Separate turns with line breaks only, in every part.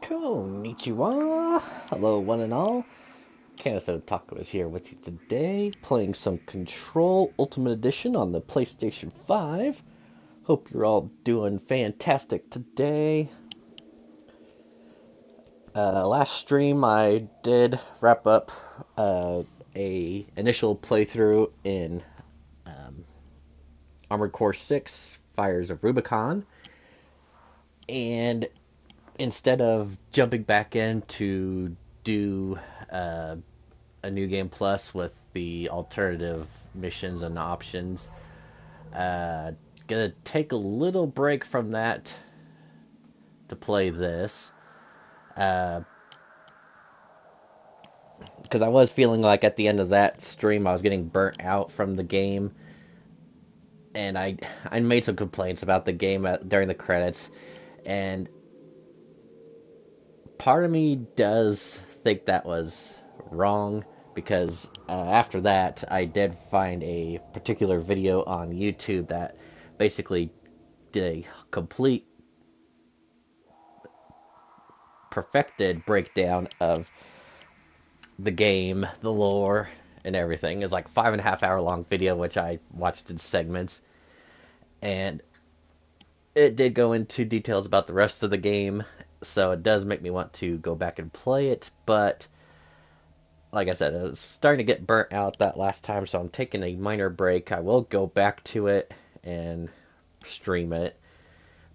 Konnichiwa! Hello, one and all. Kanaso Taco is here with you today, playing some Control Ultimate Edition on the PlayStation 5. Hope you're all doing fantastic today. Last stream I did wrap up a initial playthrough in Armored Core 6, Fires of Rubicon, and instead of jumping back in to do a new game plus with the alternative missions and options. Gonna take a little break from that to play this. Because I was feeling like at the end of that stream I was getting burnt out from the game. And I made some complaints about the game during the credits. And part of me does think that was wrong because after that, I did find a particular video on YouTube that basically did a complete perfected breakdown of the game, the lore, and everything. It's like 5.5 hour long video, which I watched in segments, and it did go into details about the rest of the game, so it does make me want to go back and play it, but like I said, I was starting to get burnt out that last time, so I'm taking a minor break. I will go back to it and stream it,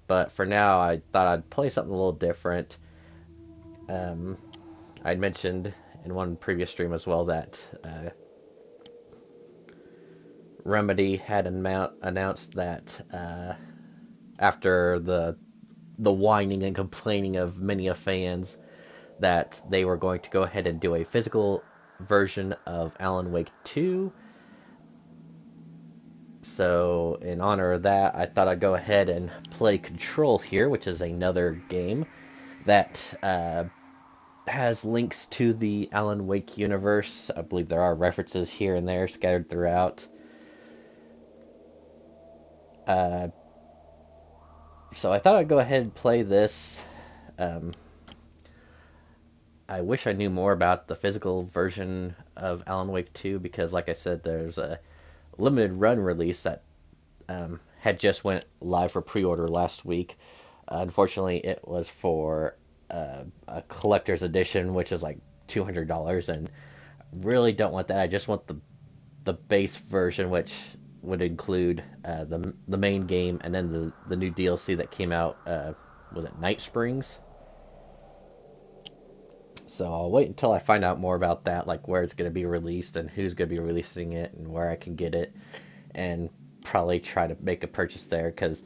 but for now, I thought I'd play something a little different. I'd mentioned in one previous stream as well that Remedy had announced that after the whining and complaining of many fans, that they were going to go ahead and do a physical version of Alan Wake 2. So, in honor of that, I thought I'd go ahead and play Control here, which is another game that has links to the Alan Wake universe. I believe there are references here and there scattered throughout. So I thought I'd go ahead and play this. I wish I knew more about the physical version of Alan Wake 2 because, like I said, there's a limited run release that had just went live for pre-order last week. Unfortunately, it was for a collector's edition, which is like $200, and really don't want that. I just want the base version, which would include the main game and then the new DLC that came out. Was it Night Springs? So I'll wait until I find out more about that, like where it's going to be released and who's going to be releasing it and where I can get it, and probably try to make a purchase there because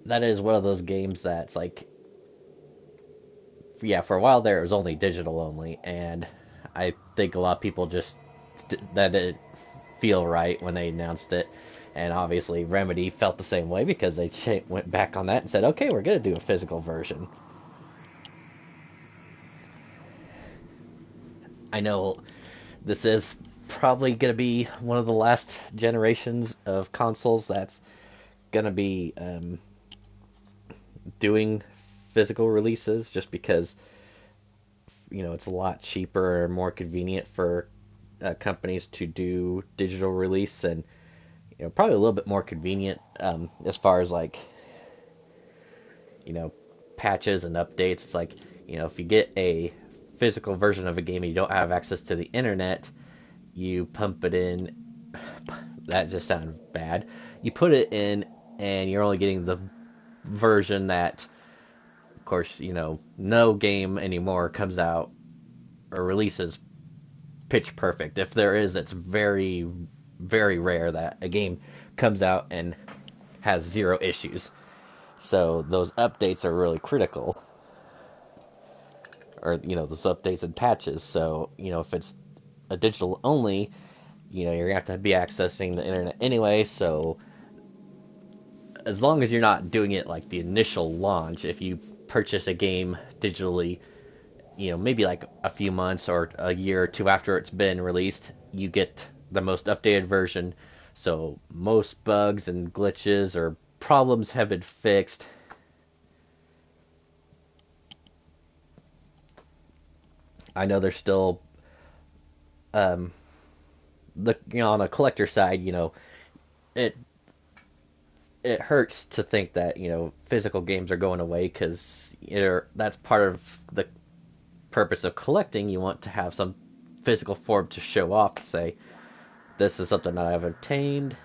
that is one of those games that's like, yeah, for a while there it was only digital only, and I think a lot of people just that didn't feel right when they announced it, and obviously Remedy felt the same way because they went back on that and said, okay, we're going to do a physical version. I know this is probably going to be one of the last generations of consoles that's going to be doing physical releases just because it's a lot cheaper and more convenient for companies to do digital release, and probably a little bit more convenient as far as like patches and updates. It's like if you get a physical version of a game and you don't have access to the internet, you pump it in. That just sounded bad. You put it in, and you're only getting the version that, of course, no game anymore comes out or releases pitch perfect. If there is, it's very, very rare that a game comes out and has zero issues. So those updates are really critical. Or, those updates and patches. So, if it's a digital only, you're going to have to be accessing the internet anyway. So as long as you're not doing it like the initial launch, if you purchase a game digitally, maybe like a few months or a year or two after it's been released, you get the most updated version. So most bugs and glitches or problems have been fixed. I know there's still um, on a collector side, it it hurts to think that physical games are going away because that's part of the purpose of collecting. You want to have some physical form to show off to say this is something that I've obtained.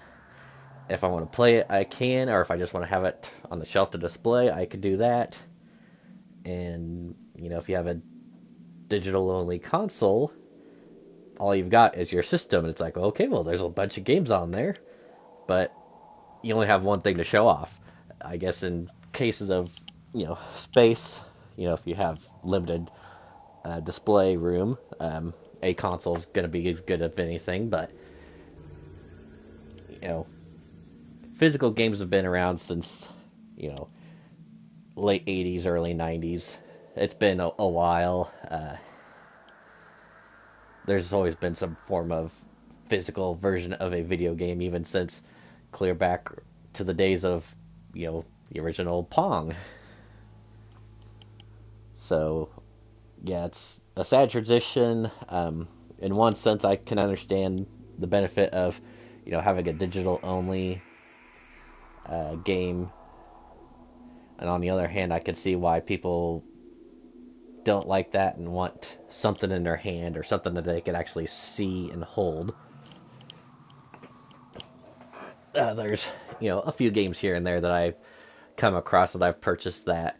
If I want to play it, I can, or if I just want to have it on the shelf to display, I could do that. And if you have a digital only console, all you've got is your system, and it's like, okay, well, there's a bunch of games on there, but you only have one thing to show off. I guess in cases of space, if you have limited display room, a console is going to be as good as anything. But you know, physical games have been around since late '80s, early '90s. It's been a while. There's always been some form of physical version of a video game, even since clear back to the days of the original Pong. So yeah, it's a sad transition. In one sense, I can understand the benefit of having a digital only game, and on the other hand, I can see why people don't like that and want something in their hand or something that they can actually see and hold. There's a few games here and there that I've come across that I've purchased that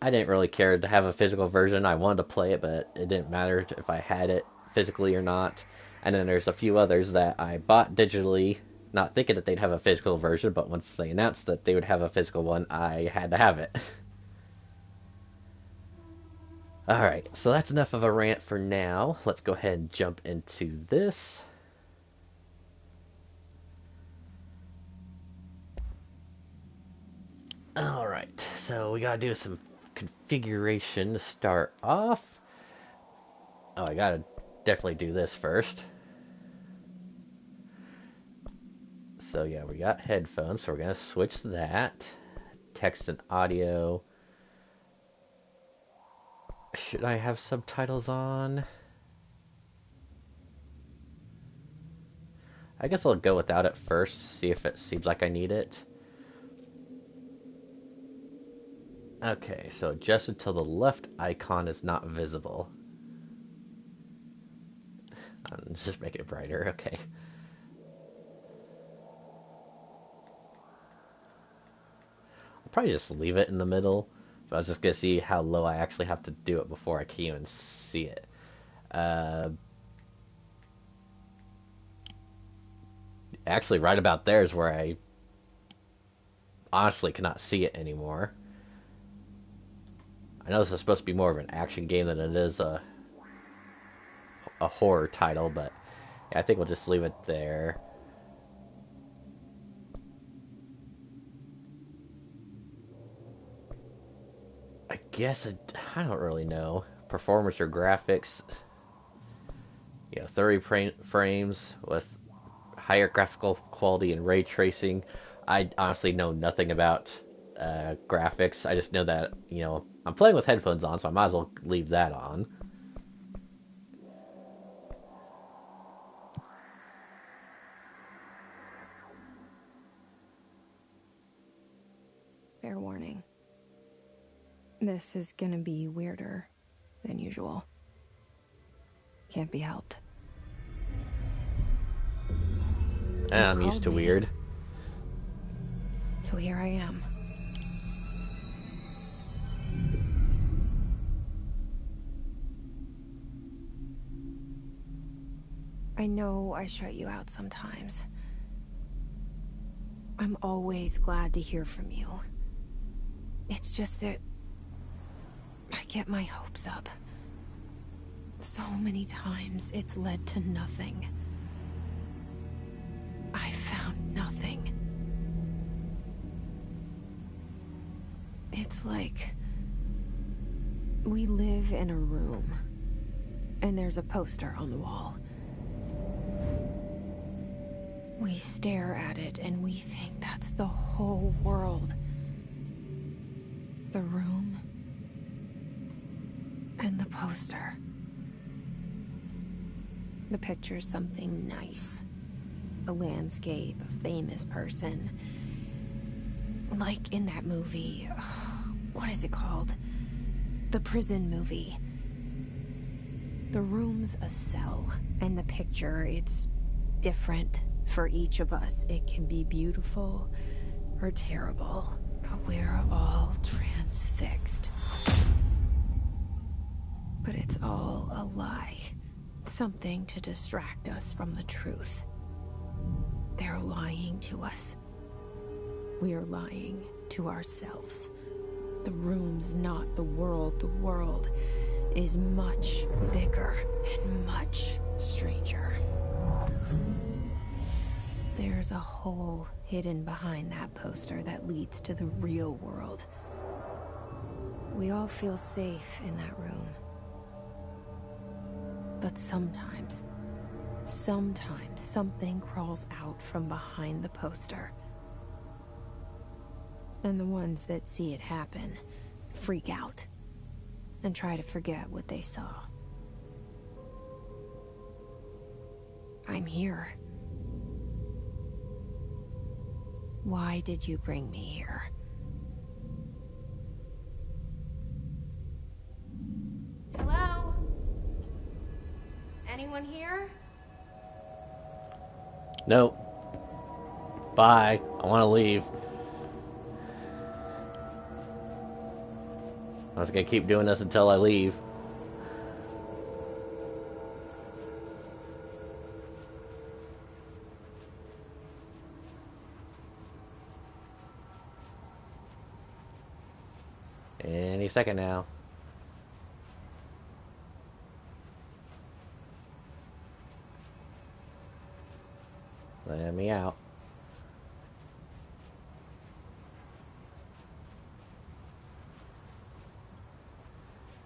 I didn't really care to have a physical version. I wanted to play it, but it didn't matter if I had it physically or not. And then there's a few others that I bought digitally, not thinking that they'd have a physical version, but once they announced that they would have a physical one, I had to have it. Alright, so that's enough of a rant for now. Let's go ahead and jump into this. Alright, so we gotta do some configuration to start off. Oh, I gotta definitely do this first. So yeah, we got headphones, so we're gonna switch that. Text and audio. Should I have subtitles on? I guess I'll go without it first, see if it seems like I need it. Okay, so just until the left icon is not visible. Just make it brighter, okay. I'll probably just leave it in the middle, but I was just gonna see how low I actually have to do it before I can even see it. Actually, right about there is where I honestly cannot see it anymore. I know this is supposed to be more of an action game than it is a horror title, but yeah, I think we'll just leave it there. I guess I don't really know. Performance or graphics. Yeah, 30 frames with higher graphical quality and ray tracing. I honestly know nothing about graphics. I just know that, I'm playing with headphones on, so I might as well leave that on.
Fair warning. This is gonna be weirder than usual. Can't be helped.
I'm used to weird.
So here I am. I know I shut you out sometimes. I'm always glad to hear from you. It's just that I get my hopes up. So many times it's led to nothing. I found nothing. It's like we live in a room, and there's a poster on the wall. We stare at it and we think that's the whole world. The room and the poster. The picture's something nice. A landscape, a famous person. Like in that movie. What is it called? The prison movie. The room's a cell, and the picture, it's different for each of us. It can be beautiful or terrible, but we're all transfixed. But it's all a lie. Something to distract us from the truth. They're lying to us. We're lying to ourselves. The room's not the world. The world is much bigger and much stranger. There's a hole hidden behind that poster that leads to the real world. We all feel safe in that room. But sometimes something crawls out from behind the poster. And the ones that see it happen freak out and try to forget what they saw. I'm here. Why did you bring me here? Hello? Anyone here?
Nope. Bye. I want to leave. I was gonna keep doing this until I leave. Any second now. Let me out.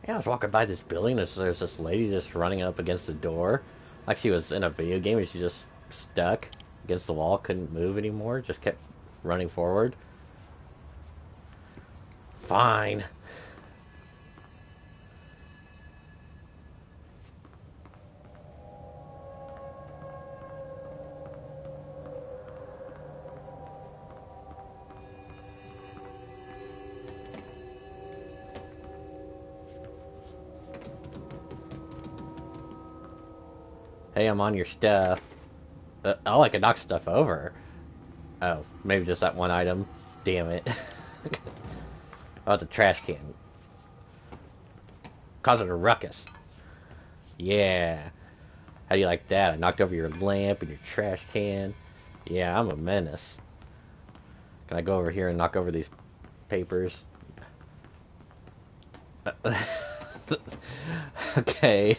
Yeah, I was walking by this building, there's this lady just running up against the door. Like she was in a video game and she just stuck against the wall, couldn't move anymore, just kept running forward. Fine. Hey, I'm on your stuff. Oh, I can knock stuff over. Oh, maybe just that one item. Damn it. Oh, the trash can. Causing a ruckus. Yeah. How do you like that? I knocked over your lamp and your trash can. Yeah, I'm a menace. Can I go over here and knock over these papers? Okay.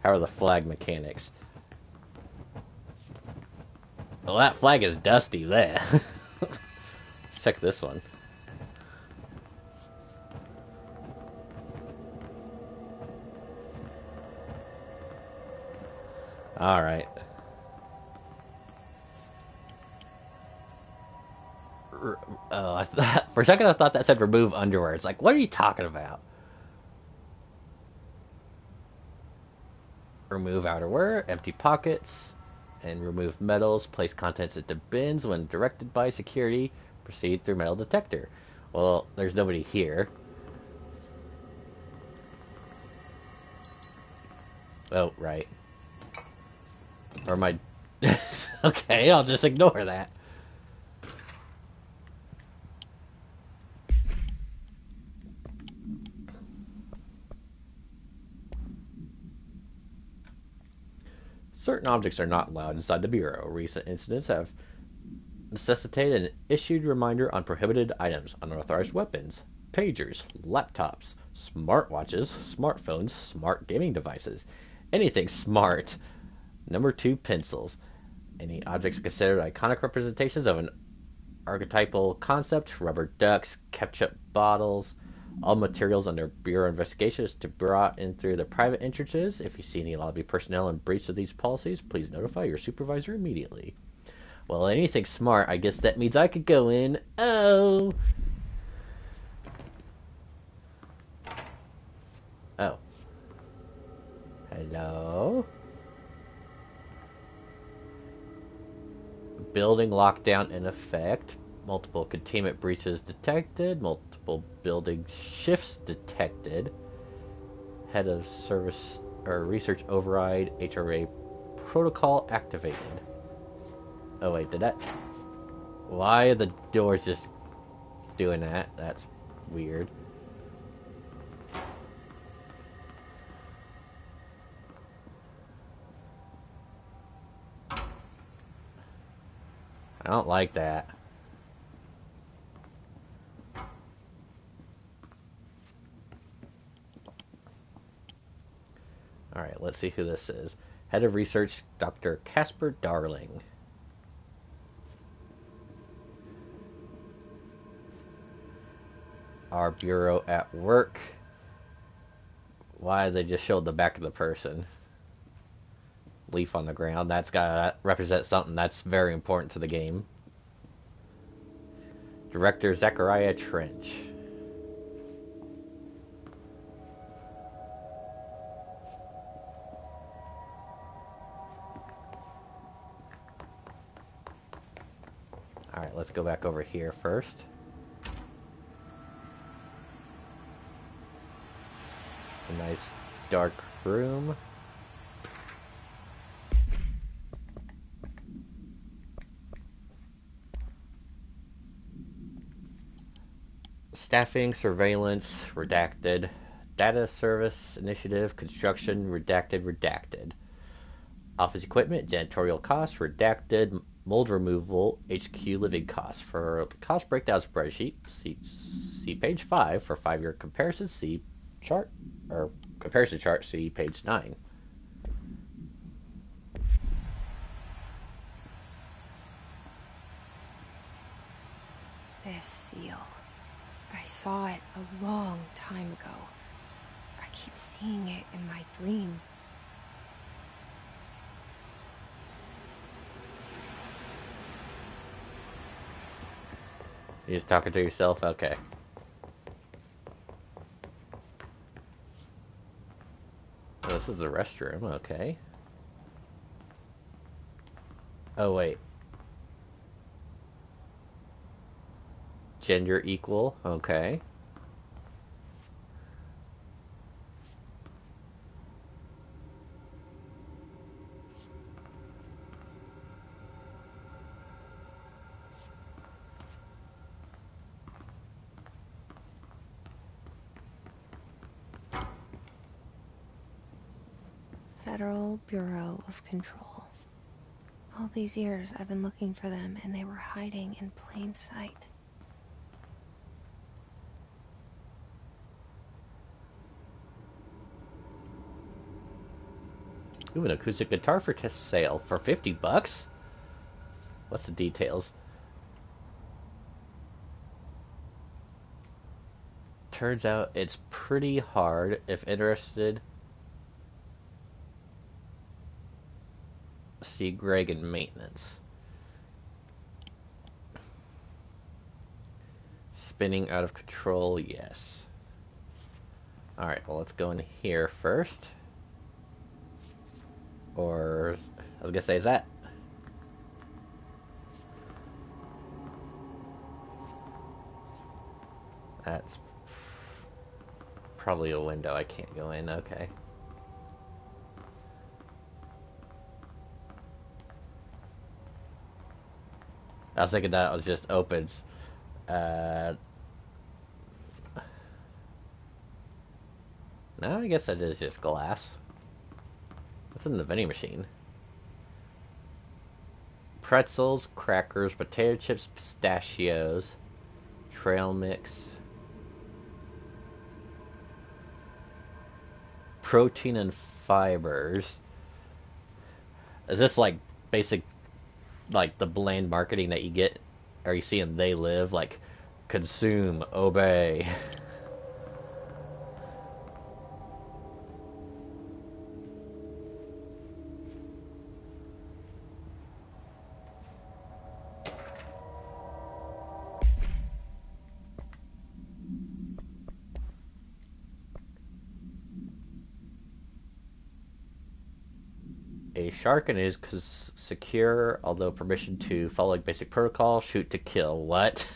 How are the flag mechanics? Well, that flag is dusty there. Let's check this one. Alright. For a second I thought that said remove underwear. It's like, what are you talking about? Remove outerwear, empty pockets, and remove medals. Place contents into bins when directed by security. Proceed through metal detector. Well, there's nobody here. Oh, right. Or am I... Okay, I'll just ignore that. Certain objects are not allowed inside the Bureau. Recent incidents have necessitated an issued reminder on prohibited items, unauthorized weapons, pagers, laptops, smartwatches, smartphones, smart gaming devices, anything smart. Number 2, pencils. Any objects considered iconic representations of an archetypal concept, rubber ducks, ketchup bottles. All materials under Bureau investigation is to be brought in through the private entrances. If you see any lobby personnel in breach of these policies, please notify your supervisor immediately. Well, anything smart, I guess that means I could go in. Oh! Hello? Building lockdown in effect. Multiple containment breaches detected. Multiple building shifts detected. Head of service or research override. HRA protocol activated. Oh wait, did that? Why are the doors just doing that? That's weird. I don't like that. Alright, let's see who this is. Head of Research, Dr. Casper Darling. Our bureau at work. Why they just showed the back of the person? Leaf on the ground. That represents something that's very important to the game. Director Zachariah Trench. Alright, let's go back over here first. A nice dark room. Staffing, surveillance, redacted. Data service initiative, construction, redacted. Office equipment, janitorial costs, redacted. Mold removal, HQ living costs. For cost breakdown spreadsheet, see page 5 for 5-year comparison. See chart or comparison chart. See page 9.
This seal. I saw it a long time ago. I keep seeing it in my dreams.
You're just talking to yourself? Okay. Oh, this is the restroom. Okay. Oh, wait. Gender equal. Okay.
Federal Bureau of Control. All these years I've been looking for them, and they were hiding in plain sight.
Ooh, an acoustic guitar for test sale for $50. What's the details? Turns out it's pretty hard. If interested, see Greg in maintenance. Spinning out of control, yes. Alright, well, let's go in here first. Or, I was gonna say, is that? That's probably a window I can't go in, okay. I was thinking that was just opens. No, I guess that is just glass. What's in the vending machine? Pretzels, crackers, potato chips, pistachios, trail mix, protein and fibers. Is this like basic, like the bland marketing that you get, or you see in They Live, like consume, obey? Shark and is secure, although permission to follow basic protocol. Shoot to kill. What?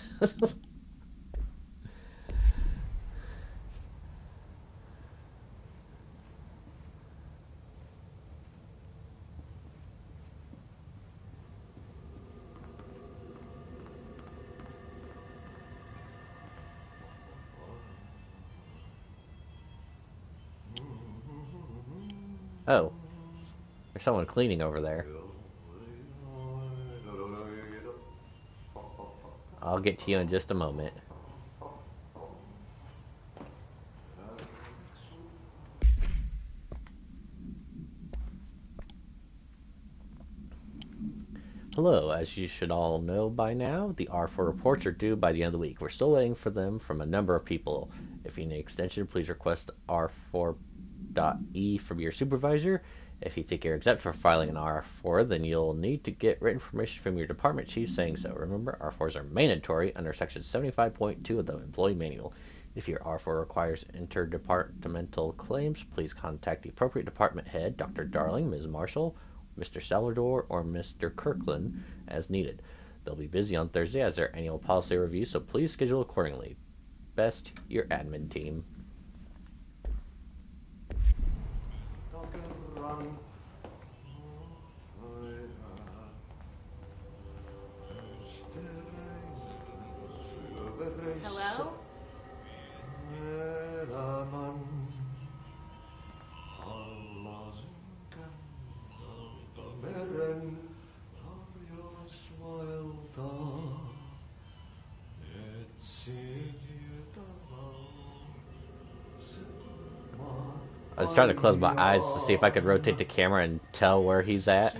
Oh, there's someone cleaning over there. I'll get to you in just a moment. Hello, as you should all know by now, the R4 reports are due by the end of the week. We're still waiting for them from a number of people. If you need an extension, please request R4.E from your supervisor. If you think you're exempt for filing an R4, then you'll need to get written permission from your department chief saying so. Remember, R4s are mandatory under Section 75.2 of the Employee Manual. If your R4 requires interdepartmental claims, please contact the appropriate department head, Dr. Darling, Ms. Marshall, Mr. Salvador, or Mr. Kirkland as needed. They'll be busy on Thursday as their annual policy review, so please schedule accordingly. Best, your admin team.
Hello?
I was trying to close my eyes to see if I could rotate the camera and tell where he's at.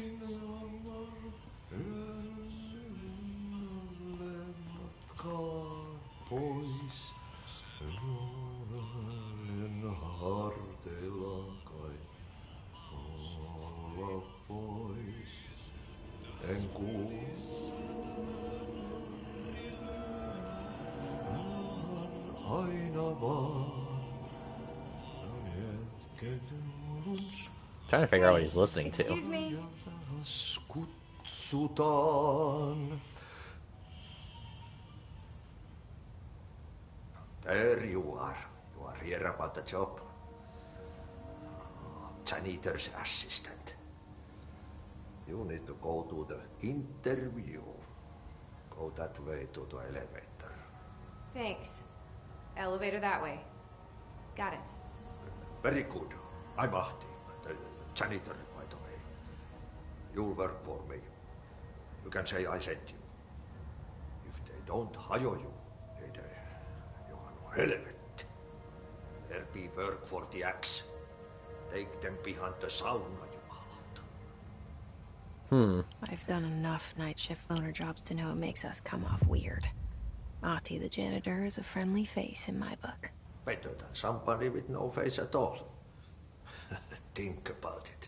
Trying to figure out what he's listening to.
Excuse me?
There you are. You are here about the job. Janitor's assistant. You need to go to the interview. Go that way to the elevator.
Thanks. Elevator that way. Got it.
Very good. I'm Ahti, the janitor, by the way. You'll work for me. You can say I sent you. If they don't hire you, you are no helvet. There be work for the axe. Take them behind the sauna, jumalauta.
I've done enough night shift loner jobs to know it makes us come off weird. Ahti the janitor is a friendly face in my book.
Better than somebody with no face at all. Think about it.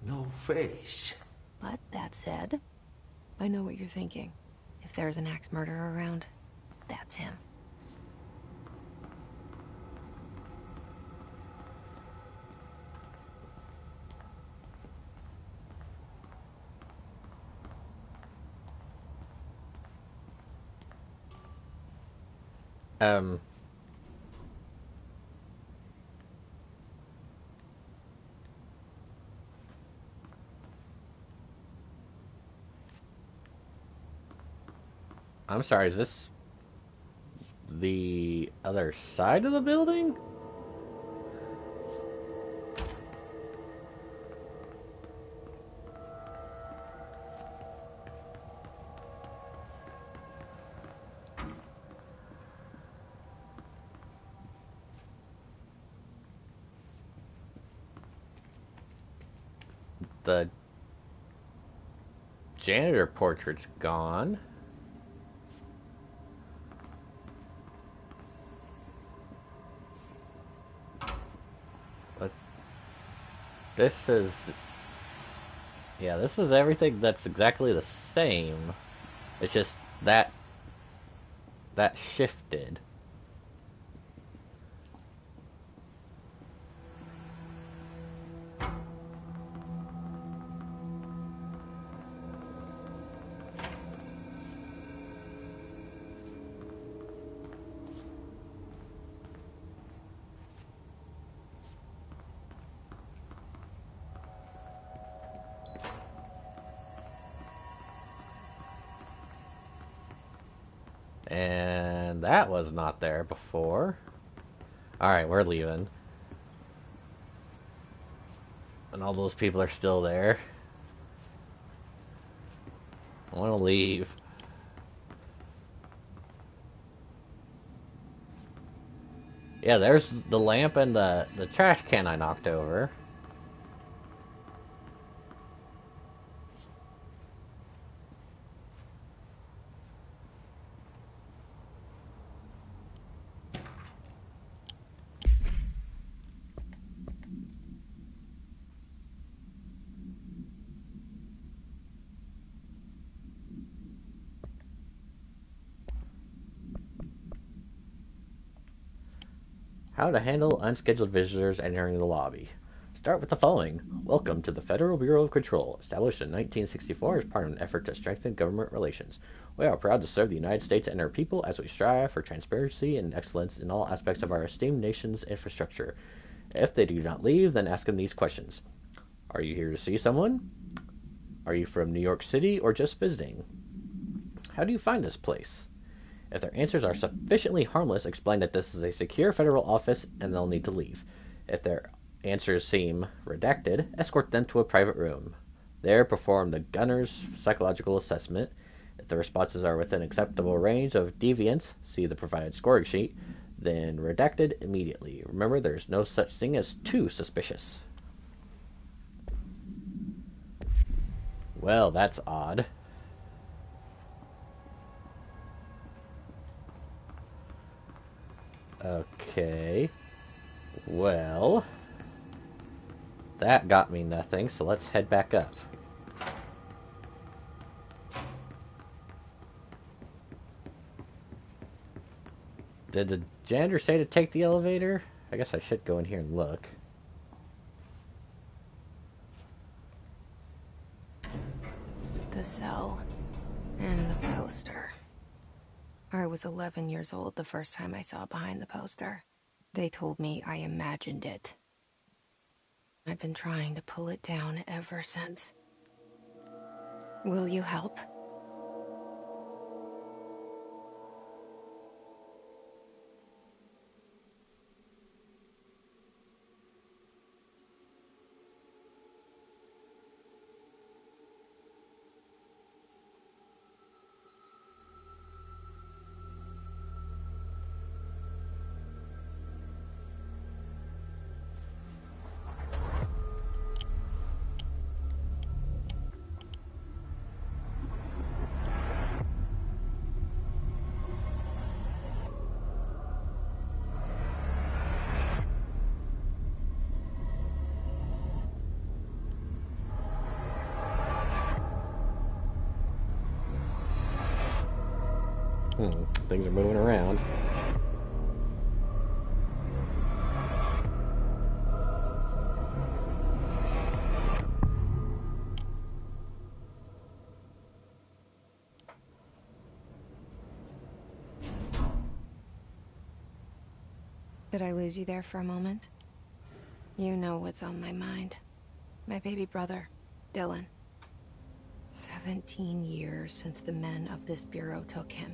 No face.
But that said, I know what you're thinking. If there's an axe murderer around, that's him.
I'm sorry, is this the other side of the building? The janitor portrait's gone. But this is... yeah, this is everything that's exactly the same. It's just that shifted. And that was not there before. Alright, we're leaving. And all those people are still there. I want to leave. Yeah, there's the lamp and the trash can I knocked over. How to handle unscheduled visitors entering the lobby. Start with the following. Welcome to the Federal Bureau of Control, established in 1964 as part of an effort to strengthen government relations. We are proud to serve the United States and our people as we strive for transparency and excellence in all aspects of our esteemed nation's infrastructure. If they do not leave, then ask them these questions. Are you here to see someone? Are you from New York City or just visiting? How do you find this place? If their answers are sufficiently harmless, explain that this is a secure federal office and they'll need to leave. If their answers seem redacted, escort them to a private room. There, perform the gunner's psychological assessment. If the responses are within acceptable range of deviance, see the provided scoring sheet, then redacted immediately. Remember, there's no such thing as too suspicious. Well, that's odd. Okay. Well, that got me nothing, so let's head back up. Did the janitor say to take the elevator? I guess I should go in here and look.
The cell and the poster. I was 11 years old the first time I saw behind the poster. They told me I imagined it. I've been trying to pull it down ever since. Will you help?
Things are moving around.
Did I lose you there for a moment? You know what's on my mind. My baby brother, Dylan. 17 years since the men of this bureau took him.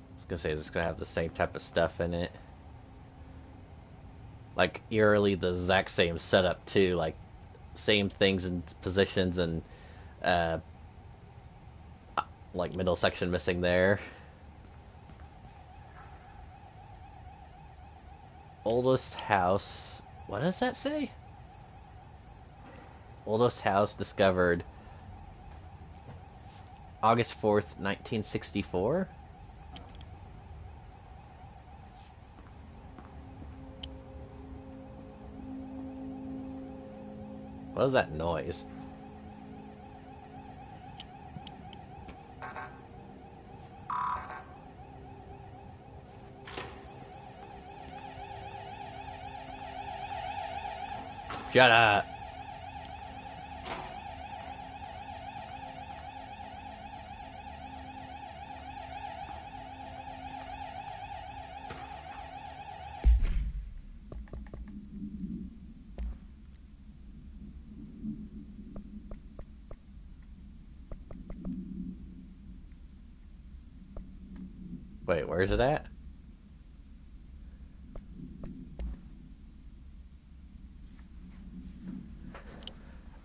I was gonna say it's gonna have the same type of stuff in it. Like eerily the exact same setup too, like same things and positions and like middle section missing there. Oldest house. What does that say? Oldest house discovered August 4th, 1964. What is that noise? Shut up. Wait, where's it at?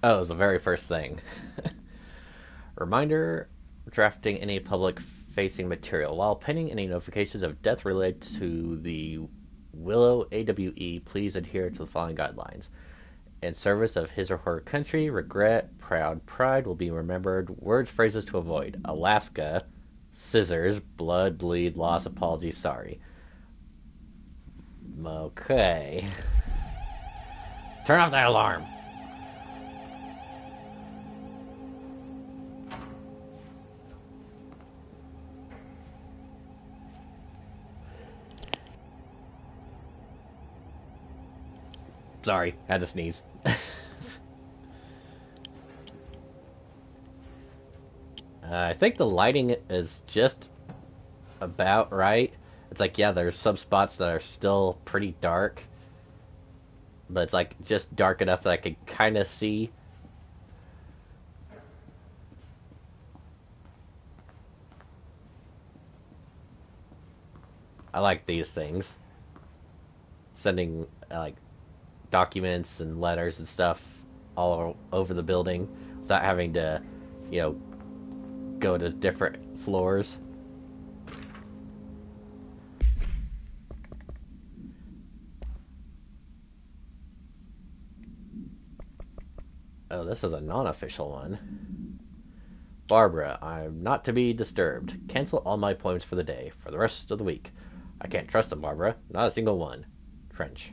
Oh, it was the very first thing. Reminder, drafting any public-facing material. While penning any notifications of death related to the Willow AWE, please adhere to the following guidelines. In service of his or her country, regret, proud, pride will be remembered. Words, phrases to avoid. Alaska, scissors, blood, bleed, loss, apology, sorry. Okay. Turn off that alarm. Sorry, had to sneeze. I think the lighting is just about right. It's like, yeah, there's some spots that are still pretty dark, but it's like just dark enough that I can kind of see. I like these things. Sending, like, documents and letters and stuff all over the building without having to, you know, go to different floors. Oh, this is a non-official one. Barbara, I'm not to be disturbed. Cancel all my appointments for the day, for the rest of the week. I can't trust them, Barbara. Not a single one. French.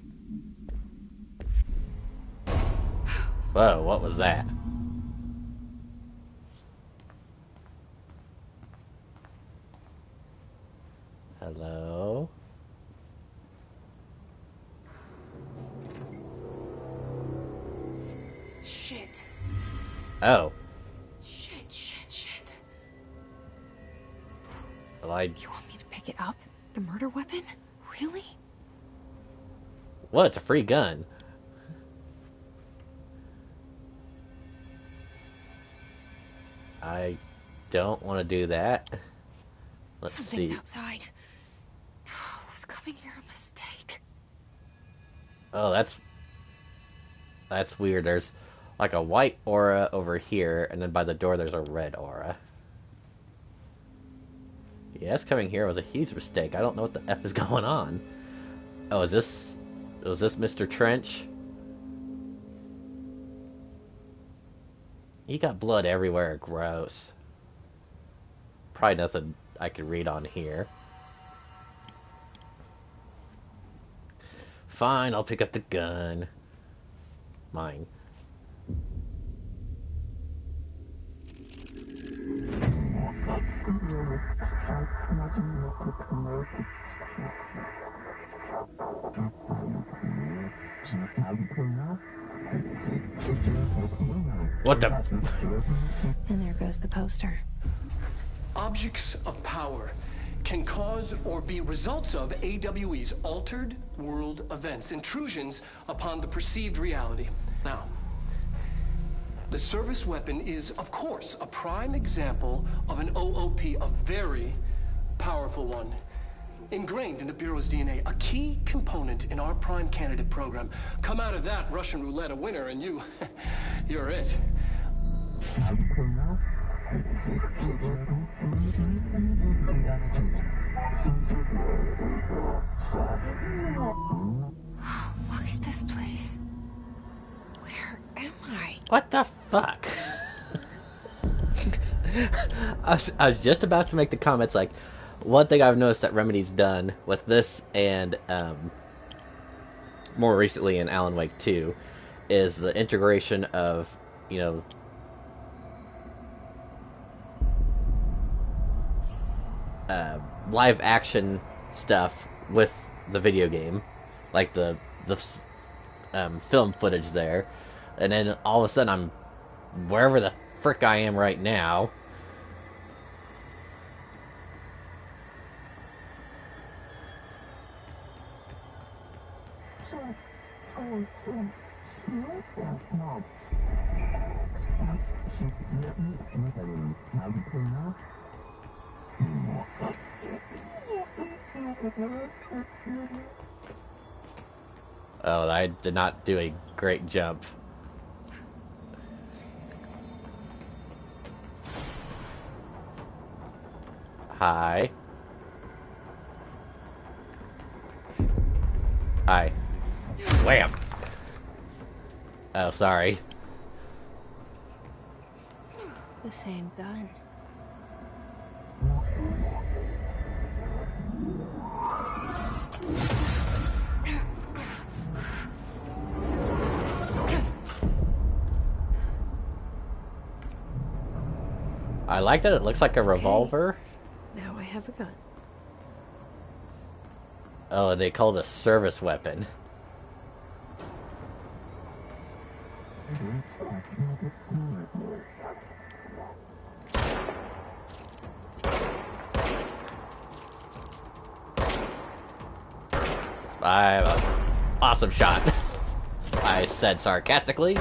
Whoa, what was that? Hello?
Shit.
Oh.
Shit.
Well,
You want me to pick it up? The murder weapon? Really?
Well, it's a free gun. I don't want to do that. Let's
Something's
see.
outside. Was coming here a mistake?
Oh, that's weird. There's like a white aura over here, and then by the door there's a red aura. Yes, coming here was a huge mistake. I don't know what the F is going on. Oh, was this Mr. Trench? He got blood everywhere. Gross. Probably nothing I could read on here. Fine, I'll pick up the gun. Mine. What the?
And there goes the poster.
Objects of power can cause or be results of AWE's altered world events, intrusions upon the perceived reality. Now, the service weapon is, of course, a prime example of an OOP, a very powerful one. Ingrained in the Bureau's DNA, a key component in our prime candidate program. Come out of that Russian roulette a winner and you're it.
Look at this place. Where am I?
What the fuck? I was just about to make the comments like, one thing I've noticed that Remedy's done with this and more recently in Alan Wake 2 is the integration of, you know, live action stuff with the video game, like the film footage there, and then all of a sudden I'm wherever the frick I am right now. Oh, I did not do a great jump. Hi. Hi. Wham! Oh, sorry.
The same gun.
I like that it looks like a revolver.
Now I have a gun.
Oh, they call it a service weapon. I have an awesome shot. I said sarcastically.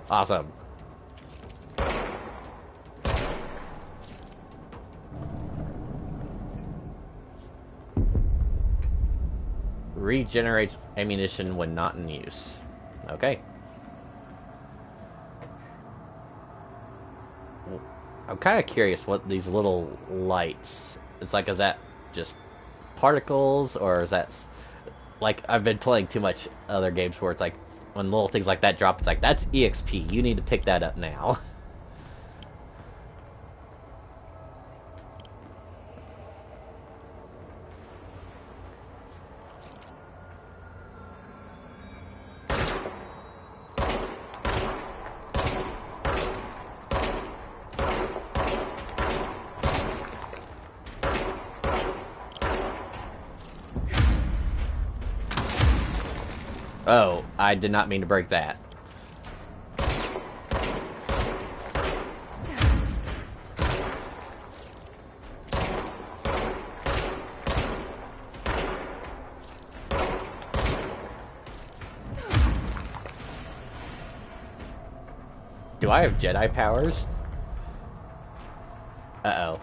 Awesome. Regenerates ammunition when not in use. Okay. I'm kind of curious what these little lights. It's like, is that just particles, or is that like I've been playing too much other games where it's like when little things like that drop, it's like that's EXP. You need to pick that up now. Oh, I did not mean to break that. Do I have Jedi powers? Uh-oh.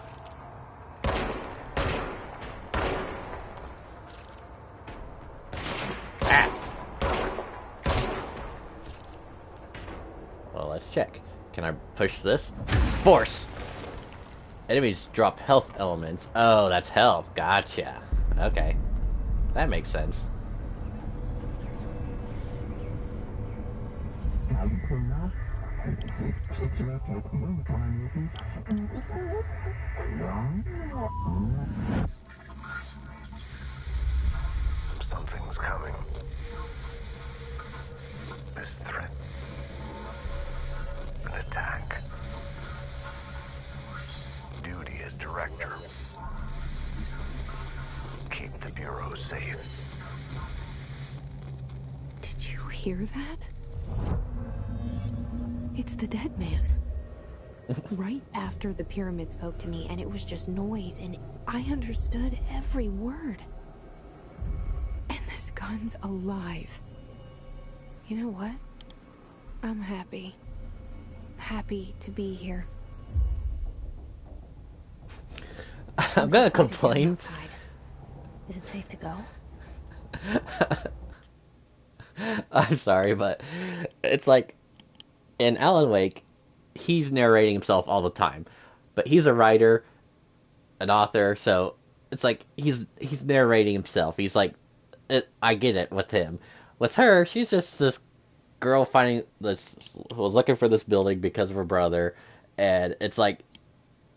Well, let's check. Can I push this? Force! Enemies drop health elements. Oh, that's health. Gotcha. Okay. That makes sense.
Something's coming. This threat. An attack. Duty as director. Keep the Bureau safe.
Did you hear that? It's the dead man. Right after the pyramid spoke to me, and it was just noise, and I understood every word. And this gun's alive. You know what? I'm happy. Happy to be here.
I'm gonna complain.
Is it safe to go?
I'm sorry, but it's like in Alan Wake, he's narrating himself all the time, but he's a writer, an author, so it's like he's narrating himself. He's like, I get it with him. With her, she's just this girl finding this, who was looking for this building because of her brother, and it's like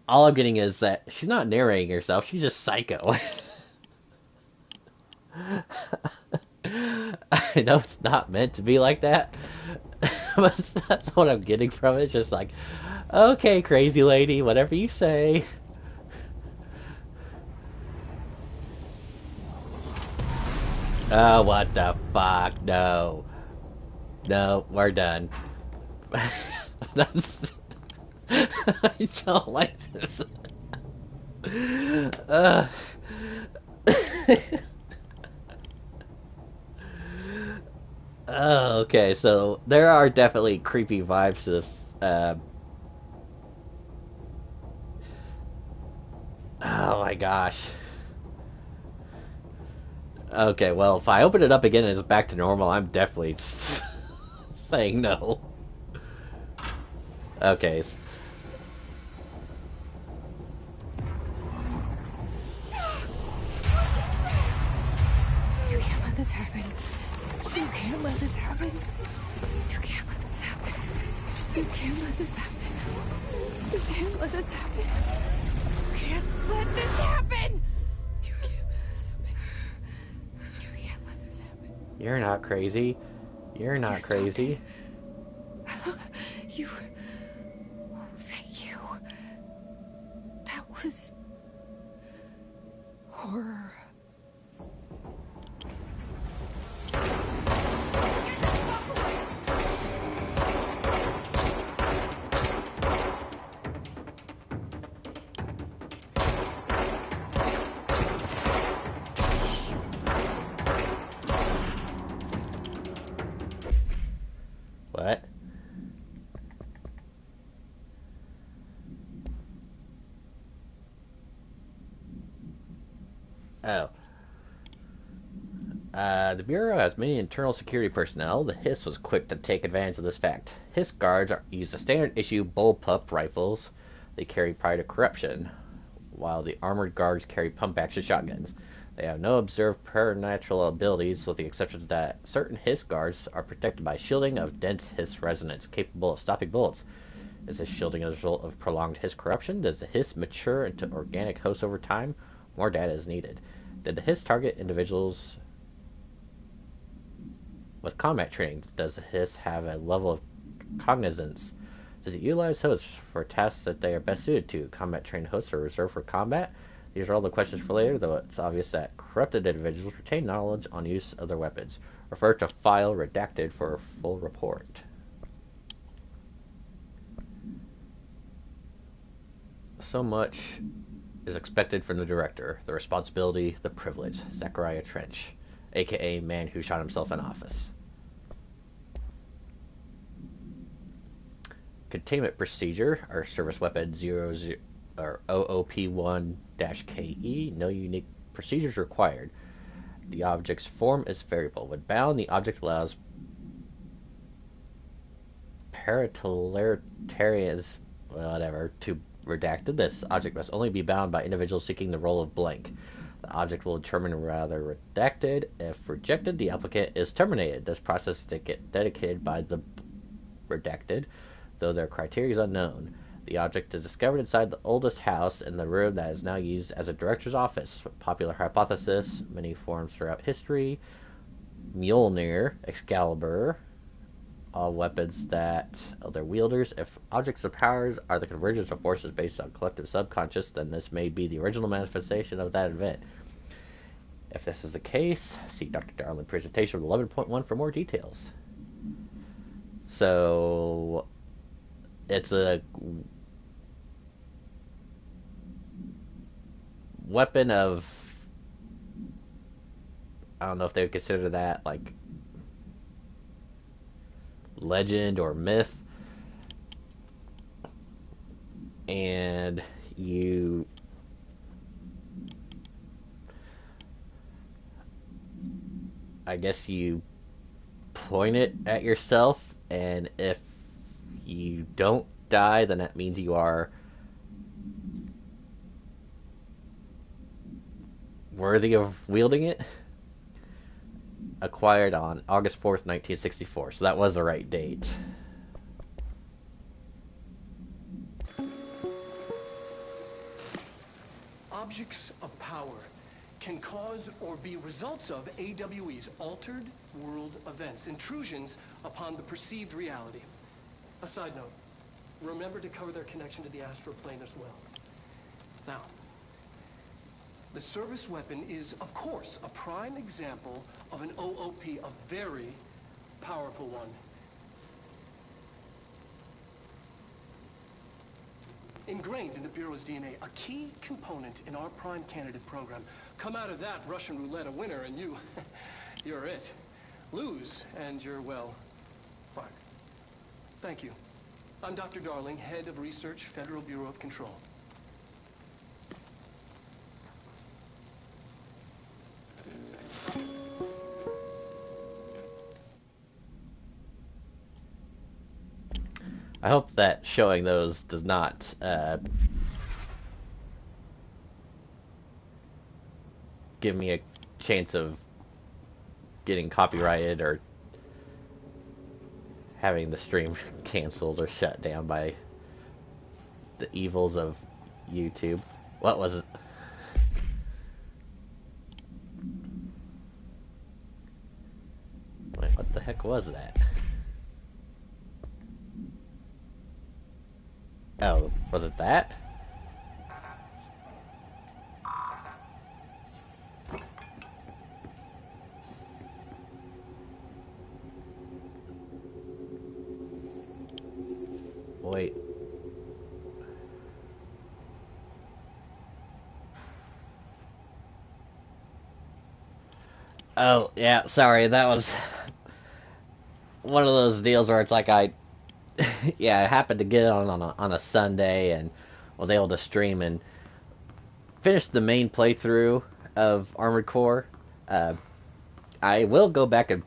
all I'm getting is that she's not narrating herself. She's just psycho. I know it's not meant to be like that, That's what I'm getting from it. It's just like, okay, crazy lady, whatever you say. Oh, what the fuck? No. No, we're done. That's... I don't like this. Uh... Oh, okay, so there are definitely creepy vibes to this. Oh my gosh. Okay, well, if I open it up again and it's back to normal, I'm definitely saying no. Okay.
You can't let this happen. You can't let this happen. You can't let this happen. You can't let this happen. You can't let this happen. You can't let this happen. You can't let this happen. You can't let this happen.
You're not crazy. You're not crazy.
You... Oh, thank you. That was... horror.
What? Oh. The Bureau has many internal security personnel. The HISS was quick to take advantage of this fact. HISS guards use the standard issue bullpup rifles they carried prior to corruption, while the armored guards carry pump-action shotguns. They have no observed supernatural abilities, with the exception that certain HISS guards are protected by shielding of dense HISS resonance, capable of stopping bullets. Is this shielding a result of prolonged HISS corruption? Does the HISS mature into organic hosts over time? More data is needed. Did the HISS target individuals with combat training? Does the HISS have a level of cognizance? Does it utilize hosts for tasks that they are best suited to? Combat trained hosts are reserved for combat? These are all the questions for later, though it's obvious that corrupted individuals retain knowledge on use of their weapons. Refer to file redacted for a full report. So much is expected from the director. The responsibility, the privilege. Zachariah Trench, aka man who shot himself in office. Containment procedure. Our service weapon 00P1-KE. No unique procedures required. The object's form is variable. When bound, the object allows paratolitarians, whatever, to redacted. This object must only be bound by individuals seeking the role of blank. The object will determine whether redacted. If rejected, the applicant is terminated. This process is dedicated by the redacted, though their criteria is unknown. The object is discovered inside the oldest house in the room that is now used as a director's office. Popular hypothesis, many forms throughout history. Mjolnir, Excalibur, all weapons that their wielders. If objects of powers are the convergence of forces based on collective subconscious, then this may be the original manifestation of that event. If this is the case, see Dr. Darlin presentation of 11.1 for more details. So it's a weapon of, I don't know if they would consider that like legend or myth, and I guess you point it at yourself, and if you don't die, then that means you are worthy of wielding it. Acquired on August 4th, 1964. So that was the right date.
Objects of power can cause or be results of AWE's altered world events, intrusions upon the perceived reality. A side note, remember to cover their connection to the astral plane as well. Now, the service weapon is, of course, a prime example of an OOP, a very powerful one. Ingrained in the Bureau's DNA, a key component in our prime candidate program. Come out of that Russian roulette a winner and you're it. Lose and you're, well, fired. Thank you. I'm Dr. Darling, Head of Research, Federal Bureau of Control.
I hope that showing those does not give me a chance of getting copyrighted or having the stream canceled or shut down by the evils of YouTube. What was it? Wait, what the heck was that? Oh, was it that? Wait. Oh, yeah, sorry, that was one of those deals where it's like yeah, I happened to get it on a Sunday and was able to stream and finish the main playthrough of Armored Core. I will go back and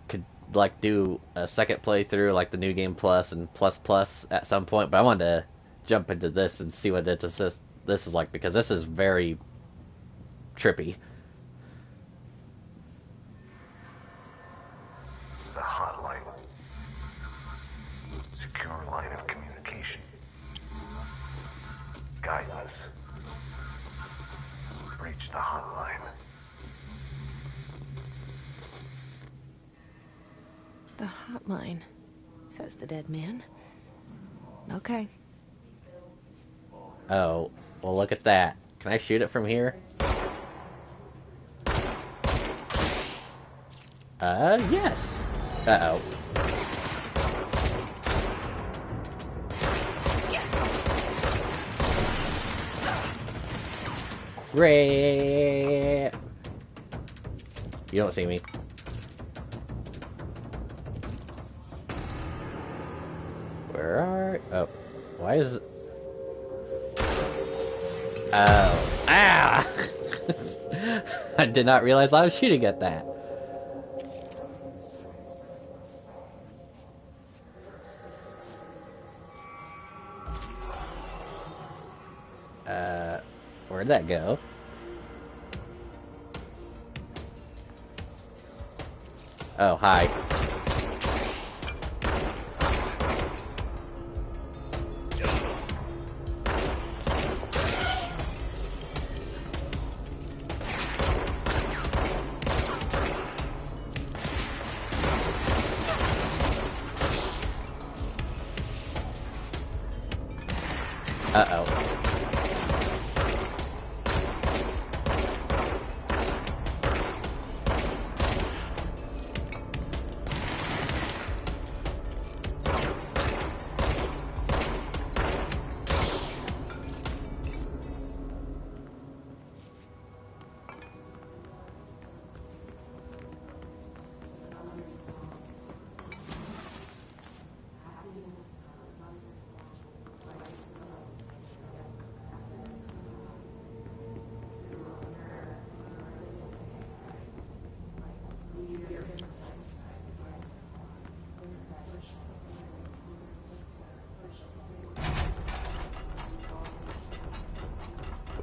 could like do a second playthrough, like the New Game Plus and Plus at some point, but I wanted to jump into this and see what this is like, because this is very trippy.
The hotline. Secure line of communication. Guidance. Reach the hotline.
The hotline, says the dead man. Okay.
Oh, well, look at that. Can I shoot it from here? Yes. Uh-oh. Great. You don't see me. Where are... Oh. Why is it... Oh. Ah! I did not realize I was shooting at that. Where'd that go? Oh, hi. Uh-oh.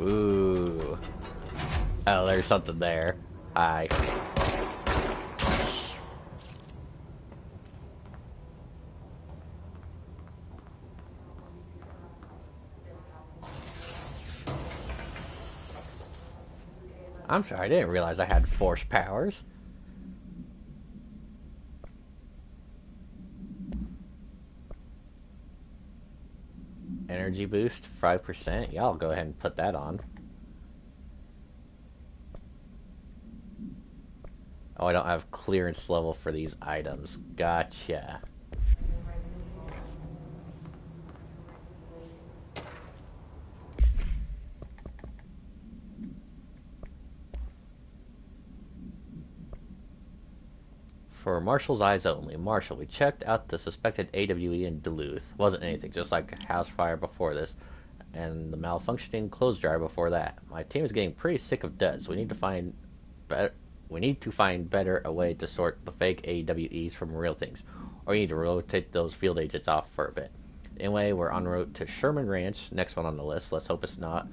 Ooh. Oh, there's something there. Hi. I'm sorry, I didn't realize I had force powers. Energy boost, 5%. Yeah, I'll go ahead and put that on. Oh, I don't have clearance level for these items. Gotcha. For Marshall's eyes only. Marshall, we checked out the suspected AWE in Duluth. Wasn't anything, just like a house fire before this, and the malfunctioning clothes dryer before that. My team is getting pretty sick of duds. We need to find better. We need to find better a way to sort the fake AWEs from real things, or you need to rotate those field agents off for a bit. Anyway, we're en route to Sherman Ranch. Next one on the list. Let's hope it's not,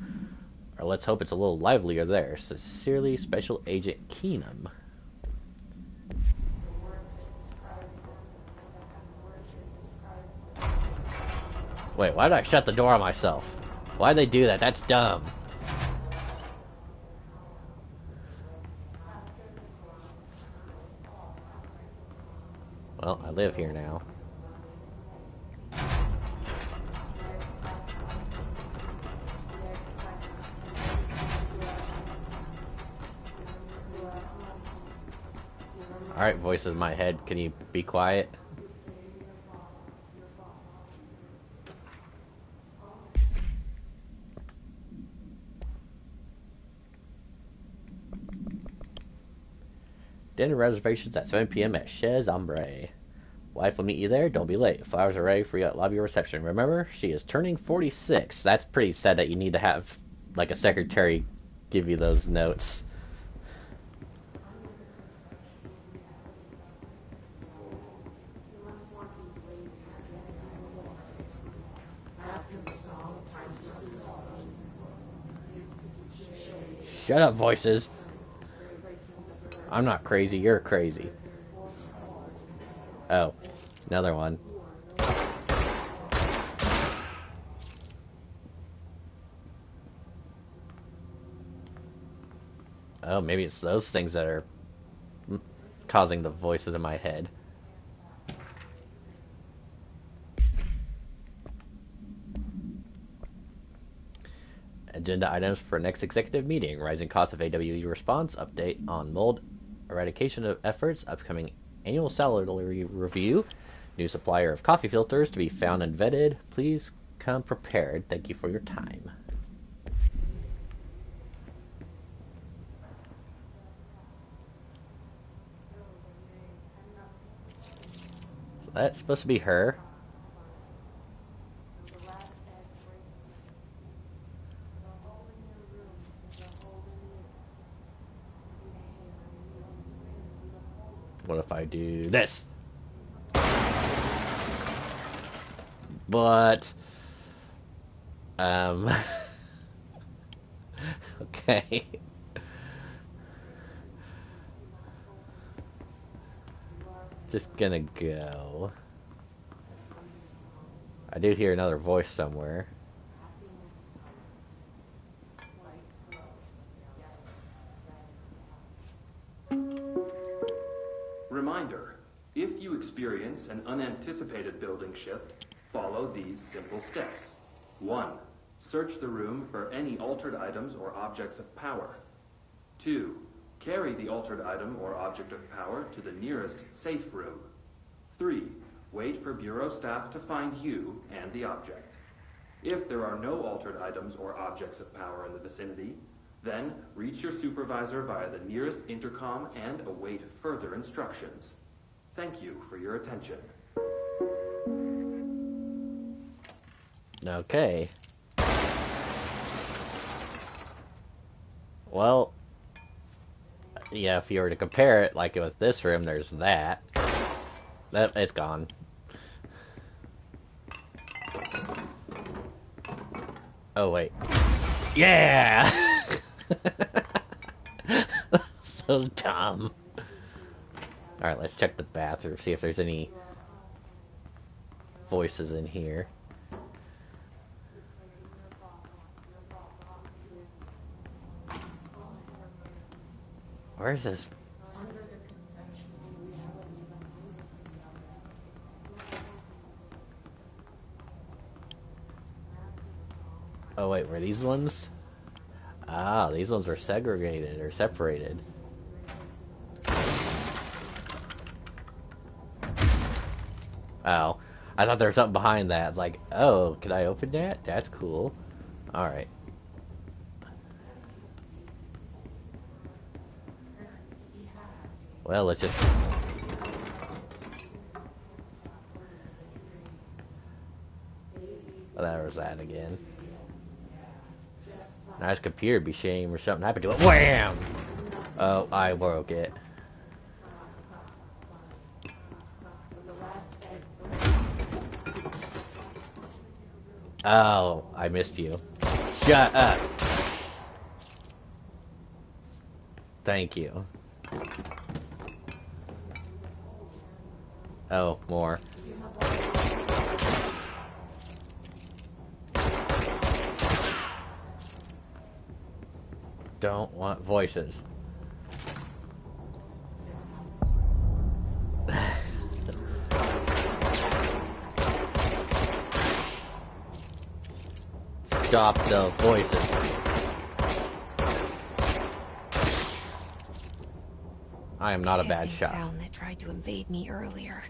or let's hope it's a little livelier there. Sincerely, Special Agent Keenum. Wait, why did I shut the door on myself? Why'd they do that? That's dumb. Well, I live here now. Alright, voices in my head, can you be quiet? Dinner reservations at 7 p.m. at Chez Ombre. Wife will meet you there. Don't be late. Flowers are ready for you at lobby reception. Remember, she is turning 46. That's pretty sad that you need to have, like, a secretary give you those notes. Shut up, voices. I'm not crazy, you're crazy. Oh, another one. Oh, maybe it's those things that are causing the voices in my head. Agenda items for next executive meeting. Rising cost of AWE response. Update on mold eradication of efforts. Upcoming annual salary review. New supplier of coffee filters to be found and vetted. Please come prepared. Thank you for your time. So that's supposed to be her. What if I do this? But okay. Just gonna go. I do hear another voice somewhere.
Reminder, if you experience an unanticipated building shift, follow these simple steps. 1. Search the room for any altered items or objects of power. 2. Carry the altered item or object of power to the nearest safe room. 3. Wait for Bureau staff to find you and the object. If there are no altered items or objects of power in the vicinity, then reach your supervisor via the nearest intercom and await further instructions. Thank you for your attention.
Okay. Well, yeah, if you were to compare it, like with this room, there's that. It's gone. Oh, wait. Yeah! So dumb. Alright, let's check the bathroom, see if there's any voices in here. Where is this? Oh wait, were these ones? Ah, these ones were segregated or separated. Oh, I thought there was something behind that. It's like, oh, can I open that? That's cool. Alright. Well, let's just... Oh, there was that again. Nice computer be shame or something happened to it. Wham! Oh, I broke it. Oh, I missed you. Shut up. Thank you. Oh, more. Don't want voices. Stop the voices. I am not a bad
Hissing
shot.
sound that tried to invade me earlier.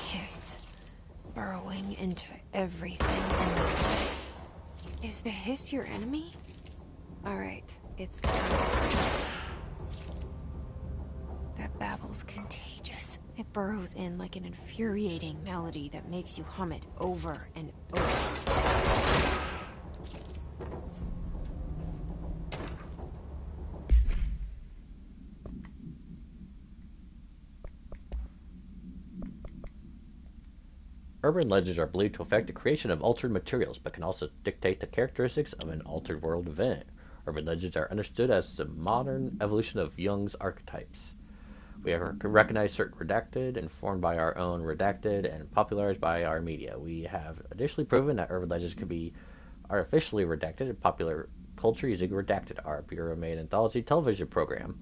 Hiss, burrowing into everything in this place. Is the hiss your enemy? All right, it's time. That babble's contagious. It burrows in like an infuriating melody that makes you hum it over and over.
Urban legends are believed to affect the creation of altered materials, but can also dictate the characteristics of an altered world event. Urban legends are understood as the modern evolution of Jung's archetypes. We recognize certain redacted, informed by our own redacted, and popularized by our media. We have additionally proven that urban legends can be artificially redacted in popular culture using redacted, our Bureau-made anthology television program.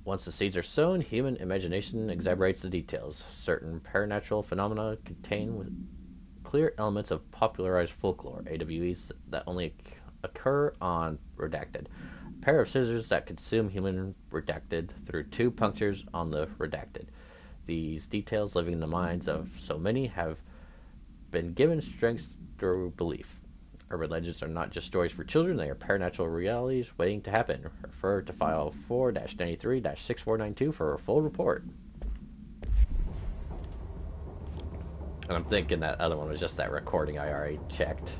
Once the seeds are sown, human imagination exaggerates the details. Certain paranatural phenomena contain clear elements of popularized folklore, AWEs that only occur on redacted. A pair of scissors that consume human redacted through 2 punctures on the redacted. These details, living in the minds of so many, have been given strength through belief. Urban legends are not just stories for children, they are paranatural realities waiting to happen. Refer to file 4-93-6492 for a full report. And I'm thinking that other one was just that recording I already checked.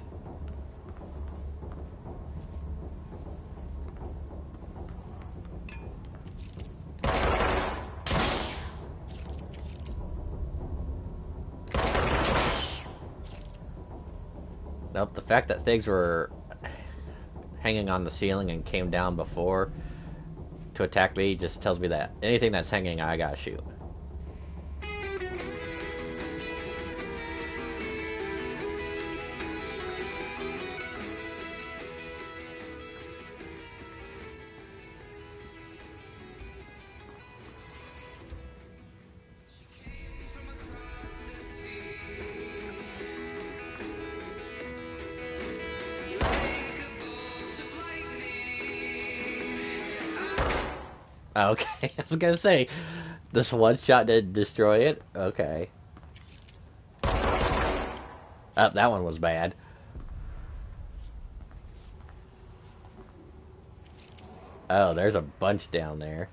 Nope, the fact that things were hanging on the ceiling and came down before to attack me just tells me that anything that's hanging, I gotta shoot. Okay, I was gonna say, this one shot didn't destroy it? Okay. Oh, that one was bad. Oh, there's a bunch down there.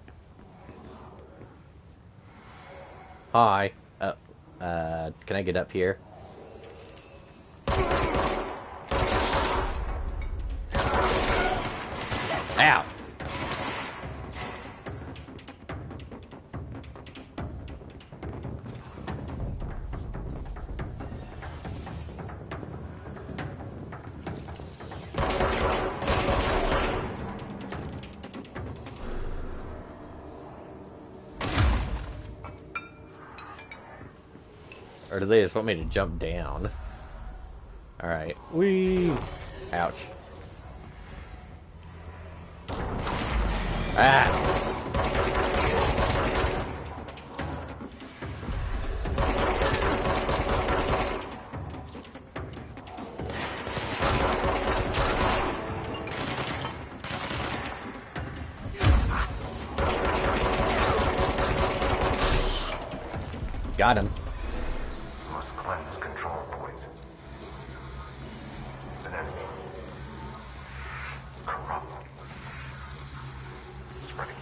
Hi. Oh, can I get up here? Ow! Or do they just want me to jump down? Alright. Whee! Ouch. Ah! Got him.
Must cleanse control points. An enemy. Corrupt. Spreading.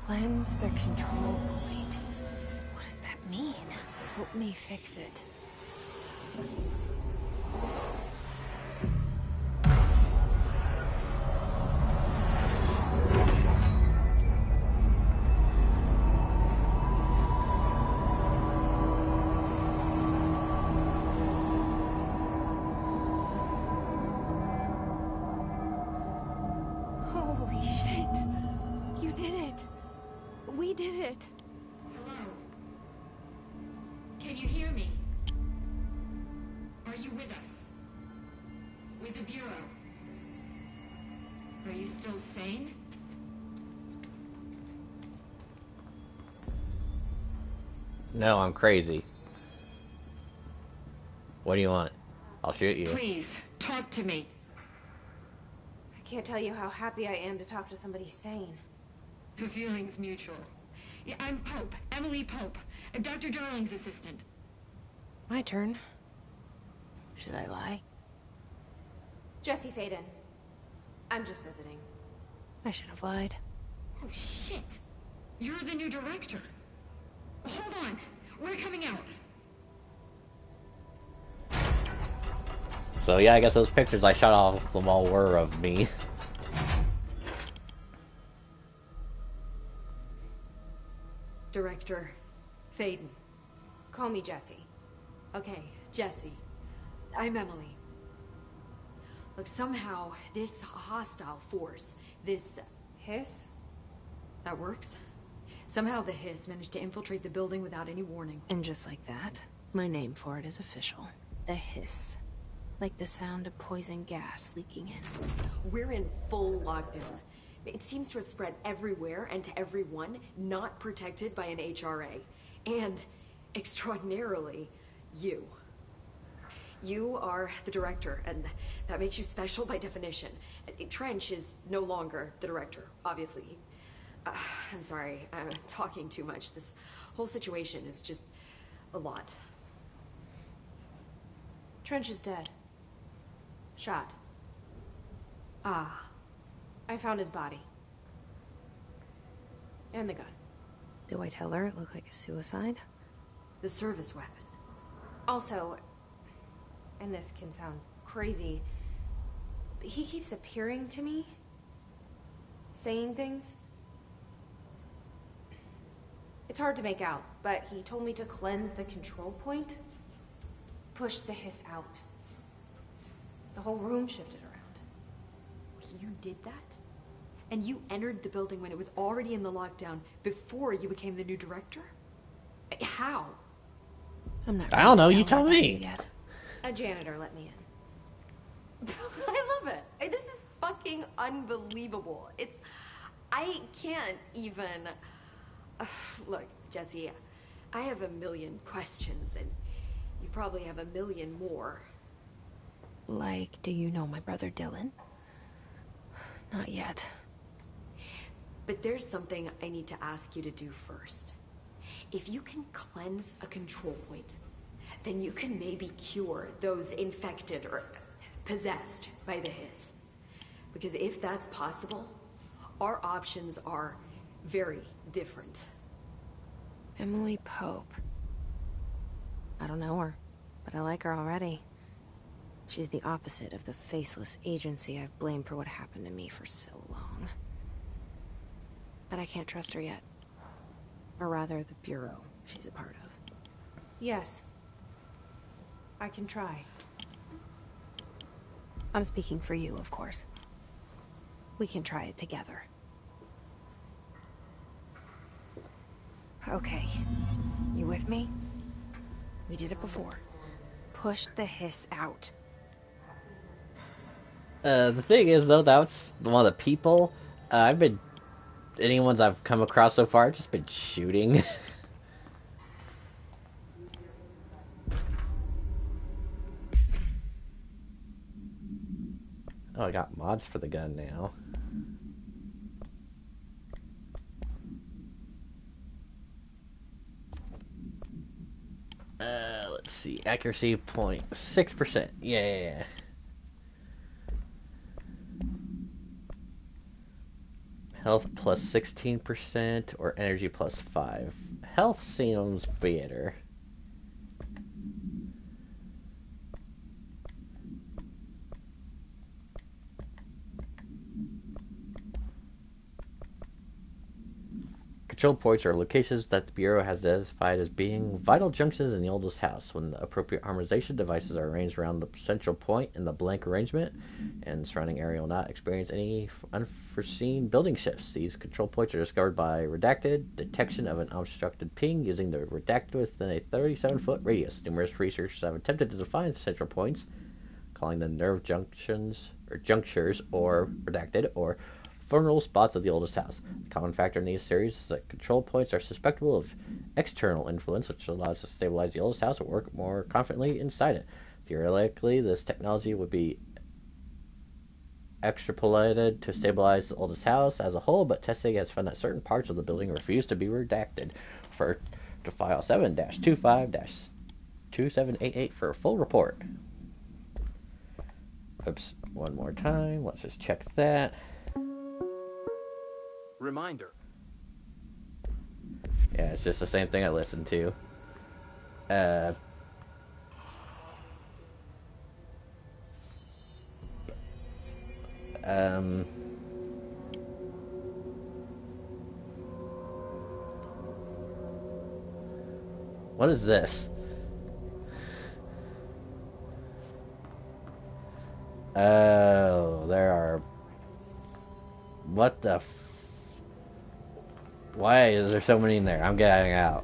Cleanse the control point. What does that mean? Help me fix it. Holy shit. You did it. We did it.
Hello? Can you hear me? Are you with us? With the Bureau? Are you still sane?
No, I'm crazy. What do you want? I'll shoot you.
Please, talk to me.
I can't tell you how happy I am to talk to somebody sane.
The feeling's mutual. Yeah, I'm Pope, Emily Pope, Dr. Darling's assistant.
My turn. Should I lie?
Jesse Faden. I'm just visiting.
I should have lied.
Oh, shit. You're the new director. Hold on. We're coming out.
So yeah, I guess those pictures I shot off them all were of me.
Director Faden.
Call me Jesse.
Okay, Jesse. I'm Emily. Look, somehow this hostile force, this
Hiss?
that works. Somehow the Hiss managed to infiltrate the building without any warning.
And just like that, my name for it is official. The hiss. Like the sound of poison gas leaking in.
We're in full lockdown. It seems to have spread everywhere and to everyone not protected by an HRA. And, extraordinarily, you. You are the director, and that makes you special by definition. Trench is no longer the director, obviously. I'm sorry, I'm talking too much. This whole situation is just a lot.
Trench is dead. Shot.
Ah.
I found his body. And the gun.
Do I tell her it looked like a suicide?
The service weapon.
Also, and this can sound crazy, but he keeps appearing to me. Saying things. It's hard to make out, but he told me to cleanse the control point. Push the hiss out. The whole room shifted around.
You did that? And you entered the building when it was already in the lockdown before you became the new director? How?
I'm not.
I don't know,
ready to
you
tell
tell
her
me.
yet.
A janitor let me in.
I love it. This is fucking unbelievable. I can't even... Look, Jesse, I have a million questions, and you probably have a million more.
Like, do you know my brother Dylan? Not yet.
But there's something I need to ask you to do first. If you can cleanse a control point, then you can maybe cure those infected or possessed by the hiss. Because if that's possible, our options are very different.
Emily Pope. I don't know her, but I like her already. She's the opposite of the faceless agency I've blamed for what happened to me for so long. But I can't trust her yet. Or rather, the Bureau she's a part of.
Yes. I can try.
I'm speaking for you, of course. We can try it together. Okay. You with me? We did it before. Push the hiss out.
The thing is, though, that's one of the people anyone's I've come across so far, I've just been shooting. Oh, I got mods for the gun now. see. Accuracy 0.6%. Yeah. Health plus 16% or energy plus 5. Health seems better. Control points are locations that the Bureau has identified as being vital junctions in the oldest house. When the appropriate harmonization devices are arranged around the central point in the blank arrangement, and the surrounding area will not experience any unforeseen building shifts. These control points are discovered by redacted detection of an unobstructed ping using the redacted within a 37-foot radius. Numerous researchers have attempted to define the central points, calling them nerve junctions or junctures or redacted or vulnerable spots of the oldest house. The common factor in these theories is that control points are susceptible of external influence, which allows us to stabilize the oldest house or work more confidently inside it. Theoretically, this technology would be extrapolated to stabilize the oldest house as a whole, but testing has found that certain parts of the building refuse to be redacted. Refer to file 7-25-2788 for a full report. Oops, one more time. Let's just check that.
Reminder.
Yeah, it's just the same thing I listened to. What is this? Oh, there are... What the Why is there so many in there? I'm getting out.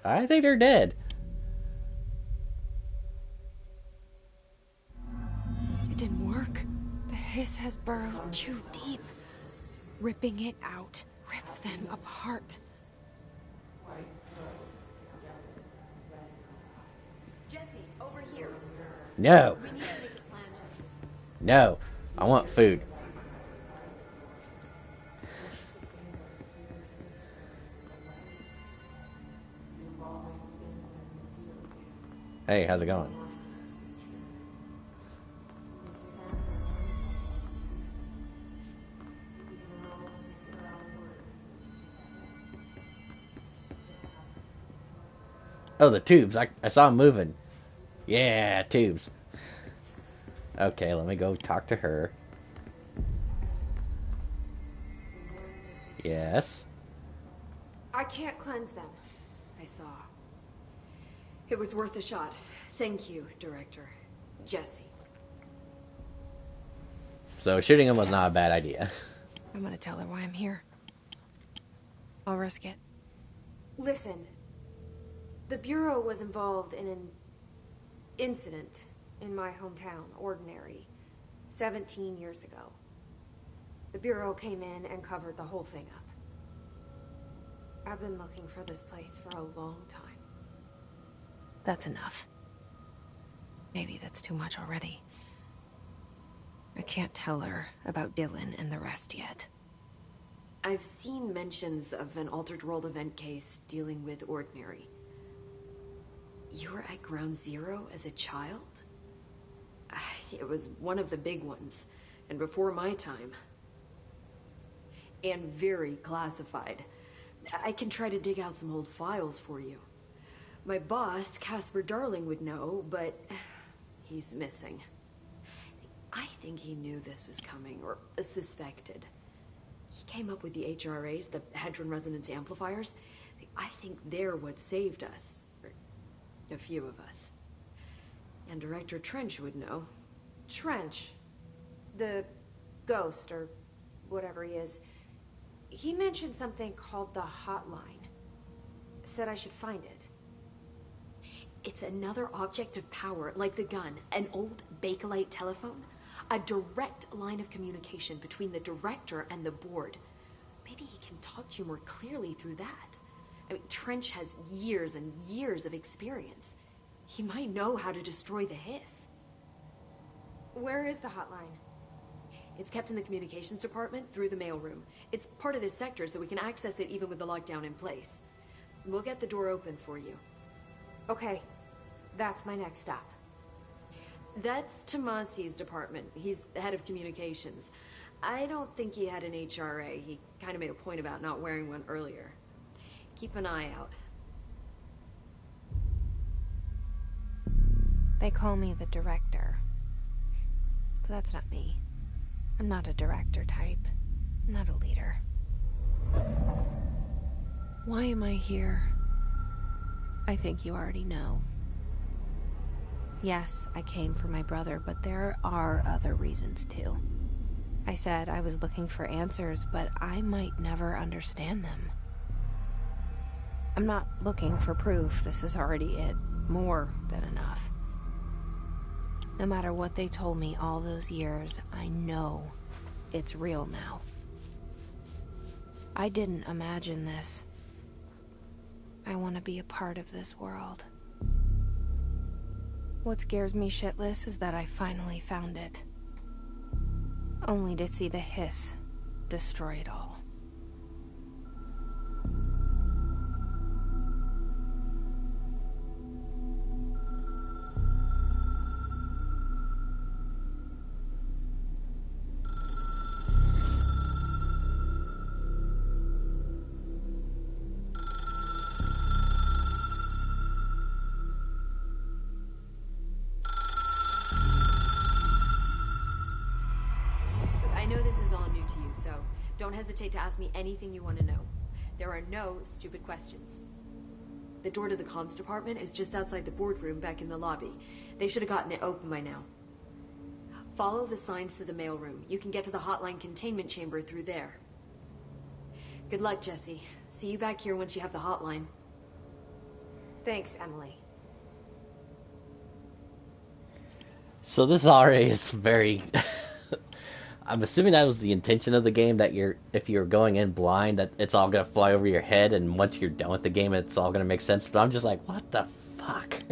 I think they're dead.
It didn't work. The hiss has burrowed too deep. Ripping it out rips them apart.
Jesse, over here.
No.
We need to make a plan, Jesse.
No. I want food. Hey, how's it going? Oh, the tubes. I saw them moving. Yeah, tubes. Okay, let me go talk to her. Yes?
I can't cleanse them.
I saw. It was worth a shot. Thank you, Director. Jesse.
So shooting him was not a bad idea.
I'm gonna tell her why I'm here. I'll risk it.
Listen, the Bureau was involved in an incident in my hometown, Ordinary, 17 years ago. The Bureau came in and covered the whole thing up. I've been looking for this place for a long time.
That's enough. Maybe that's too much already. I can't tell her about Dylan and the rest yet.
I've seen mentions of an Altered World event case dealing with Ordinary. You were at Ground Zero as a child? It was one of the big ones, and before my time. And very classified. I can try to dig out some old files for you. My boss, Casper Darling, would know, but he's missing. I think he knew this was coming, or suspected. He came up with the HRAs, the Hadron Resonance Amplifiers. I think they're what saved us. Or a few of us. And Director Trench would know.
Trench, the ghost, or whatever he is, he mentioned something called the Hotline. Said I should find it.
It's another object of power, like the gun, an old Bakelite telephone. A direct line of communication between the director and the board. Maybe he can talk to you more clearly through that. I mean, Trench has years and years of experience. He might know how to destroy the Hiss.
Where is the hotline?
It's kept in the communications department through the mailroom. It's part of this sector, so we can access it even with the lockdown in place. We'll get the door open for you.
Okay, that's my next stop.
That's Tomasi's department. He's the head of communications. I don't think he had an HRA. He kind of made a point about not wearing one earlier. Keep an eye out.
They call me the director. But that's not me. I'm not a director type. I'm not a leader. Why am I here? I think you already know. Yes, I came for my brother, but there are other reasons too. I said I was looking for answers, but I might never understand them. I'm not looking for proof. This is already it. More than enough. No matter what they told me all those years, I know it's real now. I didn't imagine this. I want to be a part of this world. What scares me shitless is that I finally found it. Only to see the Hiss destroy it all.
Don't hesitate to ask me anything you want to know. There are no stupid questions. The door to the comms department is just outside the boardroom back in the lobby. They should have gotten it open by now. Follow the signs to the mailroom. You can get to the hotline containment chamber through there. Good luck, Jesse. See you back here once you have the hotline.
Thanks, Emily.
So this already is very... I'm assuming that was the intention of the game, that if you're going in blind, that it's all gonna fly over your head, and once you're done with the game, it's all gonna make sense. But I'm just like, what the fuck?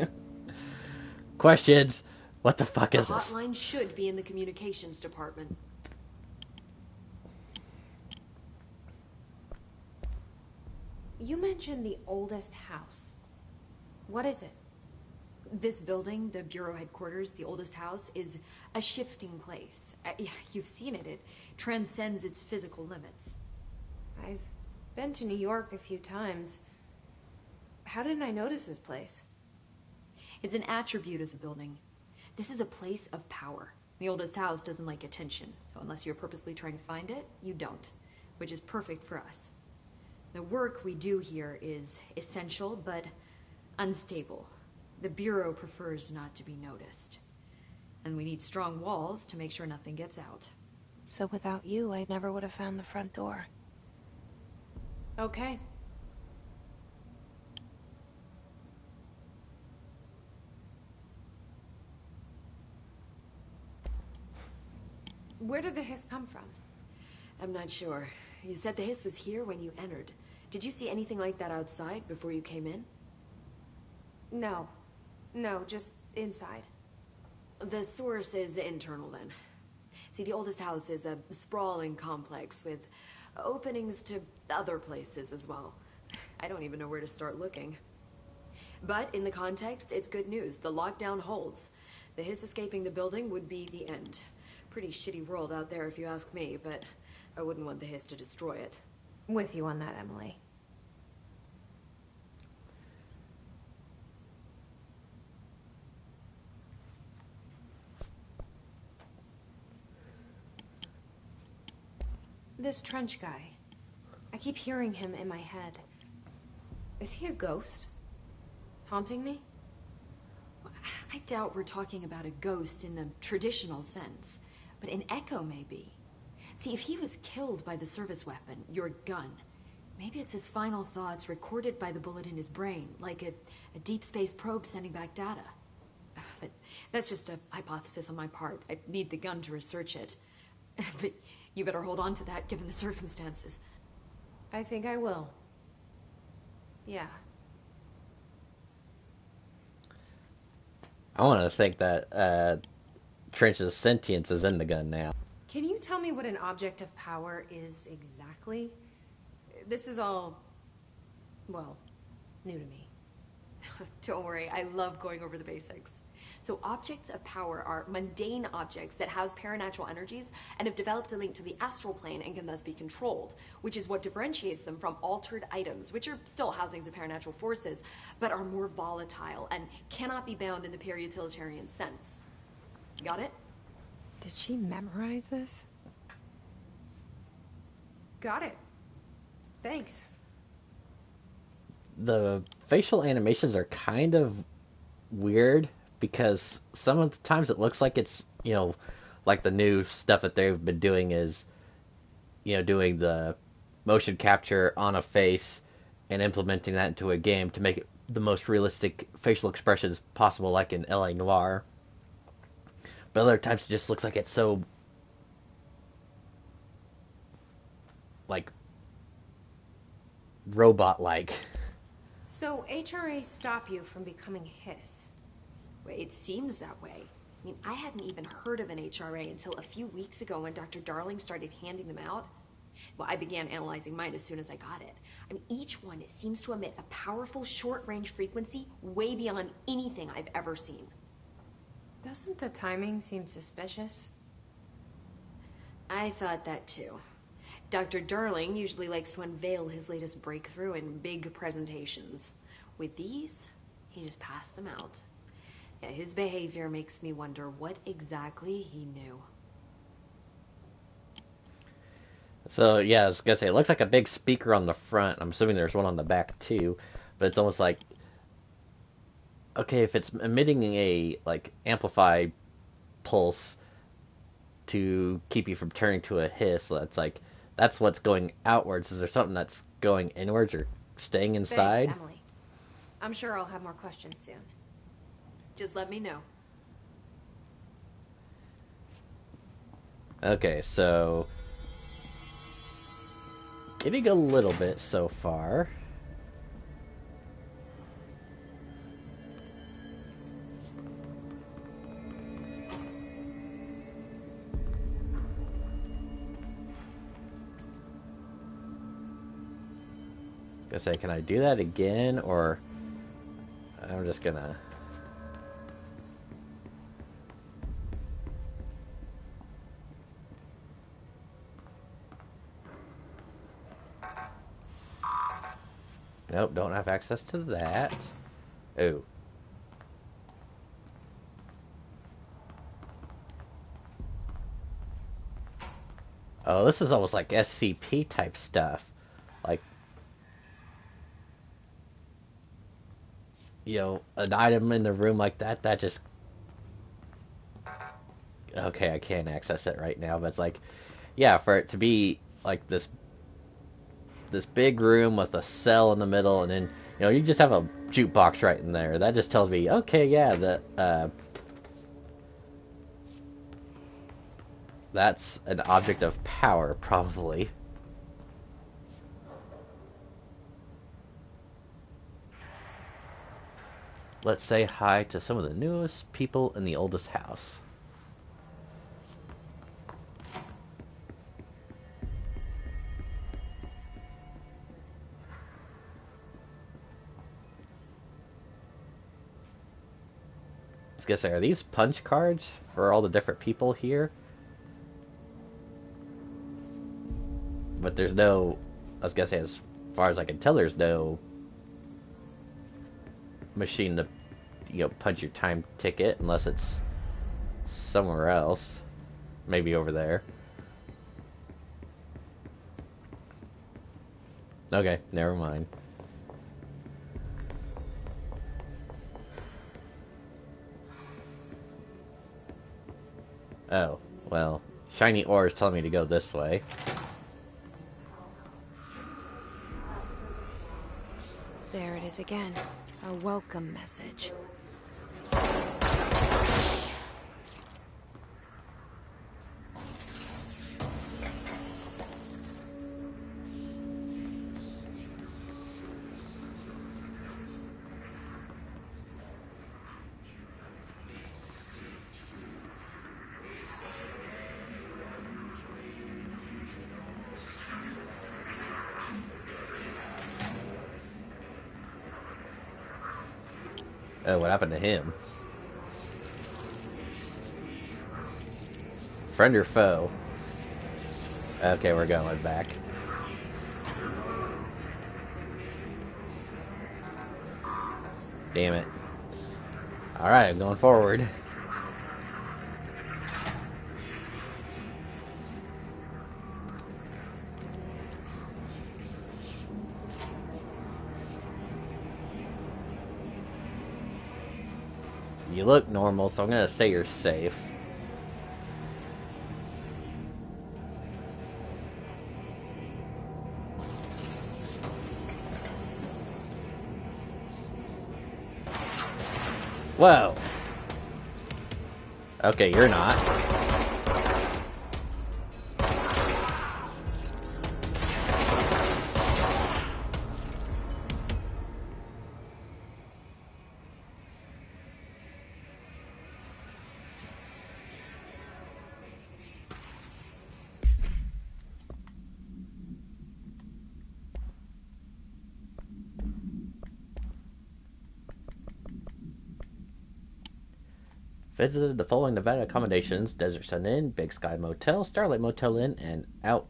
Questions? What the fuck is this?
The hotline should be in the communications department.
You mentioned the oldest house. What is it?
This building, the Bureau headquarters, the oldest house, is a shifting place. You've seen it. It transcends its physical limits.
I've been to New York a few times. How didn't I notice this place?
It's an attribute of the building. This is a place of power. The oldest house doesn't like attention, so unless you're purposely trying to find it, you don't, which is perfect for us. The work we do here is essential, but unstable. The Bureau prefers not to be noticed. And we need strong walls to make sure nothing gets out.
So without you, I never would have found the front door.
Okay. Where did the Hiss come from?
I'm not sure. You said the Hiss was here when you entered. Did you see anything like that outside before you came in?
No. No, just inside.
The source is internal, then. See, the oldest house is a sprawling complex with openings to other places as well. I don't even know where to start looking. But in the context, it's good news. The lockdown holds. The Hiss escaping the building would be the end. Pretty shitty world out there if you ask me, but I wouldn't want the Hiss to destroy it.
With you on that, Emily.
This Trench guy. I keep hearing him in my head. Is he a ghost? Haunting me?
I doubt we're talking about a ghost in the traditional sense, but an echo maybe. See, if he was killed by the service weapon, your gun, maybe it's his final thoughts recorded by the bullet in his brain, like a deep space probe sending back data. but that's just a hypothesis on my part. I need the gun to research it. But you better hold on to that given the circumstances.
I think I will. Yeah.
I want to think that Trench's sentience is in the gun now.
Can you tell me what an object of power is exactly? This is all, well, new to me.
Don't worry, I love going over the basics. So objects of power are mundane objects that house paranatural energies and have developed a link to the astral plane and can thus be controlled, which is what differentiates them from altered items, which are still housings of paranatural forces, but are more volatile and cannot be bound in the pure utilitarian sense. Got it?
Did she memorize this?
Got it. Thanks.
The facial animations are kind of weird because some of the times it looks like it's, like the new stuff that they've been doing is, doing the motion capture on a face and implementing that into a game to make it the most realistic facial expressions possible, like in L.A. Noire. But other times it just looks like it's so, like, robot-like.
So HRA stop you from becoming Hiss?
Well, it seems that way. I mean, I hadn't even heard of an HRA until a few weeks ago when Dr. Darling started handing them out. Well, I began analyzing mine as soon as I got it. I mean, each one seems to emit a powerful short-range frequency way beyond anything I've ever seen.
Doesn't the timing seem suspicious?
I thought that too. Dr. Darling usually likes to unveil his latest breakthrough in big presentations. With these, he just passed them out. Yeah, his behavior makes me wonder what exactly he knew.
So, yeah, I was going to say, it looks like a big speaker on the front. I'm assuming there's one on the back, too. But it's almost like, okay, if it's emitting a, like, amplified pulse to keep you from turning to a hiss, that's like, that's what's going outwards. Is there something that's going inwards or staying inside?
Thanks, Emily. I'm sure I'll have more questions soon.
Just let me know.
Okay, so getting a little bit so far. Gonna say, can I do that again, or I'm just gonna... Nope, don't have access to that. Oh. Oh, this is almost like SCP type stuff. Like, an item in the room like that, that just... Okay, I can't access it right now, but it's like, yeah, for it to be like this big room with a cell in the middle, and then, you just have a jukebox right in there. That just tells me, okay, yeah, that's an object of power, probably. Let's say hi to some of the newest people in the oldest house. I was gonna say, are these punch cards for all the different people here? But there's no, I was gonna say, as far as I can tell, there's no machine to, punch your time ticket, unless it's somewhere else. Maybe over there. Okay, never mind. Oh, well, shiny ore is telling me to go this way.
There it is again. A welcome message.
Oh, what happened to him? Friend or foe? Okay, we're going back. Damn it. Alright, I'm going forward. You look normal, so I'm gonna say you're safe. Whoa! Okay, you're not. Visited the following Nevada accommodations: Desert Sun Inn, Big Sky Motel, Starlight Motel Inn, and Out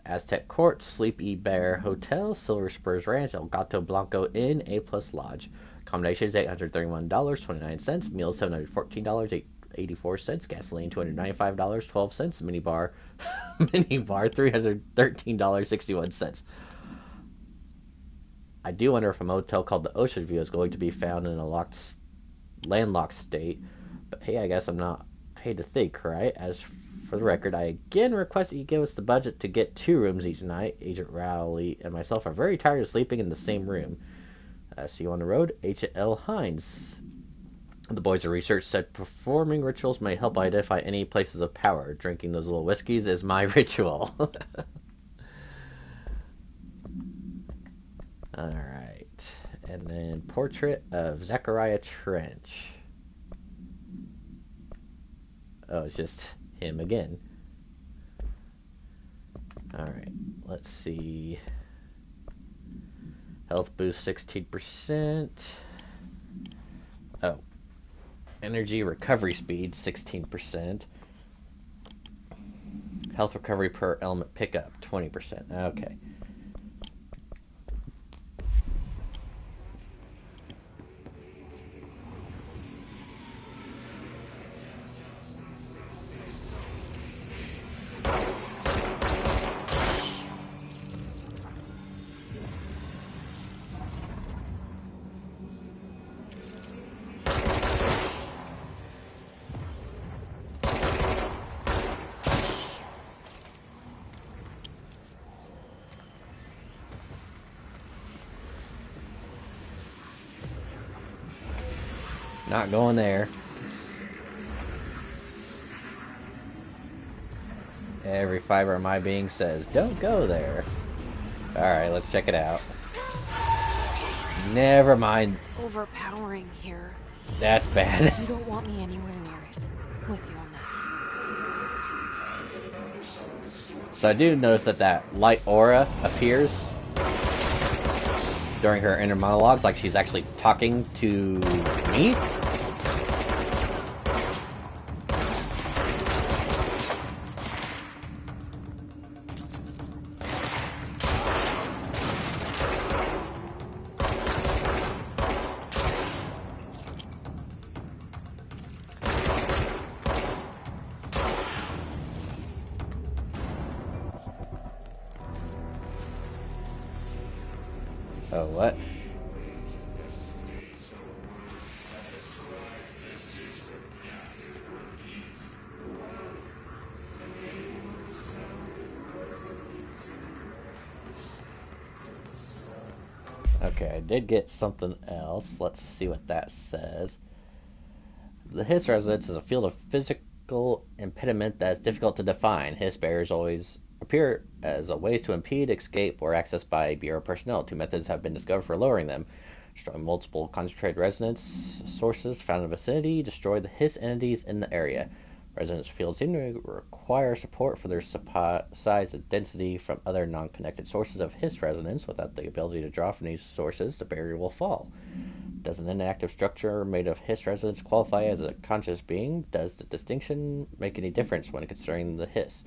Aztec Court, Sleepy Bear Hotel, Silver Spurs Ranch, El Gato Blanco Inn, A Plus Lodge. Accommodations $831.29, meals $714.84, gasoline $295.12, minibar $313.61. I do wonder if a motel called the Ocean View is going to be found in a landlocked state. But hey, I guess I'm not paid to think, right? As for the record, I again request that you give us the budget to get 2 rooms each night. Agent Rowley and myself are very tired of sleeping in the same room. See you on the road, H.L. Hines. The boys of research said performing rituals may help identify any places of power. Drinking those little whiskeys is my ritual. Alright. And then portrait of Zachariah Trench. Oh, it's just him again. Alright, let's see. Health boost 16%. Oh. Energy recovery speed 16%. Health recovery per element pickup 20%. Okay. Not going there. Every fiber of my being says, don't go there. Alright, let's check it out. Never mind.
It's overpowering here.
That's bad.
You don't want me anywhere near it. With you on that.
So I do notice that light aura appears during her inner monologues, like she's actually talking to me. Oh, what? Okay, I did get something else. Let's see what that says. The Hiss residence is a field of physical impediment that is difficult to define. Hiss barriers always appear as a ways to impede, escape, or access by Bureau personnel. 2 methods have been discovered for lowering them. Destroy multiple concentrated resonance sources found in the vicinity. Destroy the Hiss entities in the area. Residents' fields seem to require support for their size and density from other non-connected sources of Hiss resonance. Without the ability to draw from these sources, the barrier will fall. Does an inactive structure made of Hiss resonance qualify as a conscious being? Does the distinction make any difference when considering the Hiss?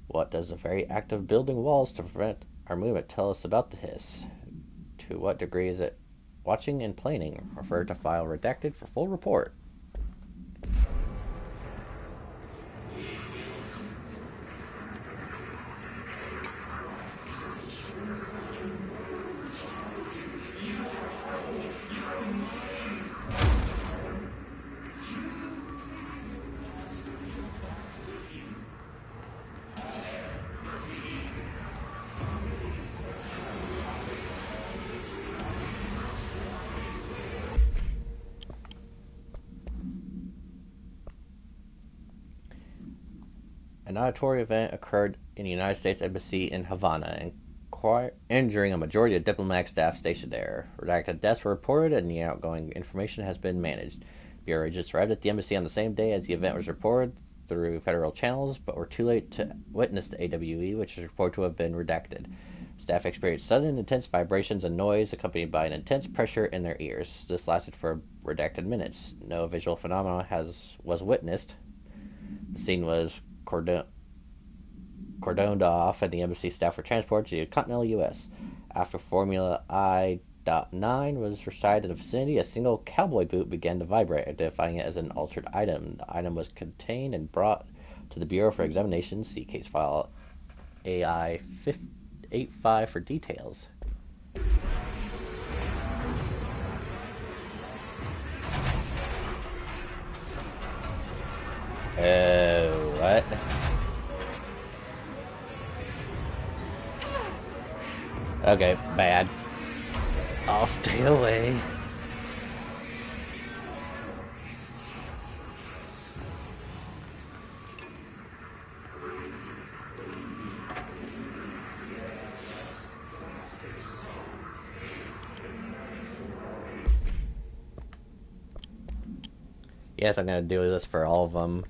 What does the very act of building walls to prevent our movement tell us about the Hiss? To what degree is it watching and planning? Refer to file redacted for full report. An auditory event occurred in the United States Embassy in Havana, injuring a majority of diplomatic staff stationed there. Redacted deaths were reported, and the outgoing information has been managed. Bureau agents arrived at the embassy on the same day as the event was reported through federal channels, but were too late to witness the AWE, which is reported to have been redacted. Staff experienced sudden, intense vibrations and noise, accompanied by an intense pressure in their ears. This lasted for redacted minutes. No visual phenomena was witnessed. The scene was cordoned off, and the embassy staff were transported to the continental U.S. After Formula I.9 was recited in the vicinity, a single cowboy boot began to vibrate, identifying it as an altered item. The item was contained and brought to the Bureau for examination. See case file AI-85 for details. What? Okay, bad. I'll stay away. Yes, I'm going to do this for all of them,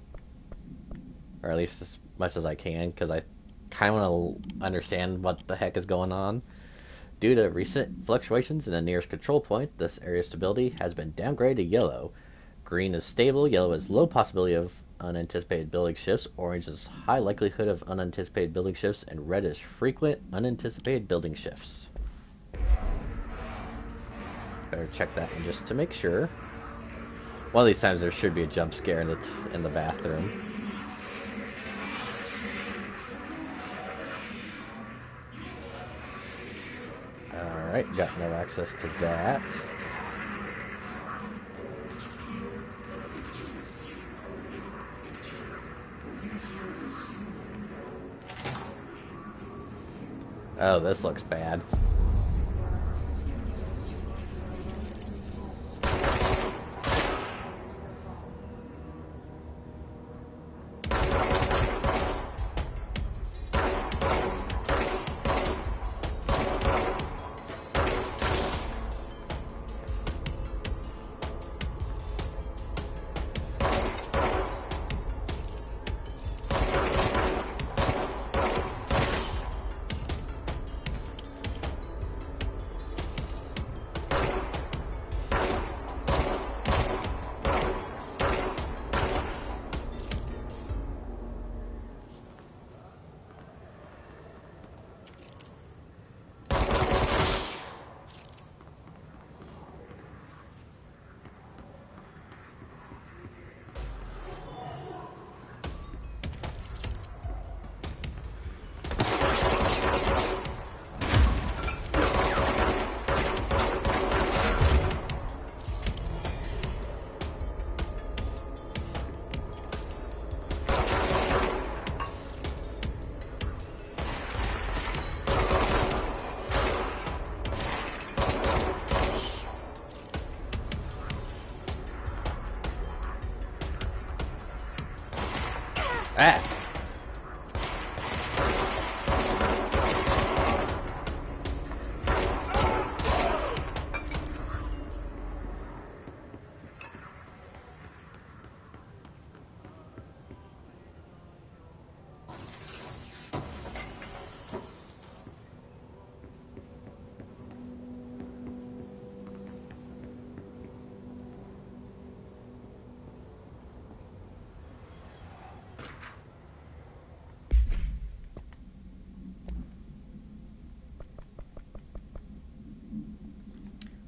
or at least as much as I can, because I kind of want to understand what the heck is going on. Due to recent fluctuations in the nearest control point, this area's stability has been downgraded to yellow. Green is stable, yellow is low possibility of unanticipated building shifts, orange is high likelihood of unanticipated building shifts, and red is frequent unanticipated building shifts. Better check that one just to make sure. One of these times there should be a jump scare in the bathroom. Alright, got no access to that. Oh, this looks bad.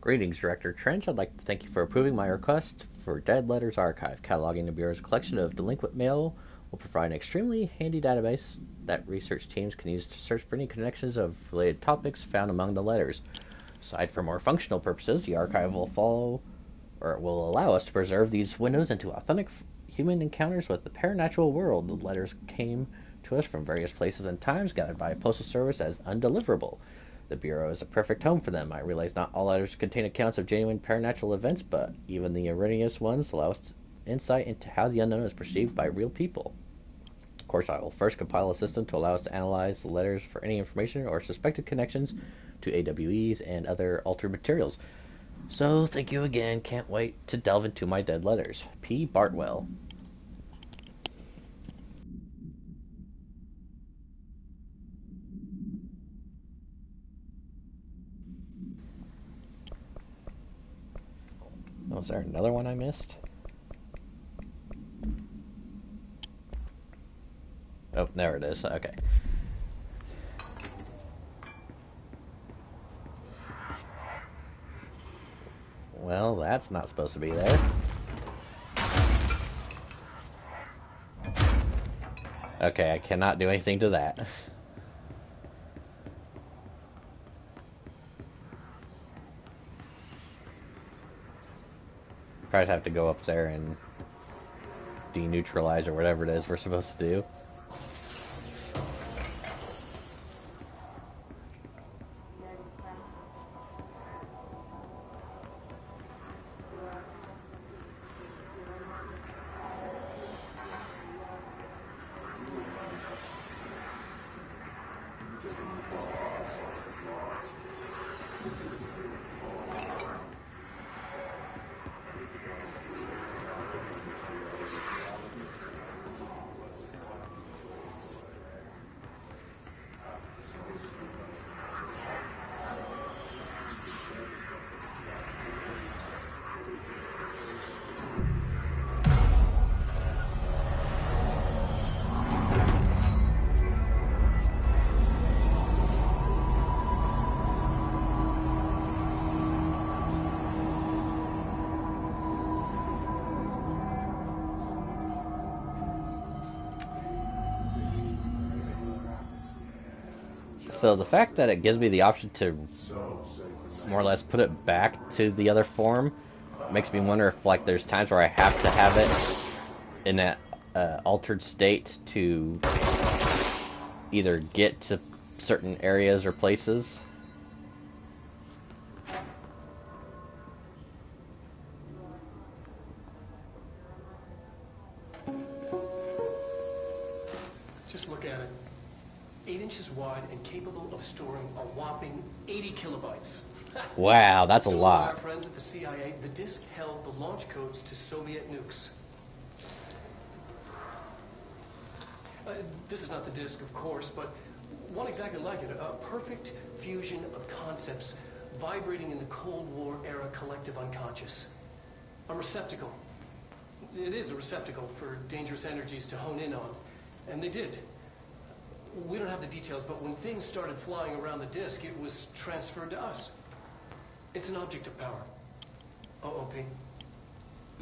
Greetings, Director Trench. I'd like to thank you for approving my request for Dead Letters Archive. Cataloging the Bureau's collection of delinquent mail will provide an extremely handy database that research teams can use to search for any connections of related topics found among the letters. Aside from more functional purposes, the archive will allow us to preserve these windows into authentic human encounters with the paranatural world. The letters came to us from various places and times, gathered by Postal Service as undeliverable. The Bureau is a perfect home for them. I realize not all letters contain accounts of genuine paranatural events, but even the erroneous ones allow us insight into how the unknown is perceived by real people. Of course, I will first compile a system to allow us to analyze the letters for any information or suspected connections to AWEs and other altered materials. So, thank you again. Can't wait to delve into my dead letters. P. Bartwell. Oh, is there another one I missed? Oh, there it is. Okay. Well, that's not supposed to be there. Okay, I cannot do anything to that. Probably have to go up there and deneutralize or whatever it is we're supposed to do. So the fact that it gives me the option to more or less put it back to the other form makes me wonder if, like, there's times where I have to have it in that altered state to either get to certain areas or places.
Just look at it. 8 inches wide and capable of storing a whopping 80 kilobytes.
Wow, that's a lot.
Our friends at the CIA, the disk held the launch codes to Soviet nukes. This is not the disk, of course, but one exactly like it. A perfect fusion of concepts vibrating in the Cold War era collective unconscious. A receptacle. It is a receptacle for dangerous energies to hone in on. And they did. We don't have the details, but when things started flying around the disk, it was transferred to us. It's an object of power. OOP.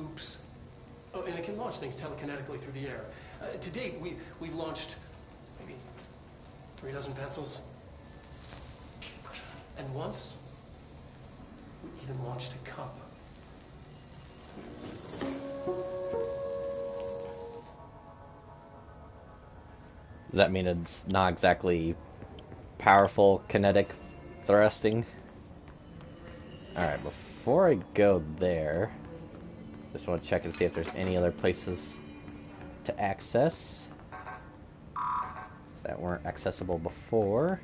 Oops. Oh, and it can launch things telekinetically through the air. To date, we've launched maybe 3 dozen pencils. And once, we even launched a cup.
Does that mean it's not exactly powerful kinetic thrusting? Alright, before I go there, just want to check and see if there's any other places to access that weren't accessible before.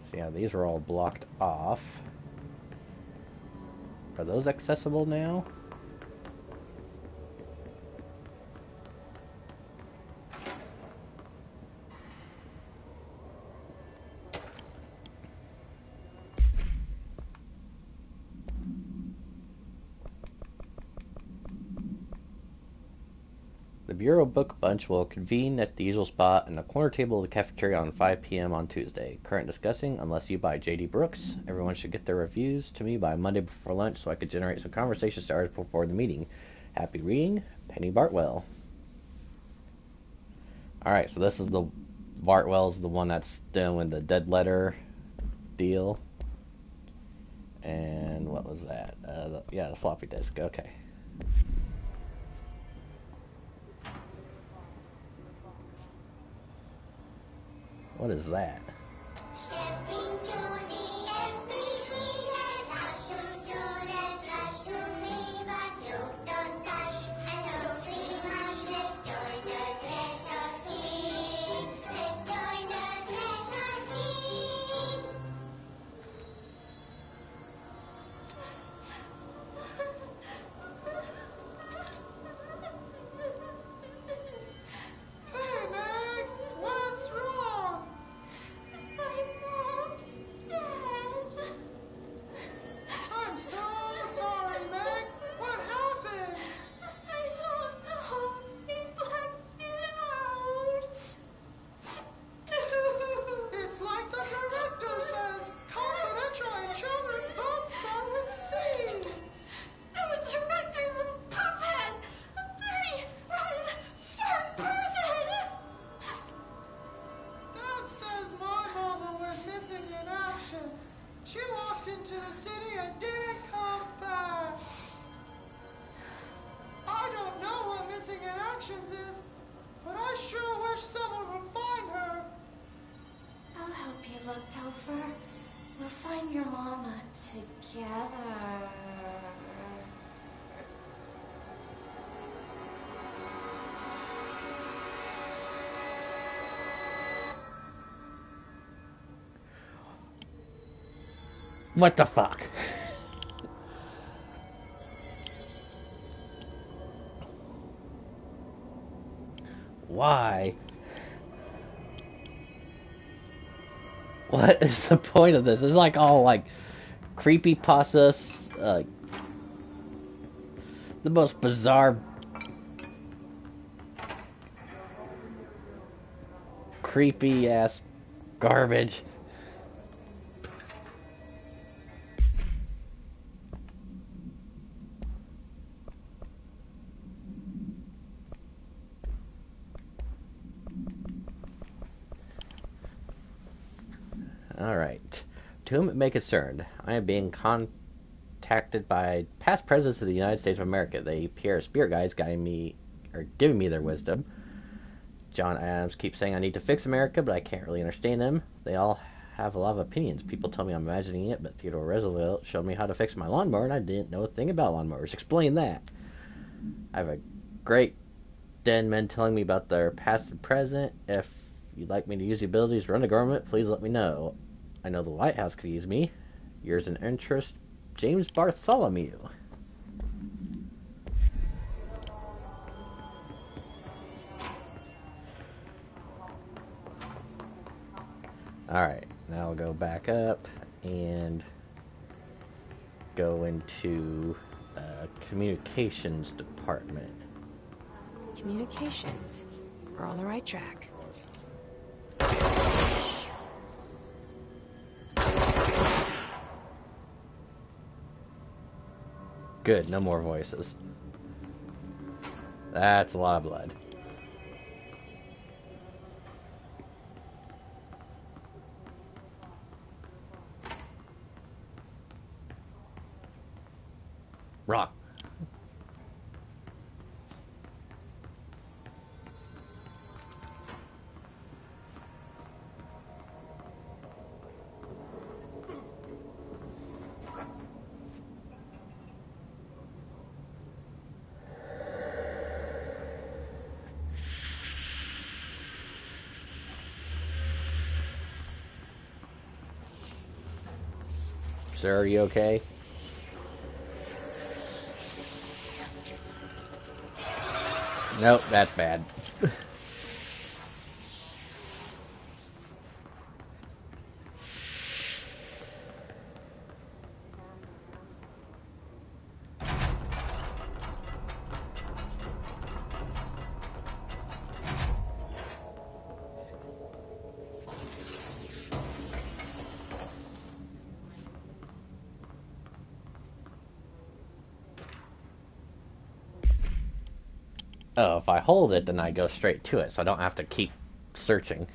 So yeah, these are all blocked off. Are those accessible now? The Bureau Book Bunch will convene at the usual spot in the corner table of the cafeteria on 5 p.m. on Tuesday. Current discussing, unless you buy J.D. Brooks. Everyone should get their reviews to me by Monday before lunch so I could generate some conversation starters before the meeting. Happy reading, Penny Bartwell. Alright, so this is the... Bartwell's the one that's doing the dead letter deal. And what was that? The floppy disk. Okay. What is that?
She walked into the city and didn't come back. I don't know what missing in actions is, but I sure wish someone would find her.
I'll help you look, Telfer. We'll find your mama together.
What the fuck? Why? What is the point of this? It's like all like creepypastas, the most bizarre, creepy ass garbage. Alright. To whom it may concern, I am being contacted by past presidents of the United States of America. They appear as spirit guides guiding me, or giving me their wisdom. John Adams keeps saying I need to fix America, but I can't really understand them. They all have a lot of opinions. People tell me I'm imagining it, but Theodore Roosevelt showed me how to fix my lawnmower, and I didn't know a thing about lawnmowers. Explain that. I have a great den men telling me about their past and present. If you'd like me to use the abilities to run the government, please let me know. I know the White House could use me. Yours in interest, James Bartholomew. Alright, now I'll go back up and go into communications department.
Communications. We're on the right track.
Good, no more voices. That's a lot of blood. Rock. Sir, are you okay? Nope, that's bad. oh, if I hold it, then I go straight to it, so I don't have to keep searching.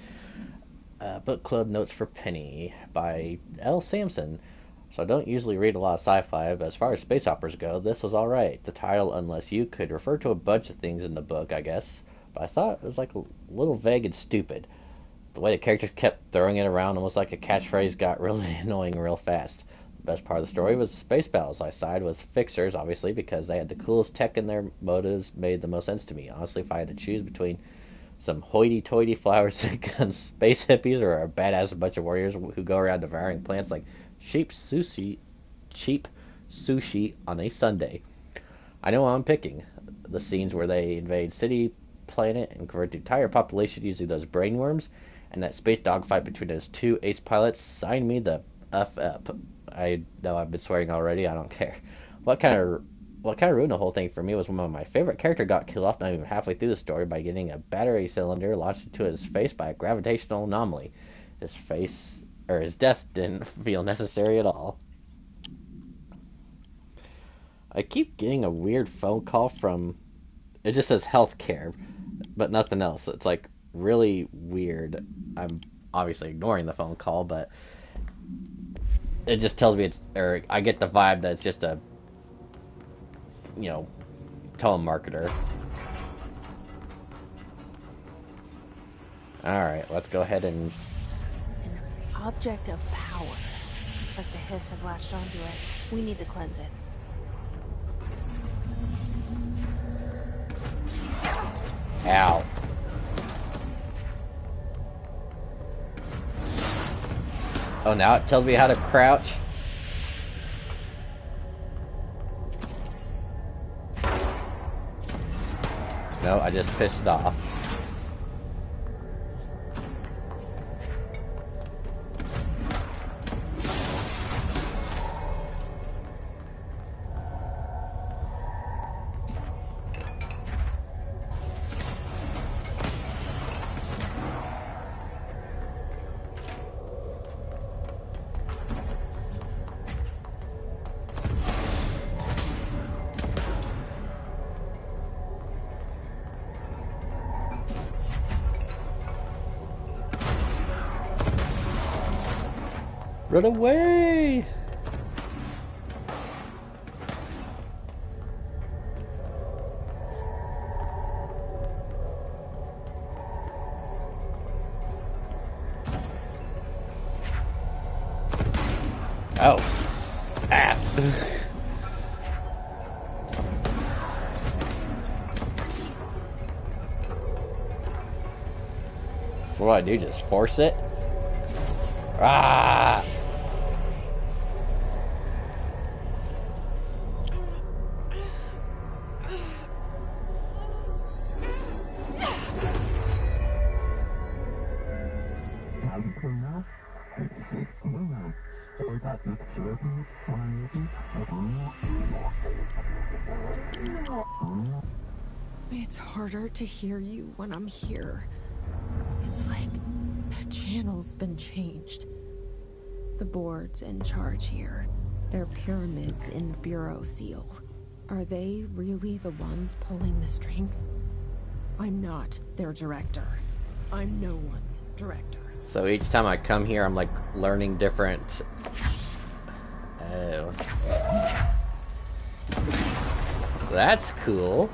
Book Club Notes for Penny by L. Sampson. So I don't usually read a lot of sci-fi, but as far as space operas go, this was alright. The title, Unless You, could refer to a bunch of things in the book, I guess, but I thought it was like a little vague and stupid. The way the characters kept throwing it around almost like a catchphrase got really annoying real fast. The best part of the story was the space battles. I sided with Fixers, obviously, because they had the coolest tech and their motives made the most sense to me. Honestly, if I had to choose between some hoity-toity flowers and guns space hippies or a badass bunch of warriors who go around devouring plants like cheap sushi on a Sunday, I know what I'm picking. The scenes where they invade city planet and convert the entire population using those brainworms, and that space dogfight between those two ace pilots, sign me the F up. I know I've been swearing already, I don't care. What kind of ruined the whole thing for me was when my favorite character got killed off not even halfway through the story by getting a battery cylinder launched into his face by a gravitational anomaly. His death didn't feel necessary at all. I keep getting a weird phone call from, it just says healthcare, but nothing else. It's like really weird. I'm obviously ignoring the phone call, but it just tells me I get the vibe that it's just a, telemarketer. Alright, let's go ahead and...
An object of power. Looks like the Hiss have latched onto it. We need to cleanse it.
Ow. Oh, now it tells me how to crouch. No, I just pissed it off. Run away! Oh. Ah. So what do I do? Just force it? Ah!
It's harder to hear you when I'm here. It's like the channel's been changed. The board's in charge here. They're pyramids in the Bureau seal. Are they really the ones pulling the strings? I'm not their director. I'm no one's director.
So each time I come here, I'm like learning different... Oh. That's cool.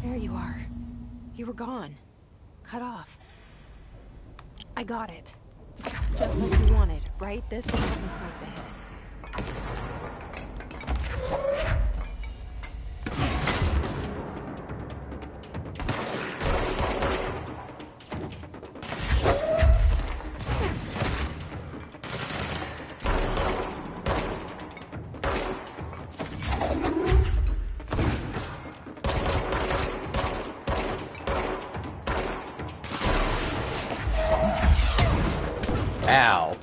There you are. You were gone. Cut off. I got it. Just like you wanted, right? This will help me fight the hiss.
Ow.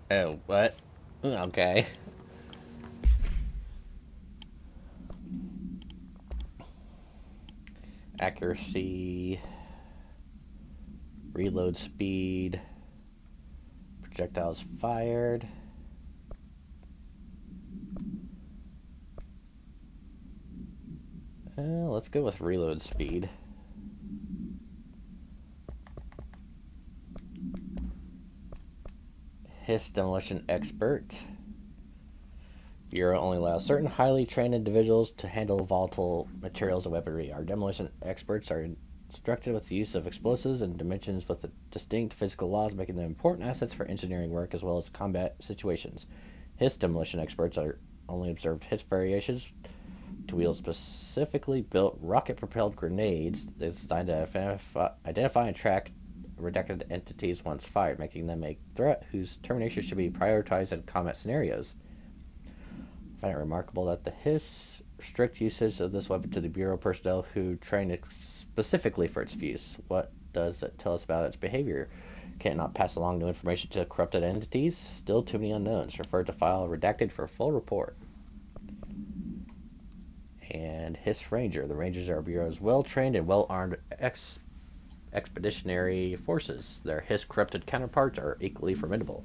Oh, what? Okay. Accuracy, reload speed, projectiles fired. Let's go with reload speed. Hiss demolition expert. Bureau only allows certain highly trained individuals to handle volatile materials and weaponry. Our demolition experts are instructed with the use of explosives and dimensions with distinct physical laws, making them important assets for engineering work as well as combat situations. Hiss demolition experts are only observed hiss variations to wield specifically built rocket-propelled grenades designed to identify and track redacted entities once fired, making them a threat whose termination should be prioritized in combat scenarios. I find it remarkable that the Hiss strict usage of this weapon to the Bureau personnel who train it specifically for its use. What does it tell us about its behavior? Can it not pass along new information to corrupted entities? Still too many unknowns. Refer to file redacted for full report. And Hiss Ranger. The Rangers are Bureau's well-trained and well-armed expeditionary forces. Their Hiss corrupted counterparts are equally formidable.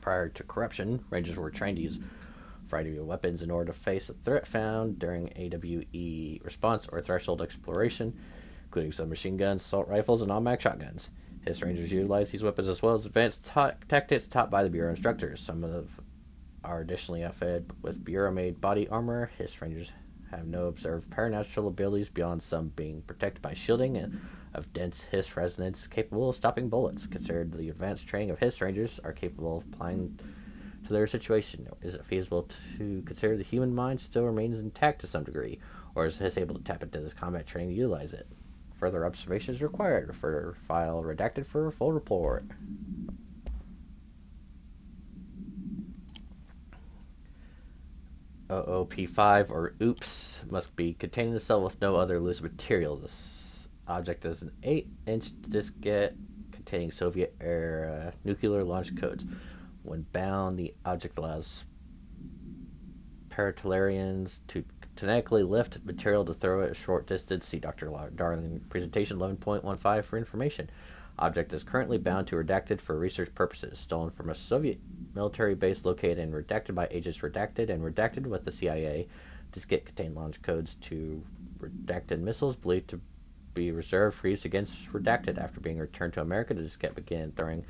Prior to corruption, Rangers were trained to use a variety of weapons in order to face a threat found during AWE response or threshold exploration, including submachine guns, assault rifles, and automatic shotguns. Hiss Rangers utilize these weapons as well as advanced tactics taught by the Bureau instructors. Some are additionally outfitted with Bureau-made body armor. Hiss Rangers have no observed paranatural abilities beyond some being protected by shielding and of dense Hiss resonance capable of stopping bullets. Considered the advanced training of Hiss Rangers are capable of applying to their situation. Is it feasible to consider the human mind still remains intact to some degree, or is Hiss able to tap into this combat training to utilize it? Further observation is required. Refer file redacted for a full report. OOP5 or OOPS must be contained in the cell with no other loose material. This object is an 8-inch diskette containing Soviet-era nuclear launch codes. When bound, the object allows Paratellarians to kinetically lift material to throw it a short distance. See Dr. Darling presentation 11.15 for information. Object is currently bound to redacted for research purposes. Stolen from a Soviet military base located and redacted by agents redacted and redacted with the CIA. Diskette contained launch codes to redacted missiles believed to be reserved for use against redacted. After being returned to America, the diskette began throwing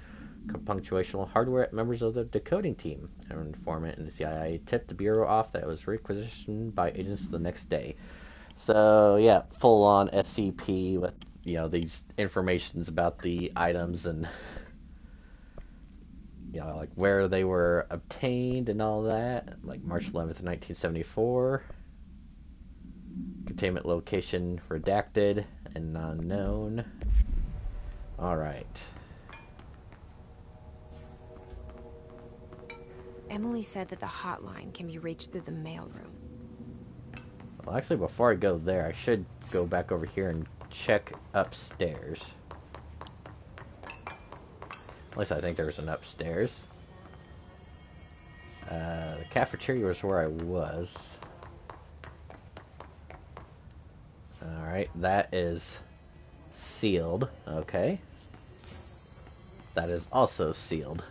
punctuational hardware at members of the decoding team. An informant in the CIA tipped the Bureau off that it was requisitioned by agents the next day. So yeah, full on SCP with these informations about the items and like where they were obtained and all that. Like March 11th, 1974. Containment location redacted and unknown. All right.
Emily said that the hotline can be reached through the mailroom.
Well, actually, before I go there, I should go back over here and check upstairs. At least I think there was an upstairs. The cafeteria was where I was. Alright, that is sealed. Okay. That is also sealed.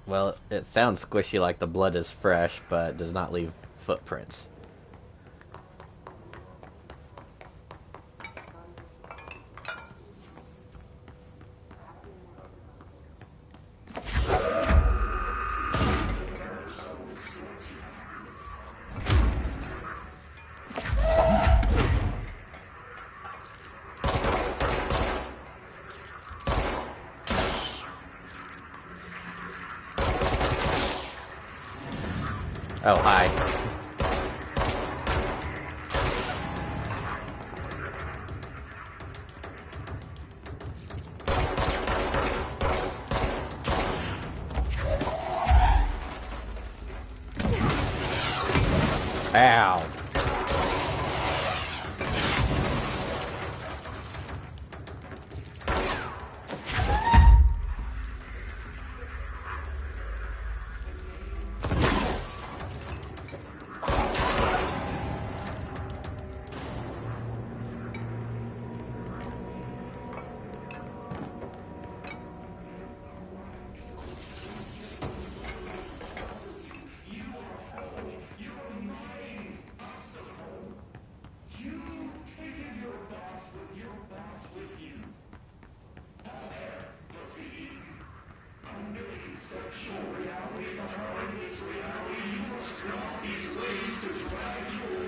Well, it sounds squishy like the blood is fresh, but does not leave footprints. Oh, hi. Ow.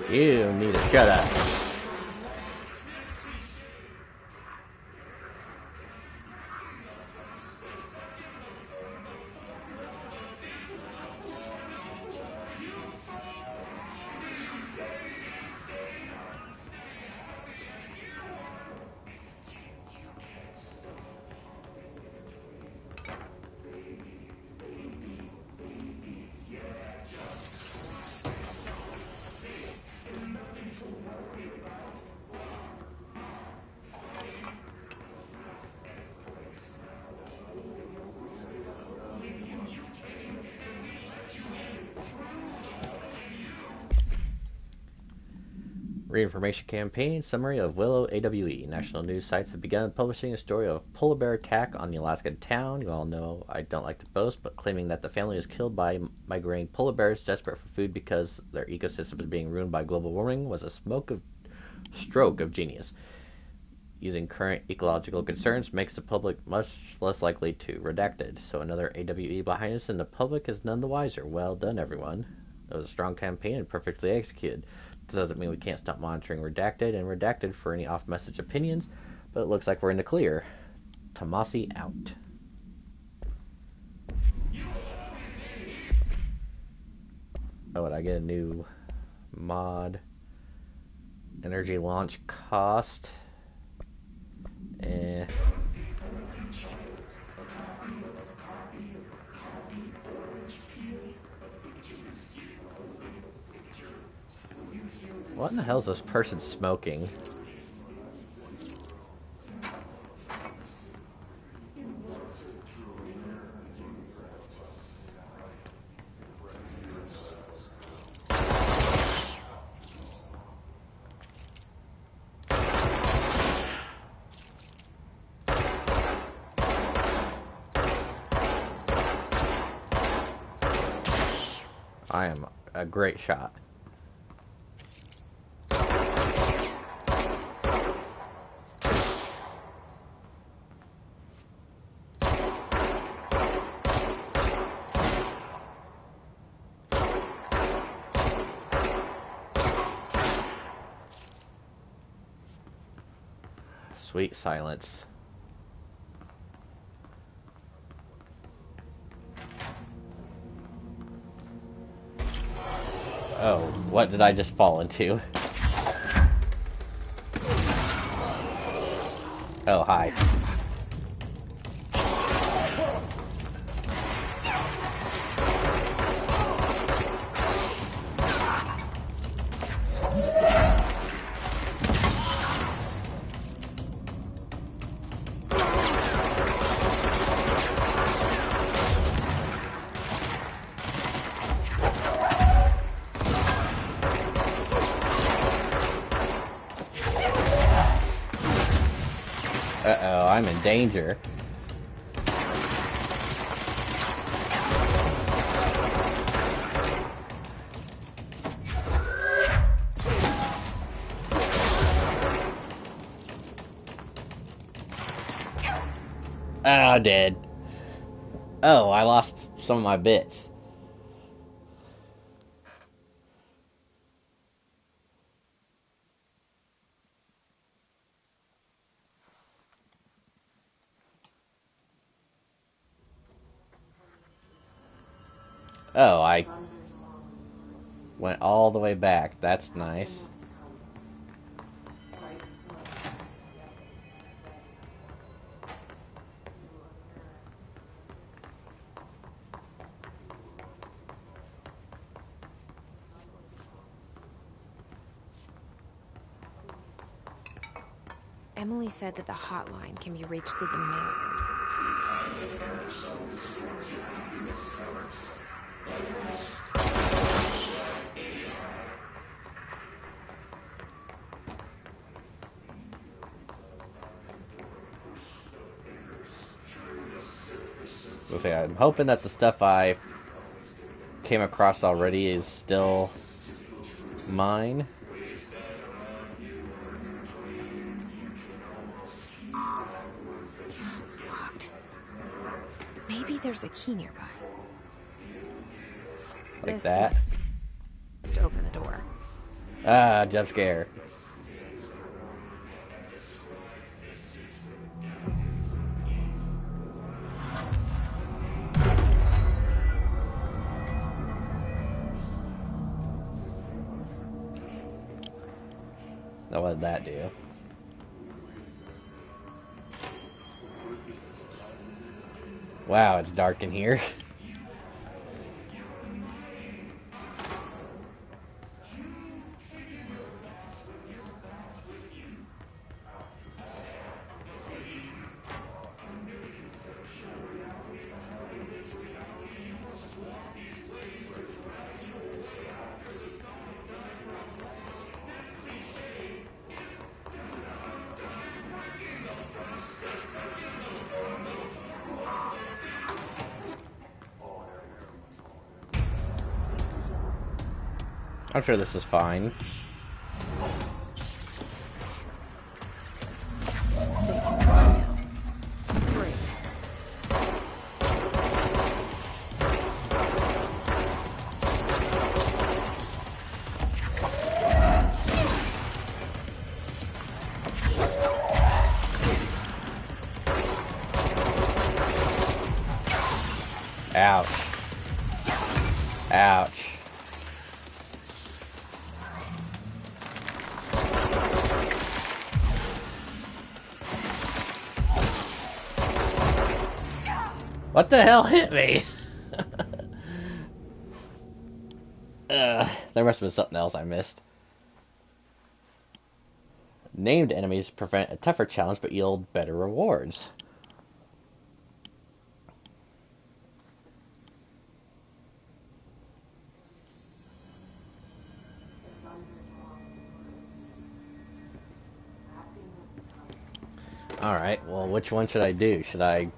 You need to shut up. Reinformation campaign summary of Willow AWE. National news sites have begun publishing a story of polar bear attack on the Alaskan town. You all know I don't like to boast, but claiming that the family was killed by migrating polar bears desperate for food because their ecosystem is being ruined by global warming was a stroke of genius. Using current ecological concerns makes the public much less likely to redact it. So another AWE behind us, and the public is none the wiser. Well done, everyone. It was a strong campaign and perfectly executed. This doesn't mean we can't stop monitoring Redacted and Redacted for any off-message opinions, but it looks like we're in the clear. Tomasi out. Oh, and I get a new mod. Energy launch cost. What in the hell is this person smoking? I am a great shot. Sweet silence. Oh, what did I just fall into? Oh, hi. Uh-oh, I'm in danger. Ah, dead. Oh, I lost some of my bits. Oh, I went all the way back. That's nice.
Emily said that the hotline can be reached through the mail.
So say I'm hoping that the stuff I came across already is still mine.
Locked. Maybe there's a key nearby.
Like
This
that.
to open the door.
Ah, jump scare. Now what did that do? Wow, it's dark in here. I'm sure this is fine. Ouch. Ouch. What the hell hit me? There must have been something else I missed. Named enemies prevent a tougher challenge but yield better rewards. Alright, well, which one should I do? Should I...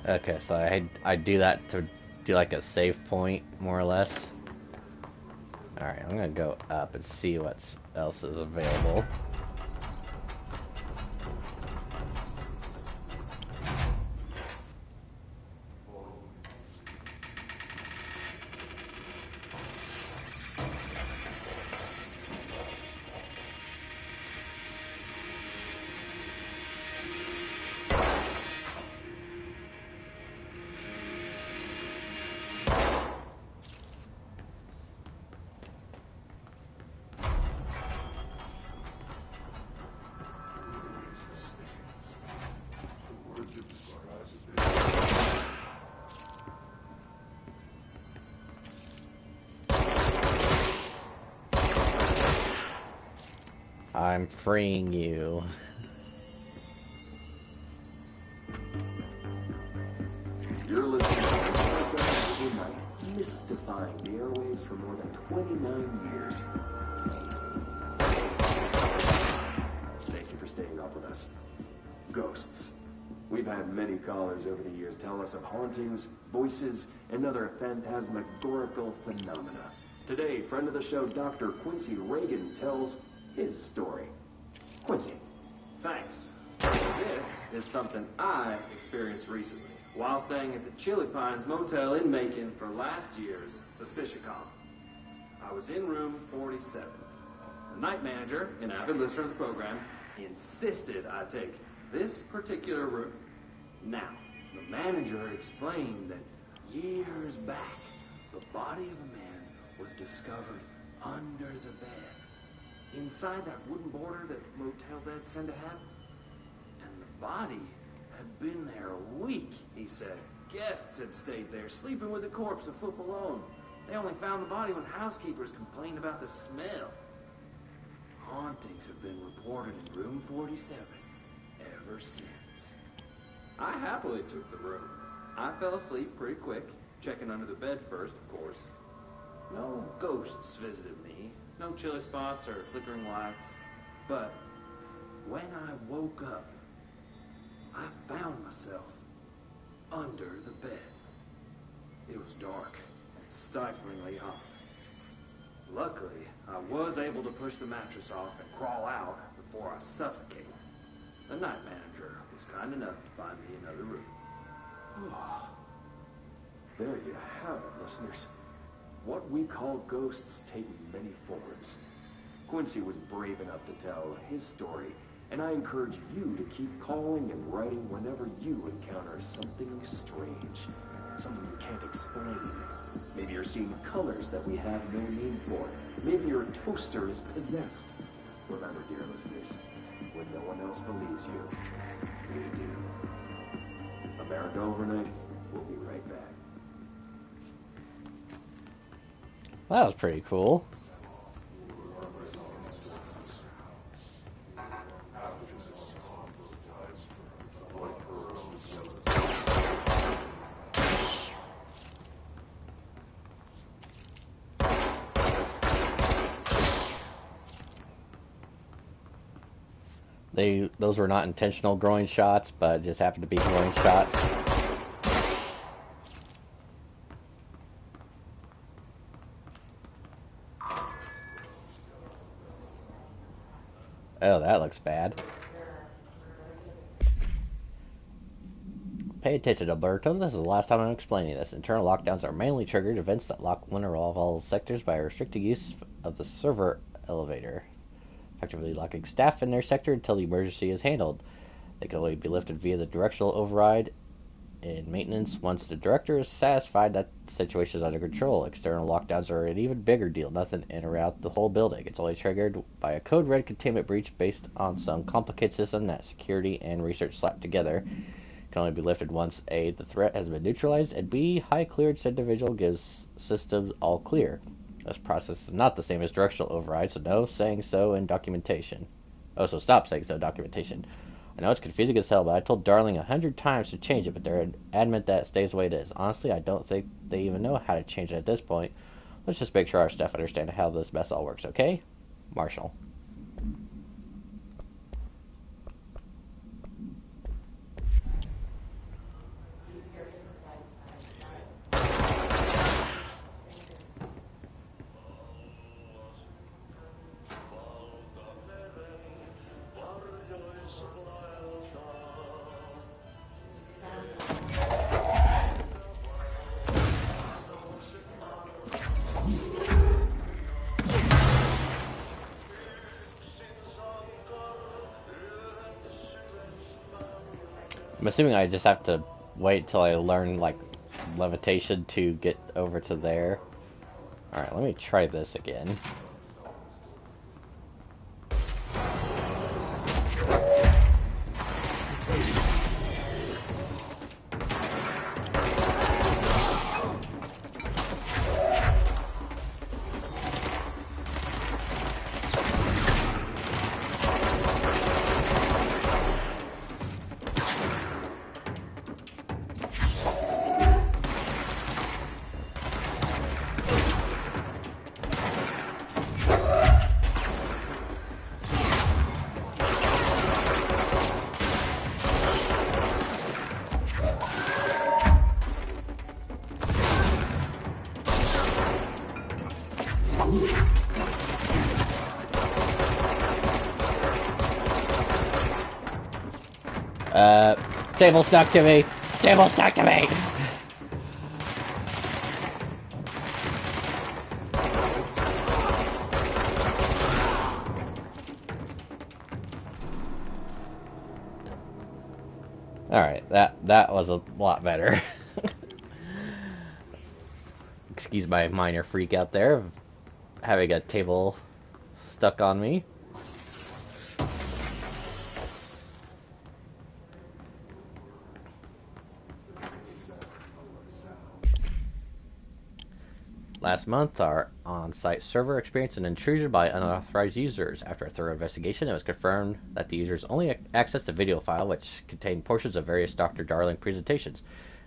Okay, so I do that to do like a save point, more or less. Alright, I'm gonna go up and see what else is available. I'm freeing you.
You're listening to Midnight, mystifying the airwaves for more than 29 years. Thank you for staying up with us. Ghosts. We've had many callers over the years tell us of hauntings, voices, and other phantasmagorical phenomena. Today, friend of the show, Dr. Quincy Reagan, tells his story. Quincy. Thanks. This is something I experienced recently while staying at the Chili Pines Motel in Macon for last year's SuspiciaCon. I was in room 47. The night manager, an avid listener of the program, insisted I take this particular room. Now, the manager explained that years back, the body of a man was discovered under the bed. Inside that wooden border that motel beds tend to have. And the body had been there a week, he said. Guests had stayed there, sleeping with the corpse a foot below them. They only found the body when housekeepers complained about the smell. Hauntings have been reported in room 47 ever since. I happily took the room. I fell asleep pretty quick, checking under the bed first, of course. No ghosts visited me. No chilly spots or flickering lights. But when I woke up, I found myself under the bed. It was dark and stiflingly hot. Luckily, I was able to push the mattress off and crawl out before I suffocated. The night manager was kind enough to find me another room. Oh, there you have it, listeners. What we call ghosts take many forms. Quincy was brave enough to tell his story, and I encourage you to keep calling and writing whenever you encounter something strange, something you can't explain. Maybe you're seeing colors that we have no name for. Maybe your toaster is possessed. Remember, dear listeners, when no one else believes you, we do. America Overnight will be right back.
That was pretty cool. Those were not intentional groin shots, but just happened to be groin shots. Oh, that looks bad. Pay attention, Alberto. This is the last time I'm explaining this. Internal lockdowns are mainly triggered events that lock one or all sectors by restricting use of the server elevator. effectively locking staff in their sector until the emergency is handled. They can only be lifted via the directional override in maintenance once the director is satisfied that the situation is under control. External lockdowns are an even bigger deal. Nothing in or out the whole building. It's only triggered by a code red containment breach based on some complicated system that security and research slapped together. It can only be lifted once A, the threat has been neutralized, and B, high clearance individual gives systems all clear. This process is not the same as directional override, so no saying so in documentation. Oh, so stop saying so in documentation. I know it's confusing as hell, but I told Darling 100 times to change it, but they're adamant that it stays the way it is. Honestly, I don't think they even know how to change it at this point. Let's just make sure our staff understand how this mess all works, okay? Marshall. I'm assuming I just have to wait till I learn, like, levitation to get over to there. Alright, let me try this again. Table stuck to me! Table stuck to me! Alright, that was a lot better. Excuse my minor freak out there of having a table stuck on me. Last month, our on-site server experienced an intrusion by unauthorized users. After a thorough investigation, it was confirmed that the users only accessed a video file which contained portions of various Dr. Darling presentations.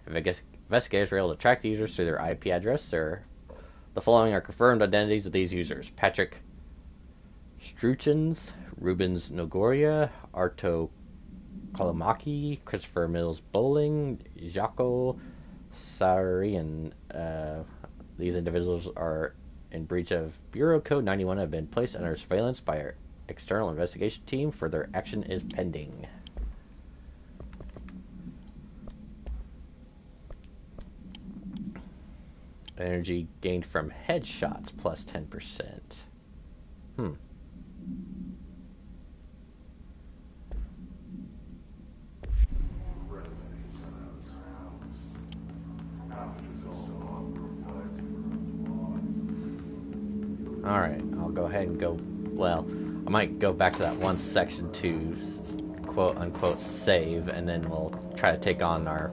Investigators were able to track the users through their IP address. The following are confirmed identities of these users: Patrick Struchens, Rubens Nogoria, Arto Kolomaki, Christopher Mills Bowling, Jaco Sarian. These individuals are in breach of Bureau Code 91 and have been placed under surveillance by our external investigation team. Further action is pending. Energy gained from headshots plus 10%. Alright, I'll go ahead and go, well, I might go back to that one section to quote-unquote save, and then we'll try to take on our,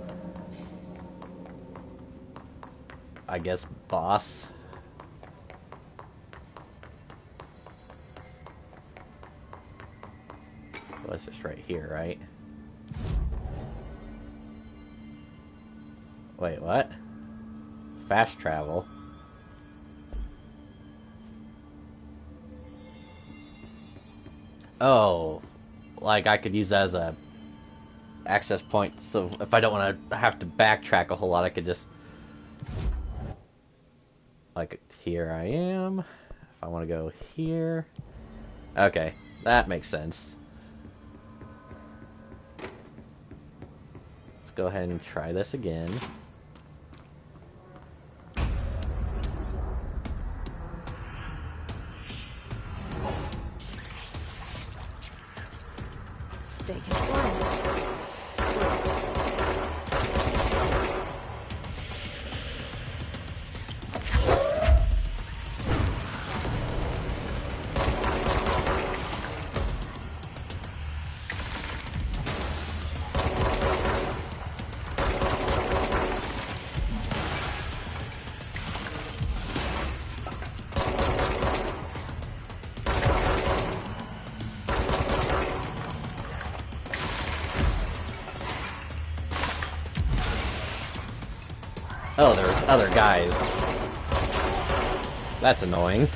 I guess, boss. Well, it's just right here, right? Wait, what? Fast travel? Oh, like I could use that as a access point, so if I don't want to have to backtrack a whole lot, I could just, like, here I am. If I want to go here, okay, that makes sense. Let's go ahead and try this again.
they can fly.
Oh, there's other guys. That's annoying.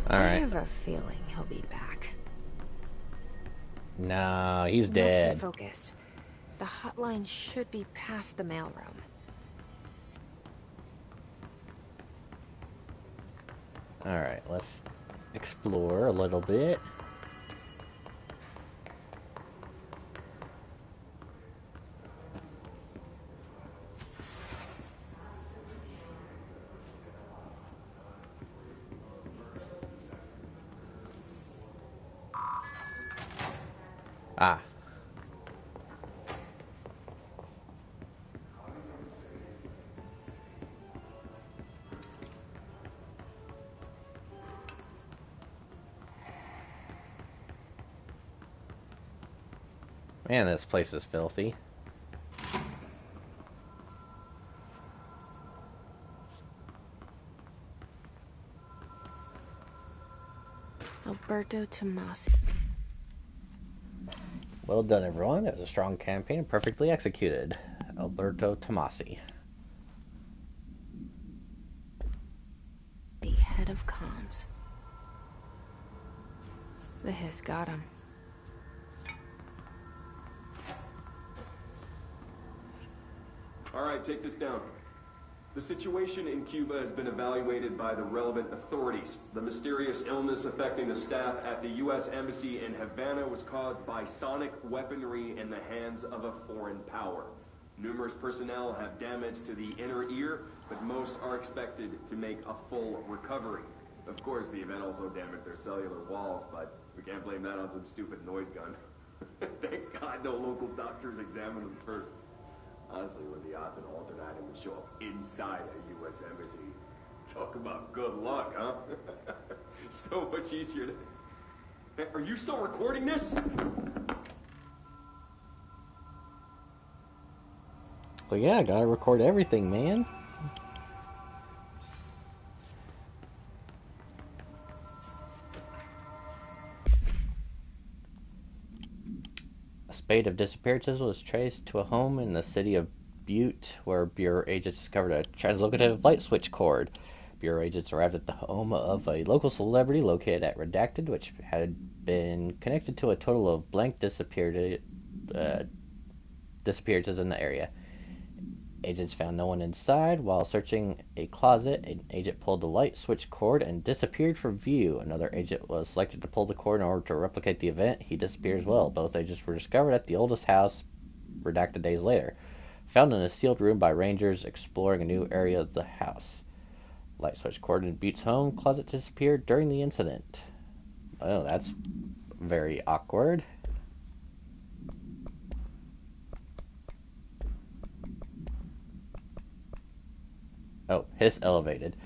I have a feeling he'll be back.
No, he's
Let's
dead.
stay focused. The hotline should be past the mailroom.
Alright, let's explore a little bit. Ah. Man, this place is filthy.
Alberto Tomasi.
Well done, everyone. It was a strong campaign and perfectly executed. Alberto Tomasi.
The head of comms. The Hiss got him.
Alright, take this down. The situation in Cuba has been evaluated by the relevant authorities. The mysterious illness affecting the staff at the U.S. Embassy in Havana was caused by sonic weaponry in the hands of a foreign power. Numerous personnel have damage to the inner ear, but most are expected to make a full recovery. Of course, the event also damaged their cellular walls, but we can't blame that on some stupid noise gun. Thank God no local doctors examined them first. Honestly, what are the odds an alternate item would show up inside a U.S. embassy? Talk about good luck, huh? So much easier to... Hey, are you still recording this?
Well, yeah, I gotta record everything, man. A spate of disappearances was traced to a home in the city of Butte, where Bureau agents discovered a translocative light switch cord. Bureau agents arrived at the home of a local celebrity located at Redacted, which had been connected to a total of blank disappearances in the area. Agents found no one inside. While searching a closet, an agent pulled the light switch cord and disappeared from view. Another agent was selected to pull the cord in order to replicate the event. He disappeared as well. Both agents were discovered at the oldest house, Redacted days later. Found in a sealed room by rangers exploring a new area of the house. Light switch cord in Butte's home closet disappeared during the incident. Oh, that's very awkward. Oh, Hiss elevated.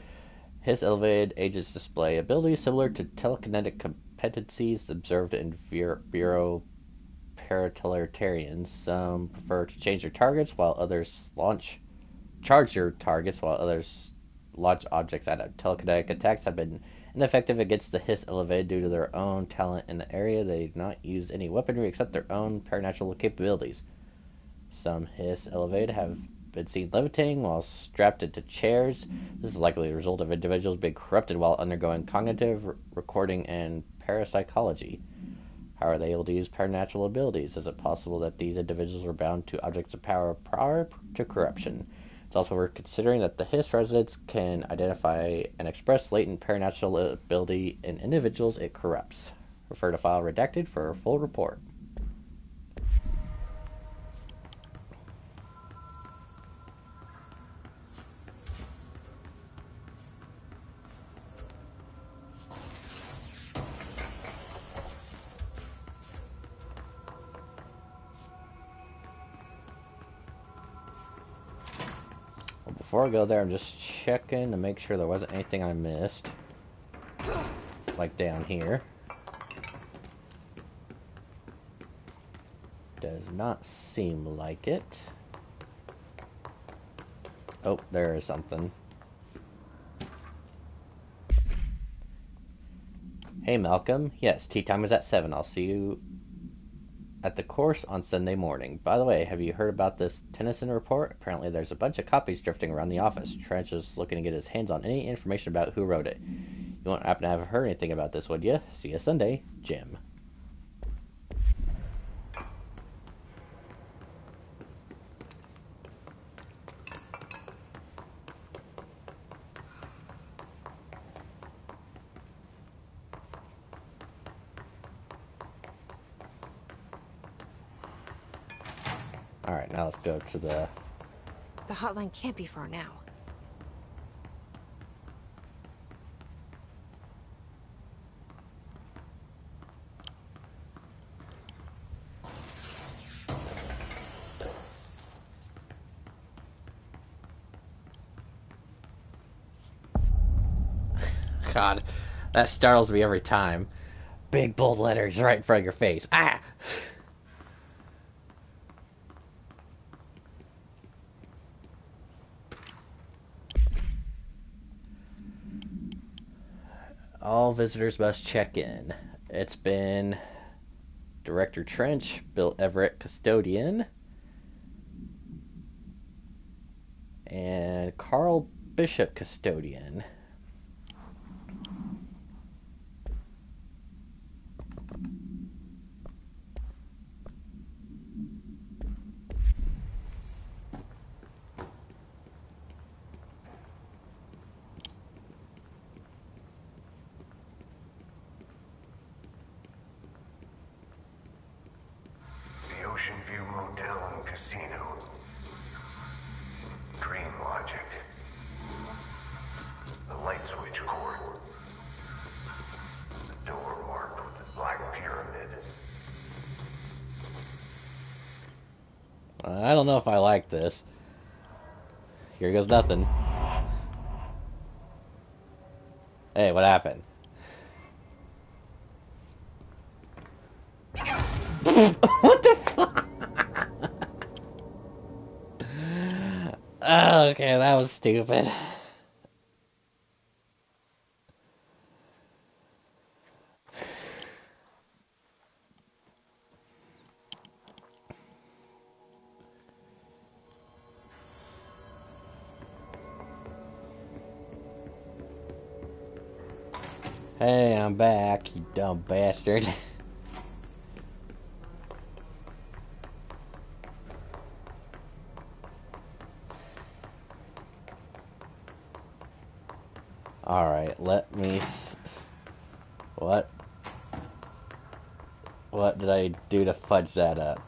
Hiss elevated agents display abilities similar to telekinetic competencies observed in Bureau paratolitarians. Some prefer to change their targets, while others charge their targets, while others launch objects at them. Telekinetic attacks have been ineffective against the Hiss elevated due to their own talent in the area. They do not use any weaponry except their own paranatural capabilities. Some Hiss elevated have been seen levitating while strapped into chairs. This is likely the result of individuals being corrupted while undergoing cognitive recording and parapsychology. How are they able to use supernatural abilities? Is it possible that these individuals were bound to objects of power prior to corruption? It's also worth considering that the HISS residents can identify and express latent supernatural ability in individuals it corrupts. Refer to file redacted for a full report. Before I go there, I'm just checking to make sure there wasn't anything I missed. Like down here. Does not seem like it. Oh, there is something. Hey Malcolm, yes, tea time is at 7. I'll see you at the course on Sunday morning. By the way, have you heard about this Tennyson report? Apparently there's a bunch of copies drifting around the office. Trench is looking to get his hands on any information about who wrote it. You won't happen to have heard anything about this, would you? See you Sunday, Jim. Alright, now let's go to the...
The hotline can't be far now.
God, that startles me every time. Big bold letters right in front of your face. Ah! All visitors must check in. It's been Director Trench, Bill Everett, Custodian, and Carl Bishop, Custodian.
Ocean View Motel and Casino. Dream Logic. The light switch cord. The door marked with the Black Pyramid.
I don't know if I like this. Here goes nothing. Hey, what happened? What the fuck? Okay, that was stupid. Hey, I'm back, you dumb bastard. Alright, let me... What did I do to fudge that up?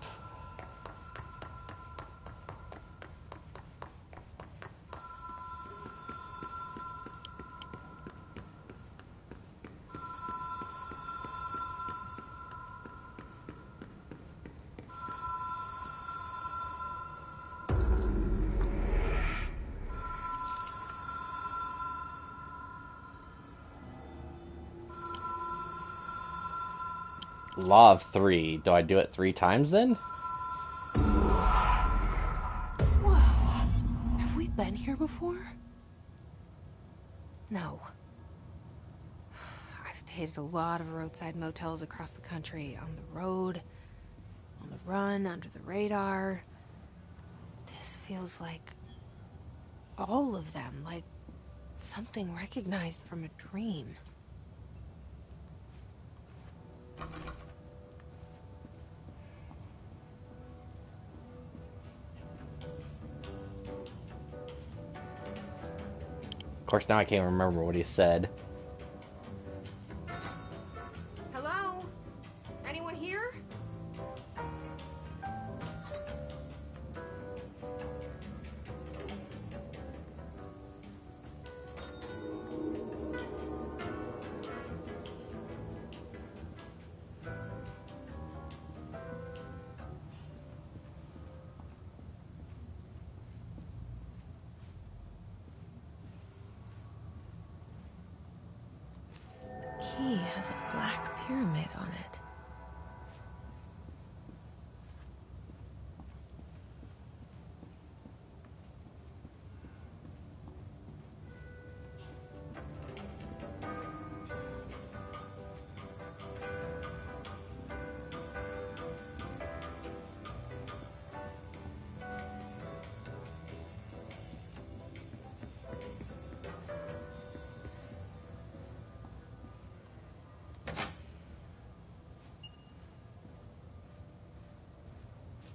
Law of 3. Do I do it 3 times then?
Whoa. Have we been here before? No. I've stayed at a lot of roadside motels across the country. On the road, on the run, under the radar. This feels like all of them, like something recognized from a dream.
Of course, now I can't remember what he said.
Hello? Anyone here?
Key has a black pyramid on it.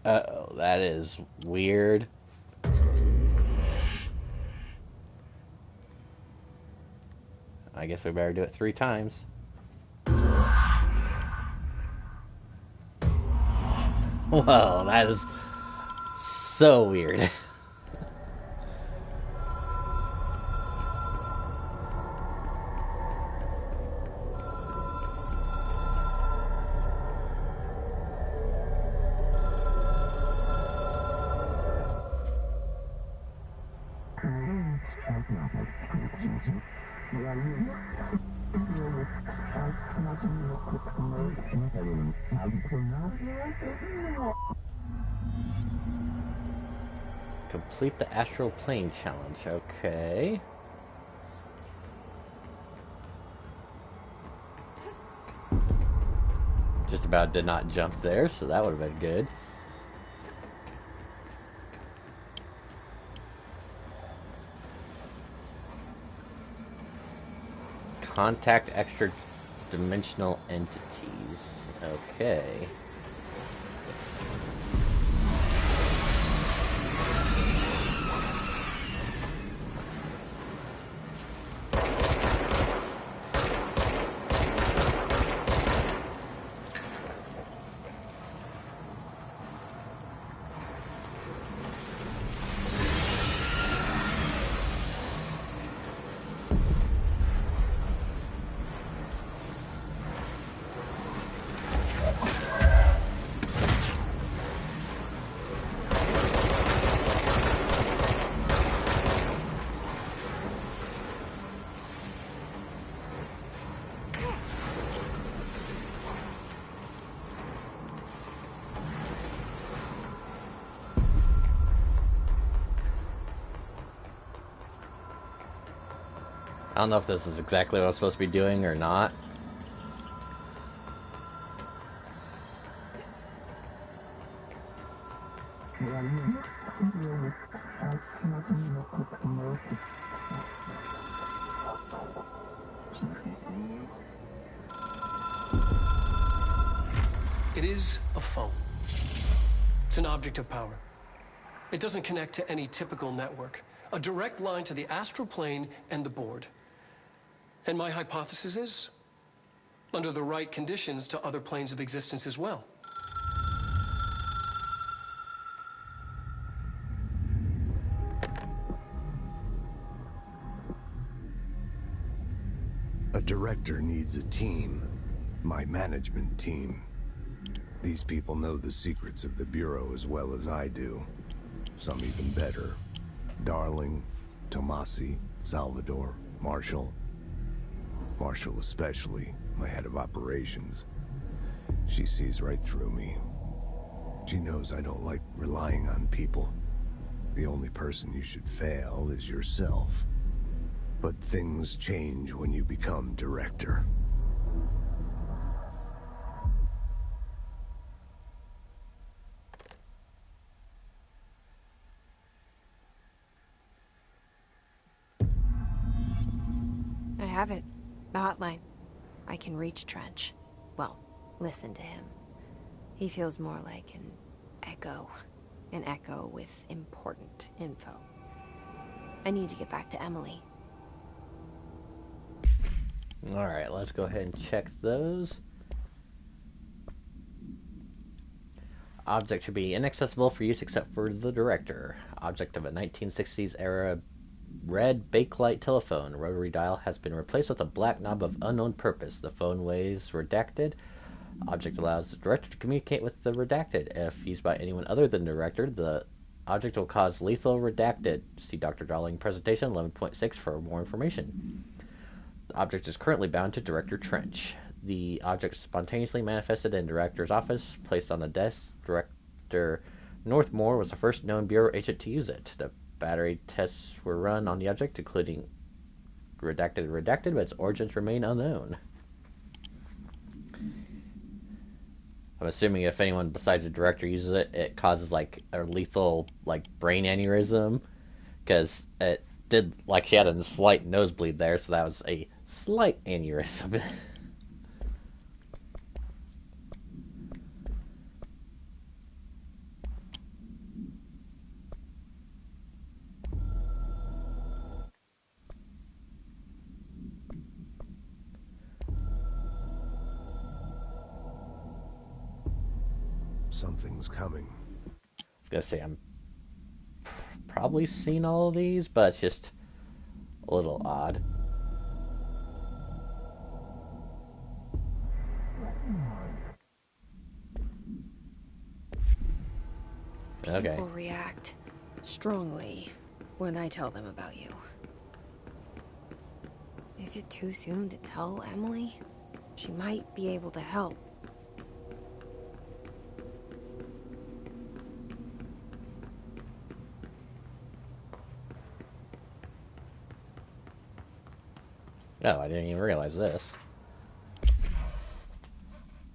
Uh-oh, that is weird. I guess we better do it 3 times. Whoa, that is so weird. Complete the astral plane challenge. Okay. Just about did not jump there, so that would have been good. Contact extra dimensional entities. Okay. I don't know if this is exactly what I'm supposed to be doing or not.
It is a phone. It's an object of power. It doesn't connect to any typical network. A direct line to the astral plane and the board. And my hypothesis is, under the right conditions, to other planes of existence as well.
A director needs a team. My management team. These people know the secrets of the Bureau as well as I do. Some even better. Darling, Tomasi, Salvador, Marshall. Marshall especially, my head of operations. She sees right through me. She knows I don't like relying on people. The only person you should fail is yourself. But things change when you become director.
have it. The hotline. I can reach Trench. Well, listen to him. He feels more like an echo. An echo with important info. I need to get back to Emily.
Alright, let's go ahead and check those. Object should be inaccessible for use except for the director. Object of a 1960s era red bakelite telephone. Rotary dial has been replaced with a black knob of unknown purpose. The phone weighs redacted. Object allows the director to communicate with the redacted. If used by anyone other than the director, the object will cause lethal redacted. See Dr. Darling presentation 11.6 for more information. The object is currently bound to Director Trench. The object spontaneously manifested in Director's office, placed on the desk. Director Northmore was the first known Bureau agent to use it. The battery tests were run on the object, including redacted, but its origins remain unknown. I'm assuming if anyone besides the director uses it, it causes like a lethal brain aneurysm, because it did, like, she had a slight nosebleed there, so that was a slight aneurysm.
Something's coming.
I was gonna say I'm probably seen all of these, but it's just a little odd. Okay.
People react strongly when I tell them about you. Is it too soon to tell Emily? She might be able to help.
Oh, I didn't even realize this.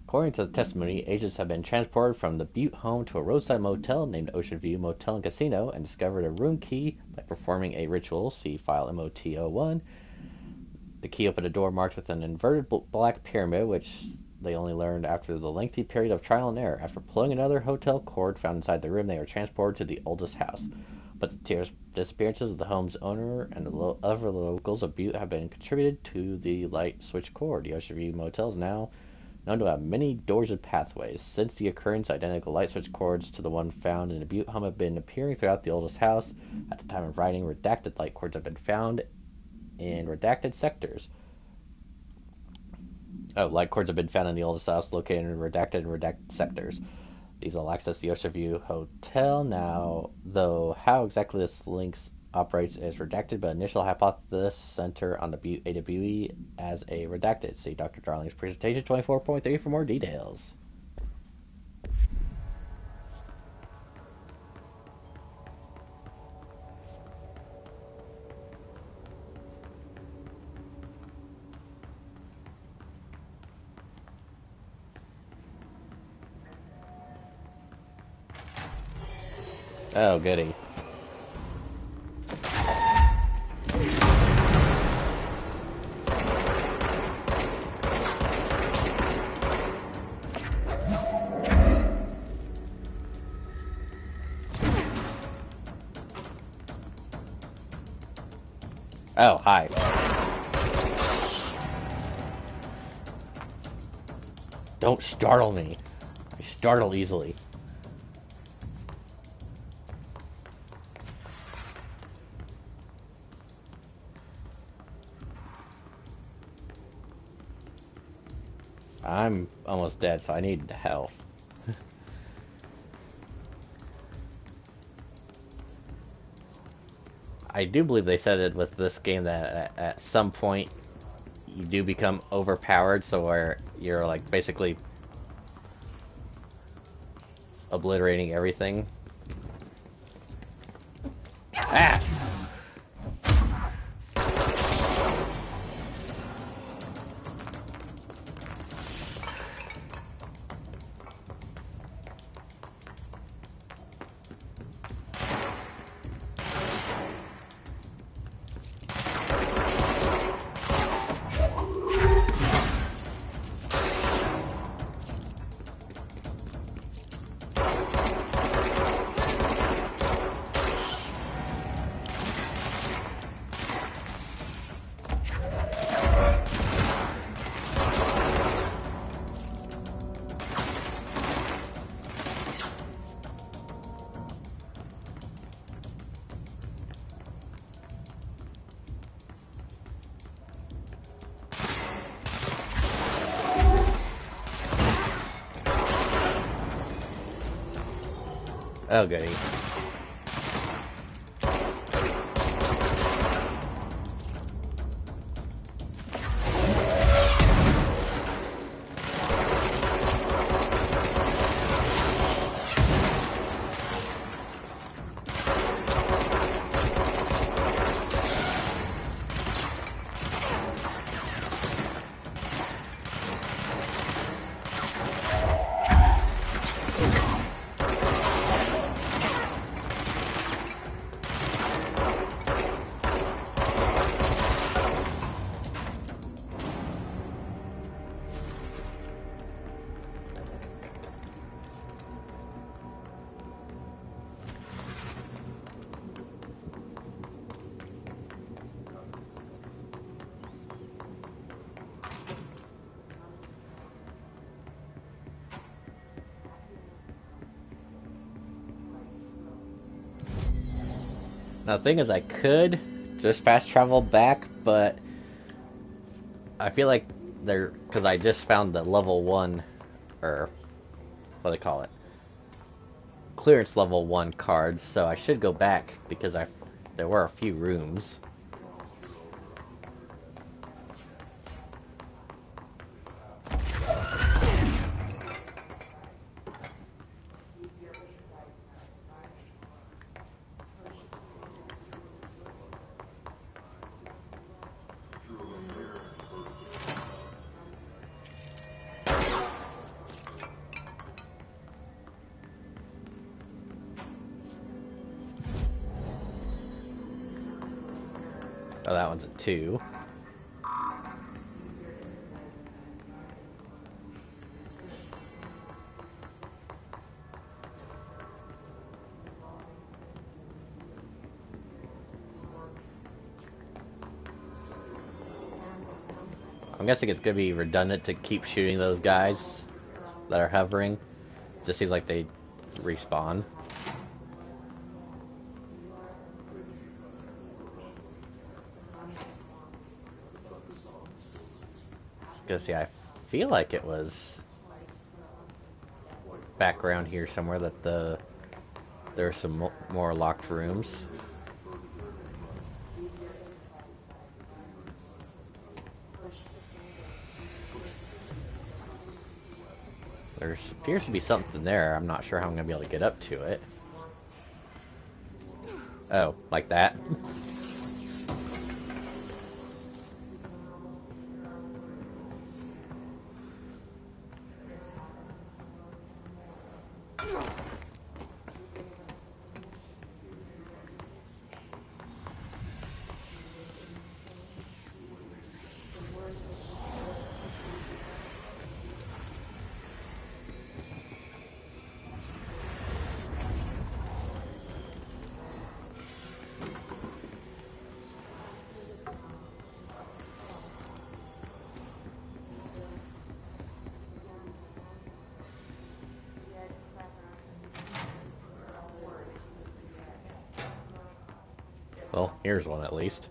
According to the testimony, agents have been transported from the Butte home to a roadside motel named Ocean View Motel and Casino and discovered a room key by performing a ritual. See file MOT-01. The key opened a door marked with an inverted black pyramid, which they only learned after the lengthy period of trial and error. After pulling another hotel cord found inside the room, they were transported to the oldest house. But the disappearances of the home's owner and the other locals of Butte have been contributed to the light switch cord. The Ocean View Motel is now known to have many doors and pathways. Since the occurrence, identical light switch cords to the one found in the Butte home have been appearing throughout the oldest house. At the time of writing, redacted light cords have been found in redacted sectors. Oh, light cords have been found in the oldest house located in redacted sectors. These all access the Ocean View Hotel now, though how exactly this links operates is redacted, but initial hypothesis center on the Butte AWE as a redacted. See Dr. Darling's presentation 24.3 for more details. Oh, goody. Oh, hi. Don't startle me. I startle easily. I'm almost dead, so I need health. I do believe they said it with this game that at some point you do become overpowered, so where you're like basically obliterating everything. Ah! Oh, goody. Now, the thing is, I could just fast travel back, but I feel like because I just found the level 1, or what do they call it? Clearance level 1 cards, so I should go back because there were a few rooms. Oh, that one's a 2. I'm guessing it's gonna be redundant to keep shooting those guys that are hovering. It just seems like they respawn. Because, see, I feel like it was background here somewhere that there are some more locked rooms. There appears to be something there. I'm not sure how I'm going to be able to get up to it. Oh, like that? Well, here's one at least.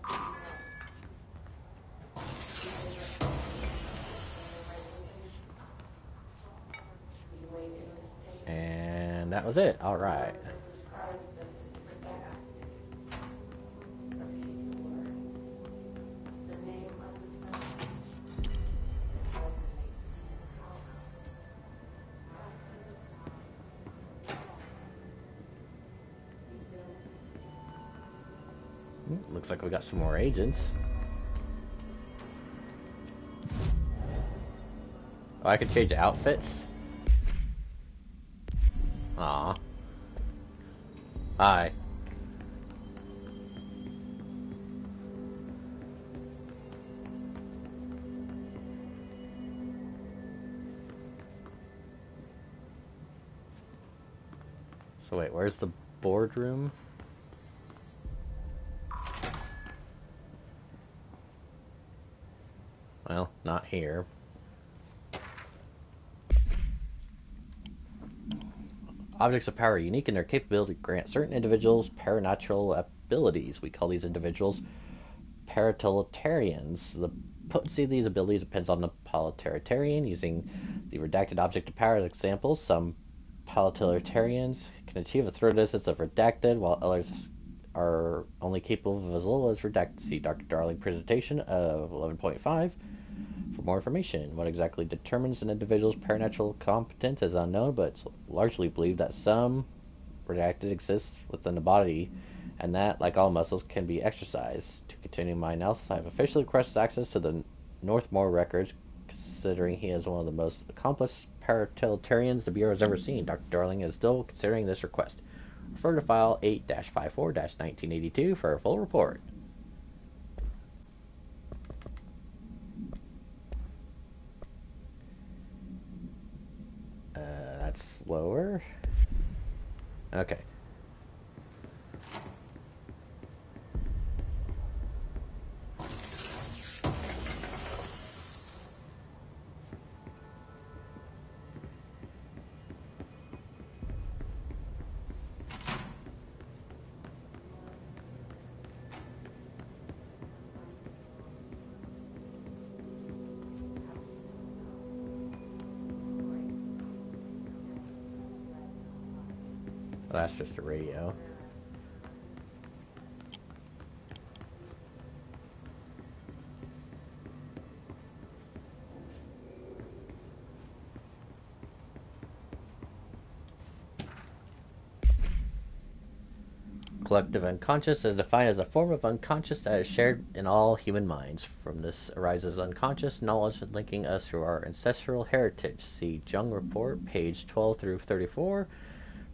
And that was it. All right. Looks like we got some more agents. Oh, I could change outfits? Aw. Hi. So wait, where's the boardroom? Well, not here. Objects of power are unique in their capability to grant certain individuals paranatural abilities. We call these individuals paratolitarians. The potency of these abilities depends on the paratolitarian. Using the redacted object of power as examples, some palatalitarians can achieve a throw distance of redacted, while others are only capable of as little as redacted. See Dr. Darling presentation of 11.5 for more information. What exactly determines an individual's paranatural competence is unknown, but it's largely believed that some redacted exists within the body, and that, like all muscles, can be exercised. To continue my analysis, I have officially requested access to the Northmore records, considering he is one of the most accomplished paratalitarians the Bureau has ever seen. Dr. Darling is still considering this request. Refer to file 8-54-1982 for a full report. That's slower. Okay. Well, that's just a radio. Collective unconscious is defined as a form of unconscious that is shared in all human minds. From this arises unconscious knowledge linking us through our ancestral heritage. See Jung Report, page 12 through 34.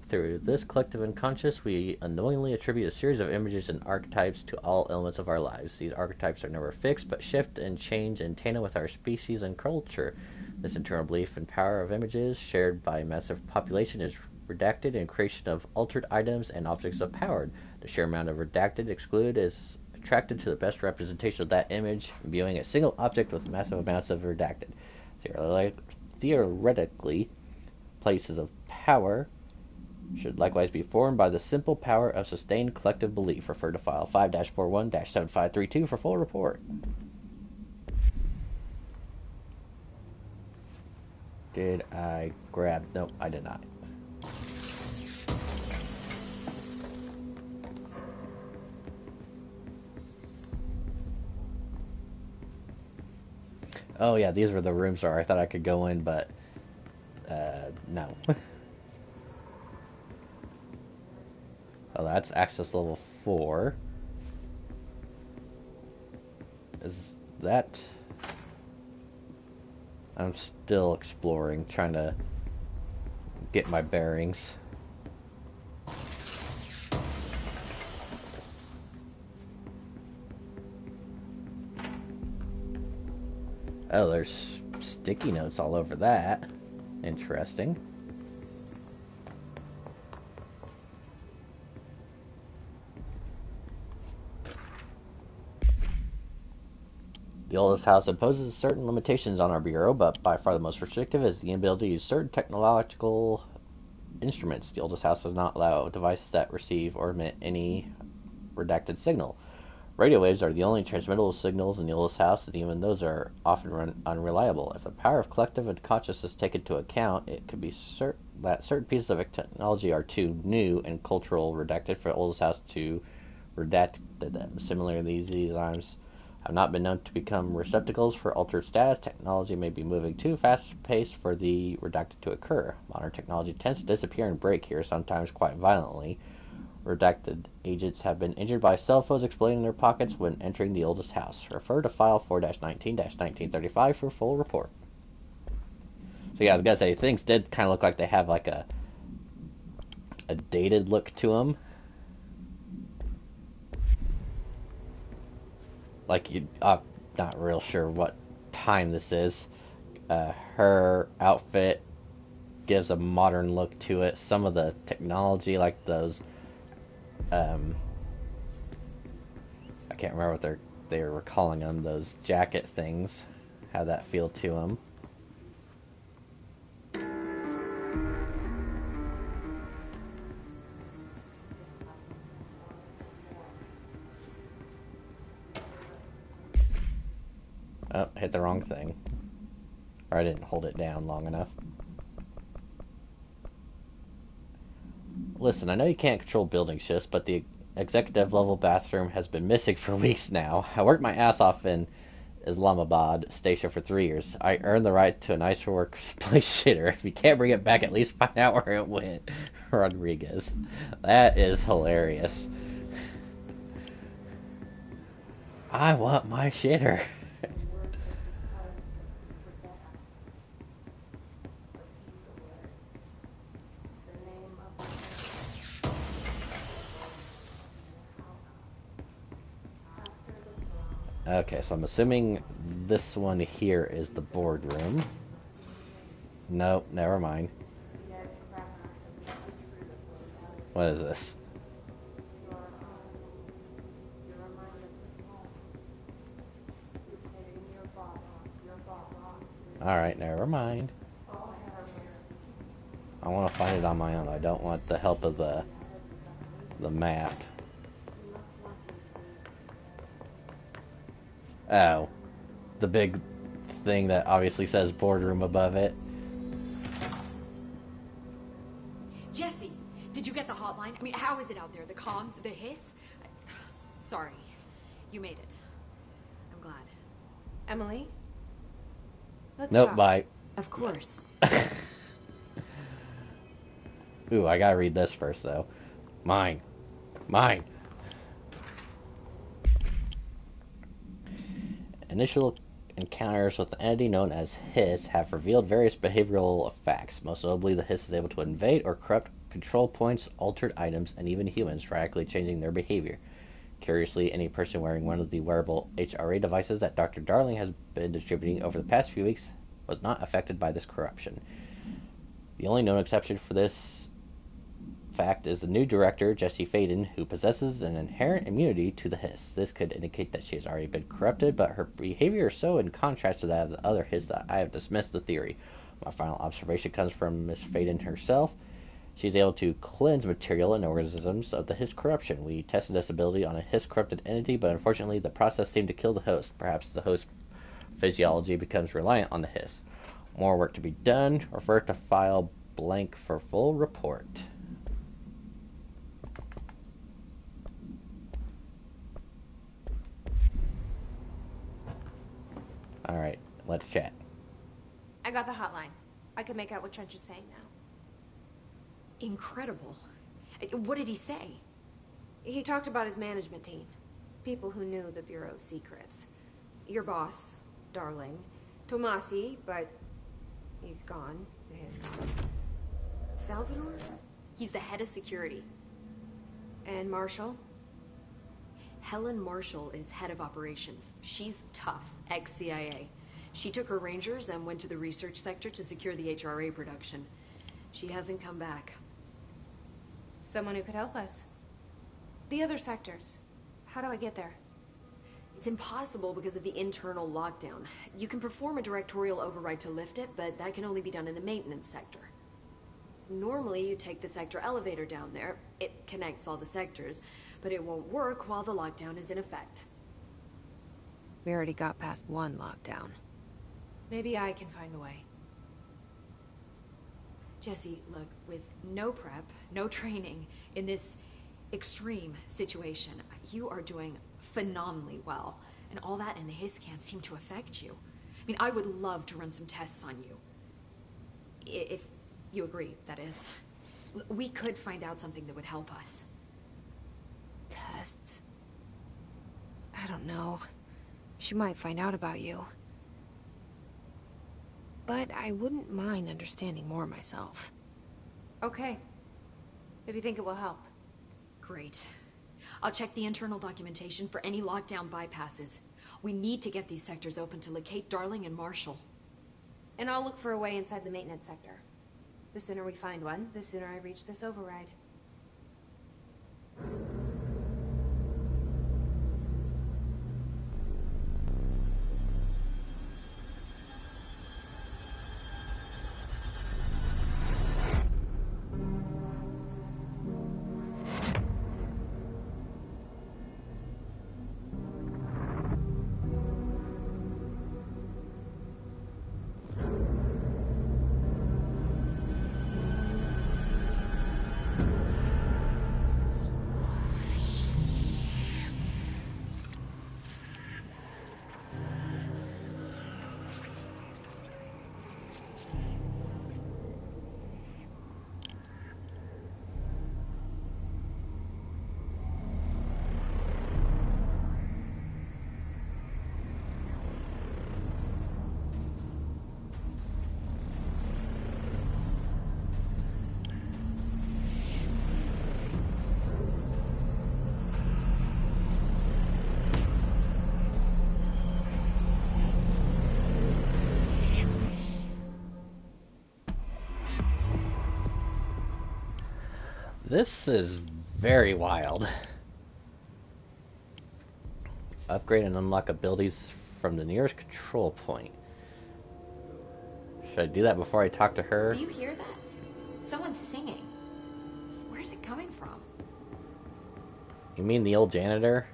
Through this collective unconscious, we unknowingly attribute a series of images and archetypes to all elements of our lives. These archetypes are never fixed, but shift and change in tandem with our species and culture. This internal belief and power of images, shared by a massive population, is redacted in creation of altered items and objects of power. The sheer amount of redacted excluded is attracted to the best representation of that image, viewing a single object with massive amounts of redacted. Theoretically, places of power should likewise be formed by the simple power of sustained collective belief. Refer to file 5-41-7532 for full report. Did I grab? No, I did not. Oh yeah, these were the rooms where I thought I could go in, but no. Oh, that's access level 4. Is that... I'm still exploring, trying to get my bearings. Oh, there's sticky notes all over that. Interesting. The oldest house imposes certain limitations on our Bureau, but by far the most restrictive is the inability to use certain technological instruments. The oldest house does not allow devices that receive or emit any redacted signal. Radio waves are the only transmittable signals in the oldest house, and even those are often unreliable. If the power of collective unconscious is taken into account, it could be that certain pieces of technology are too new and cultural redacted for the oldest house to redact them. Similarly, these items have not been known to become receptacles for altered status. Technology may be moving too fast-paced for the redacted to occur. Modern technology tends to disappear and break here, sometimes quite violently. Redacted agents have been injured by cell phones exploding in their pockets when entering the oldest house. Refer to file 4-19-1935 for full report. So yeah, I was gonna say, things did kind of look like they have like a dated look to them. Like, I'm not real sure what time this is. Her outfit gives a modern look to it. Some of the technology, like those, I can't remember what they were calling them, those jacket things, had that feel to them. Oh, hit the wrong thing. Or I didn't hold it down long enough. Listen, I know you can't control building shifts, but the executive level bathroom has been missing for weeks now. I worked my ass off in Islamabad station for 3 years. I earned the right to a nicer workplace shitter. If you can't bring it back, at least find out where it went. Rodriguez. That is hilarious. I want my shitter. Okay, so I'm assuming this one here is the boardroom. Nope, never mind. What is this? Alright, never mind. I want to find it on my own. I don't want the help of the map. Oh. The big thing that obviously says boardroom above it.
Jesse, did you get the hotline? I mean, how is it out there? The comms? The hiss? Sorry. You made it. I'm glad.
Emily? Let's
Nope,
talk.
bye.
Of course.
Ooh, I gotta read this first, though. Mine. Mine. Initial encounters with the entity known as Hiss have revealed various behavioral facts. Most notably, the Hiss is able to invade or corrupt control points, altered items, and even humans, radically changing their behavior. Curiously, any person wearing one of the wearable HRA devices that Dr. Darling has been distributing over the past few weeks was not affected by this corruption. The only known exception for this fact is the new director, Jesse Faden, who possesses an inherent immunity to the Hiss. This could indicate that she has already been corrupted, but her behavior is so in contrast to that of the other Hiss that I have dismissed the theory. My final observation comes from Miss Faden herself. She's able to cleanse material and organisms of the Hiss corruption. We tested this ability on a Hiss corrupted entity, but unfortunately the process seemed to kill the host. Perhaps the host's physiology becomes reliant on the Hiss. More work to be done. Refer to file blank for full report. Alright, let's chat.
I got the hotline. I can make out what Trench is saying now.
Incredible. What did he say?
He talked about his management team. People who knew the Bureau's secrets. Your boss, Darling. Tomasi, but he's gone. He's gone. Salvador?
He's the head of security.
And Marshall?
Helen Marshall is head of operations. She's tough, ex-CIA. She took her rangers and went to the research sector to secure the HRA production. She hasn't come back.
Someone who could help us. The other sectors. How do I get there?
It's impossible because of the internal lockdown. You can perform a directorial override to lift it, but that can only be done in the maintenance sector. Normally, you take the sector elevator down there. It connects all the sectors, but it won't work while the lockdown is in effect.
We already got past one lockdown.
Maybe I can find a way.
Jesse, look, with no prep, no training, in this extreme situation, you are doing phenomenally well. And all that and the Hiss can't seem to affect you. I mean, I would love to run some tests on you. If you agree, that is. We could find out something that would help us.
Tests? I don't know. She might find out about you. But I wouldn't mind understanding more myself.
Okay. If you think it will help.
Great. I'll check the internal documentation for any lockdown bypasses. We need to get these sectors open to locate Darling and Marshall.
And I'll look for a way inside the maintenance sector. The sooner we find one, the sooner I reach this override.
This is very wild. Upgrade and unlock abilities from the nearest control point. Should I do that before I talk to her?
Do you hear that? Someone's singing. Where's it coming from?
You mean the old janitor?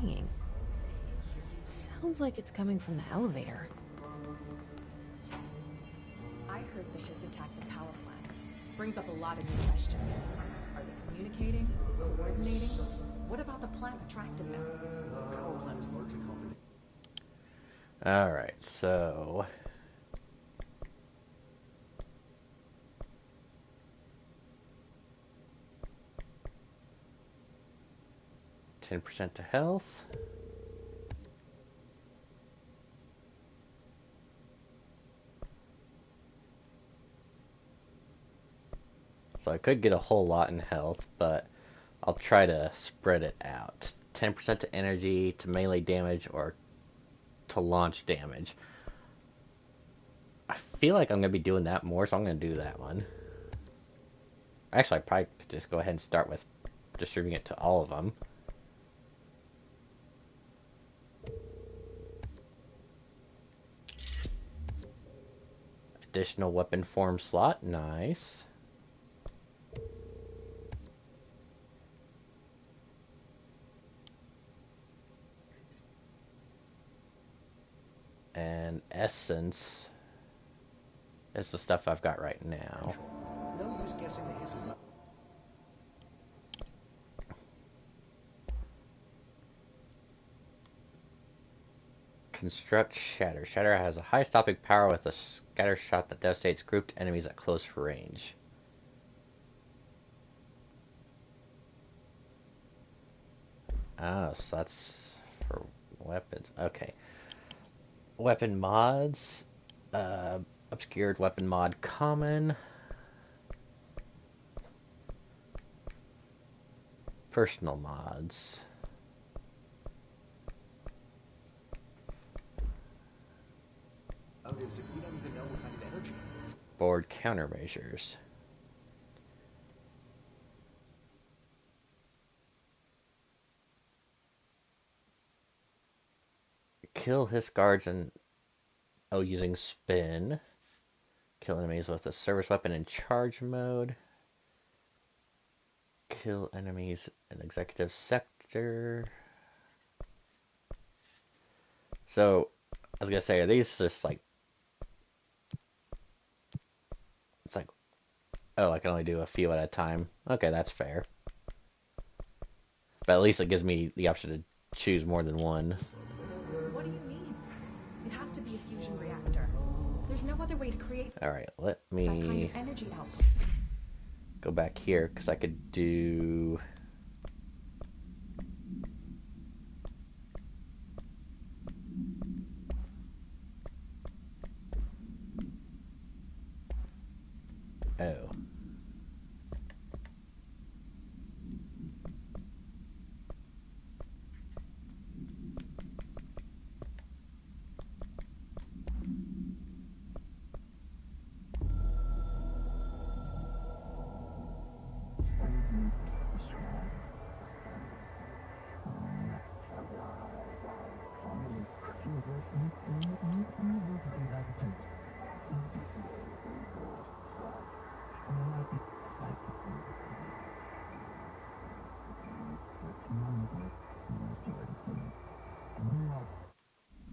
Singing. Sounds like it's coming from the elevator.
I heard that this attacked the power plant. Brings up a lot of new questions. Are they communicating? Coordinating? What about the plant attracted them? The power plant is largely confident.
Alright, so... %10 to health. So I could get a whole lot in health, but I'll try to spread it out. 10% to energy, to melee damage, or to launch damage. I feel like I'm going to be doing that more, so I'm going to do that one. Actually, I probably could just go ahead and start with distributing it to all of them. Additional weapon form slot, nice. And essence is the stuff I've got right now.
No use guessing the hisses.
Construct Shatter. Shatter has a high stopping power with a scatter shot that devastates grouped enemies at close range. Oh, so that's for weapons. Okay. Weapon mods. Obscured weapon mod common. Personal mods.
Is if we don't even know what kind of energy it is.
Board countermeasures. Kill his guards and using spin. Kill enemies with a service weapon in charge mode. Kill enemies in executive sector. So I was gonna say, are these just like, it's like, oh, I can only do a few at a time. Okay, that's fair. But at least it gives me the option to choose more than one.
What do you mean? It has to be a fusion reactor. There's no other way to create
Alright, let
that kind
me
of energy output.
go back here, because I could do... Oh.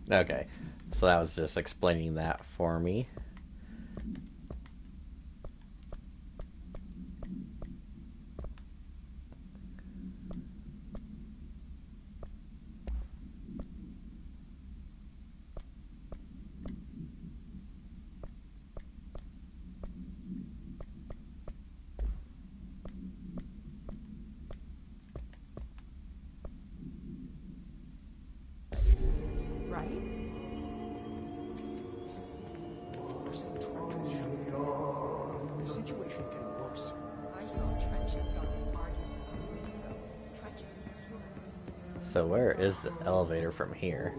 Okay, so that was just explaining that for me.
Right?
We're seeing Trons. The situation's getting worse.
I saw Trench and Gunn arguing a couple weeks ago.
So where is the elevator from here?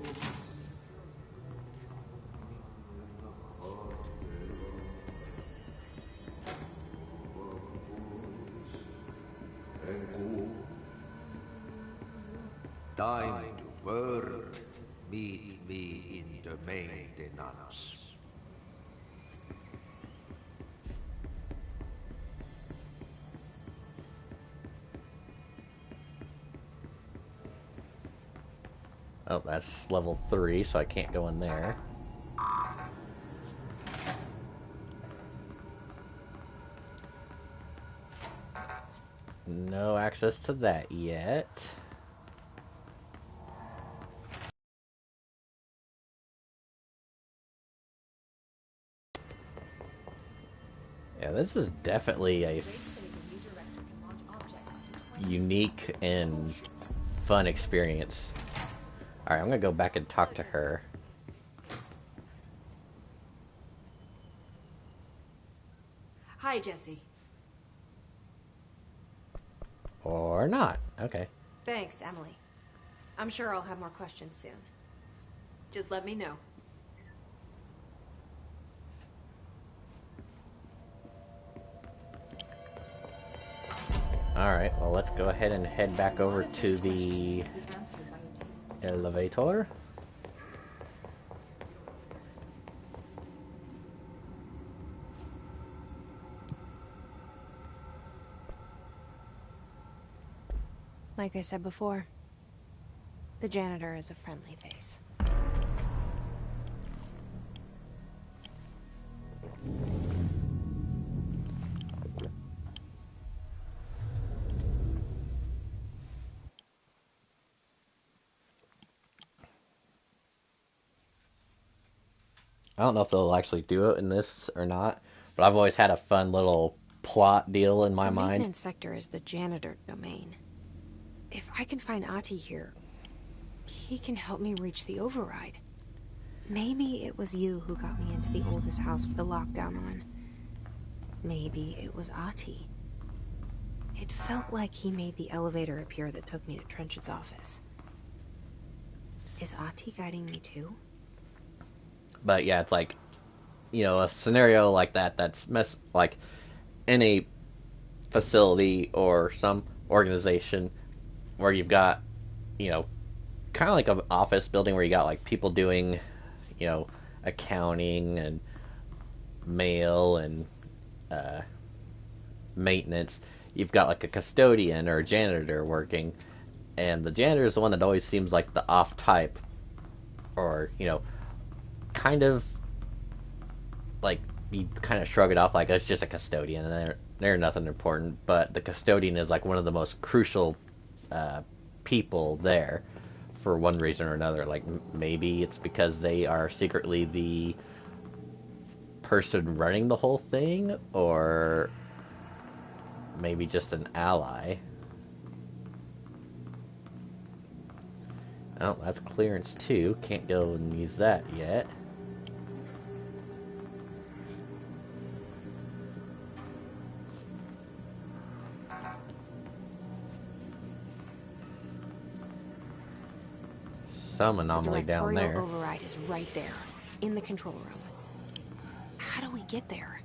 Time to work. Meet me in the maintenance.
Oh, that's level 3, so I can't go in there. No access to that yet. Yeah, this is definitely a unique and fun experience. Alright, I'm gonna go back and talk to her.
Hi, Jesse.
Or not. Okay.
Thanks, Emily. I'm sure I'll have more questions soon.
Just let me know.
Alright, well let's go ahead and head back over to the elevator.
Like I said before, the janitor is a friendly face.
I don't know if they'll actually do it in this or not, but I've always had a fun little plot deal in my mind.
The maintenance sector is the janitor domain. If I can find Ahti here, he can help me reach the override. Maybe it was you who got me into the oldest house with the lockdown on. Maybe it was Ahti. It felt like he made the elevator appear that took me to Trench's office. Is Ahti guiding me too?
But yeah, it's like, you know, a scenario like that that's like any facility or some organization where you've got, you know, kind of like an office building where you got like people doing, you know, accounting and mail and maintenance. You've got like a custodian or a janitor working, and the janitor is the one that always seems like the off type, or, you know, kind of like you kind of shrug it off like it's just a custodian and they're nothing important, but the custodian is like one of the most crucial people there for one reason or another. Like maybe it's because they are secretly the person running the whole thing, or maybe just an ally. Oh, that's clearance 2. Can't go and use that yet. Some anomaly down there.
The override is right there, in the control room. How do we get there?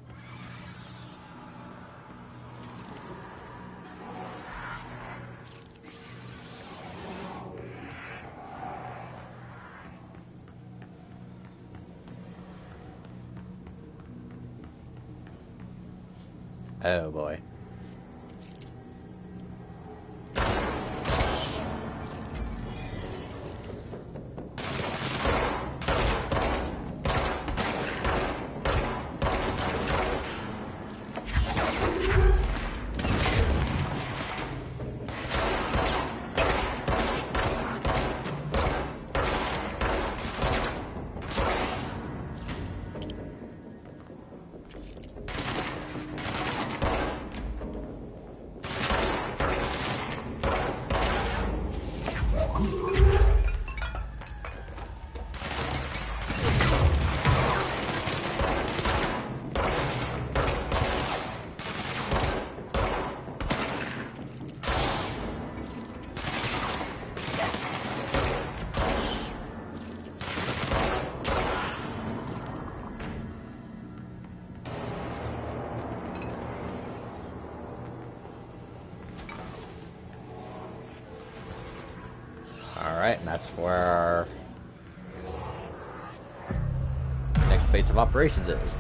Oh boy. that's where our next base of operations is.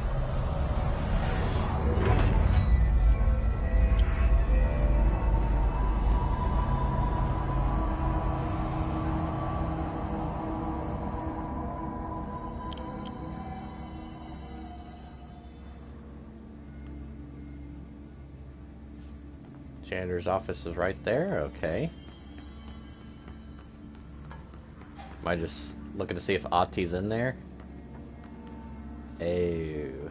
Janitor's office is right there. Okay. Am I just looking to see if Ahti's in there? Oh.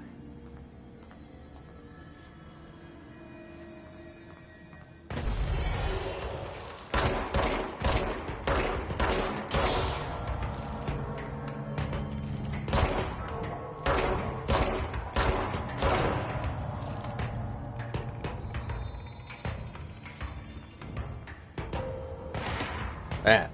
Ah.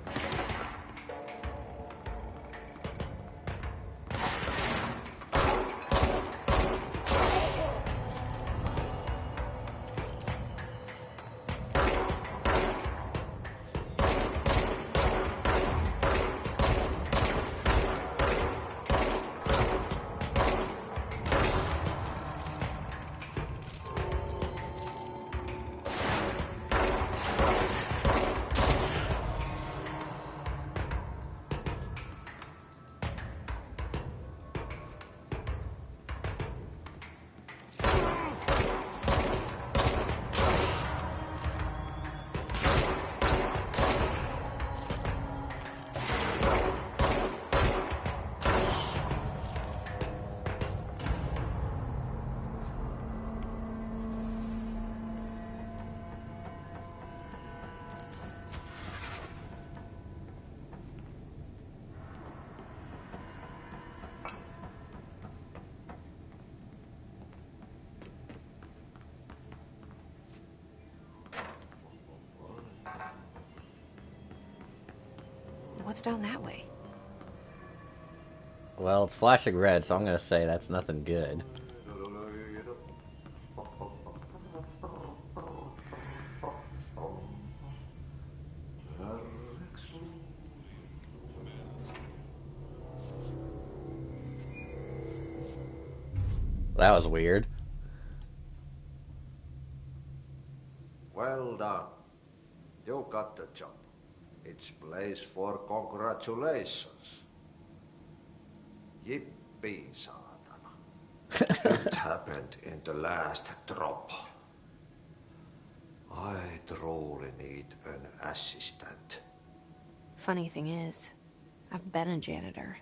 What's down that way?
Well, it's flashing red, so I'm gonna say that's nothing good. That was weird.
Well done. You got the job. It's place for congratulations. Yippee, saatana. It happened in the last drop. I truly need an assistant.
Funny thing is, I've been a janitor.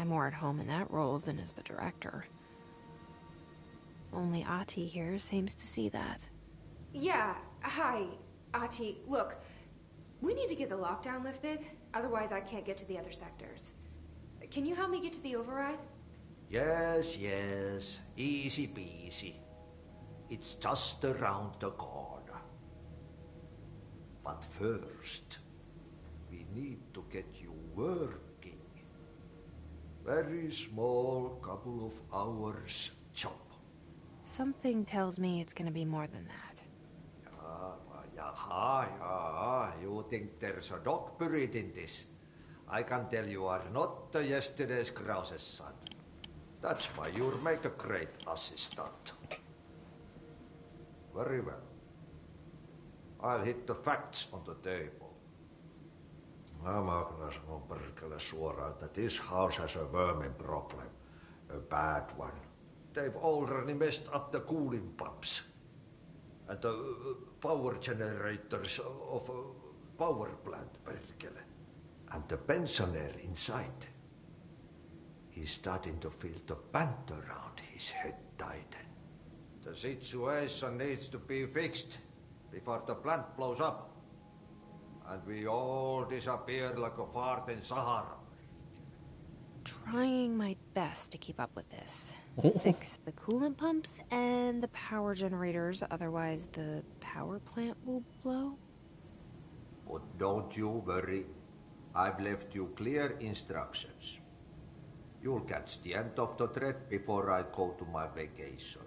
I'm more at home in that role than as the director. Only Ahti here seems to see that.
Yeah, hi, Ahti. Look, we need to get the lockdown lifted, otherwise I can't get to the other sectors. Can you help me get to the override?
Yes, yes. Easy peasy. It's just around the corner. But first, we need to get you working. Very small, couple of hours job.
Something tells me it's gonna be more than that.
Yeah. You think there's a dog buried in this? I can tell you are not yesterday's Krause's son. That's why you'll make a great assistant. Very well. I'll hit the facts on the table. Mä kyllä sanon perkele suoraan, että this house has a vermin problem. A bad one. They've already messed up the cooling pumps. And the power generators of a power plant, perkele. And the pensioner inside is starting to feel the band around his head tighten. The situation needs to be fixed before the plant blows up. And we all disappear like a fart in Sahara.
Trying my best to keep up with this. Fix the coolant pumps and the power generators, otherwise the power plant will blow.
But don't you worry. I've left you clear instructions. You'll catch the end of the thread before I go to my vacation.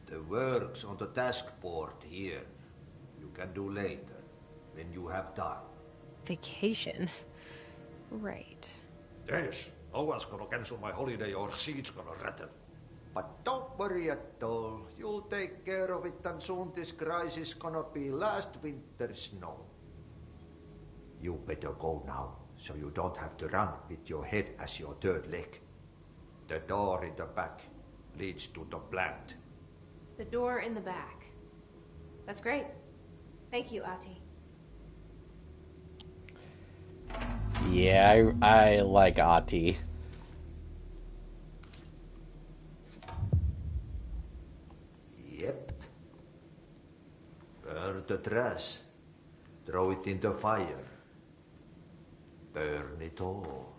The work's on the task board here. You can do later, when you have time.
Vacation? Right.
Yes, no one's gonna cancel my holiday or seat's gonna rattle.
But don't worry at all. You'll take care of it, and soon this crisis gonna be last winter's snow.
You better go now, so you don't have to run with your head as your third leg. The door in the back leads to the plant.
The door in the back. That's great. Thank you, Ahti.
Yeah, I like Ahti.
Yep. Burn the trash. Throw it in the fire. Burn it all.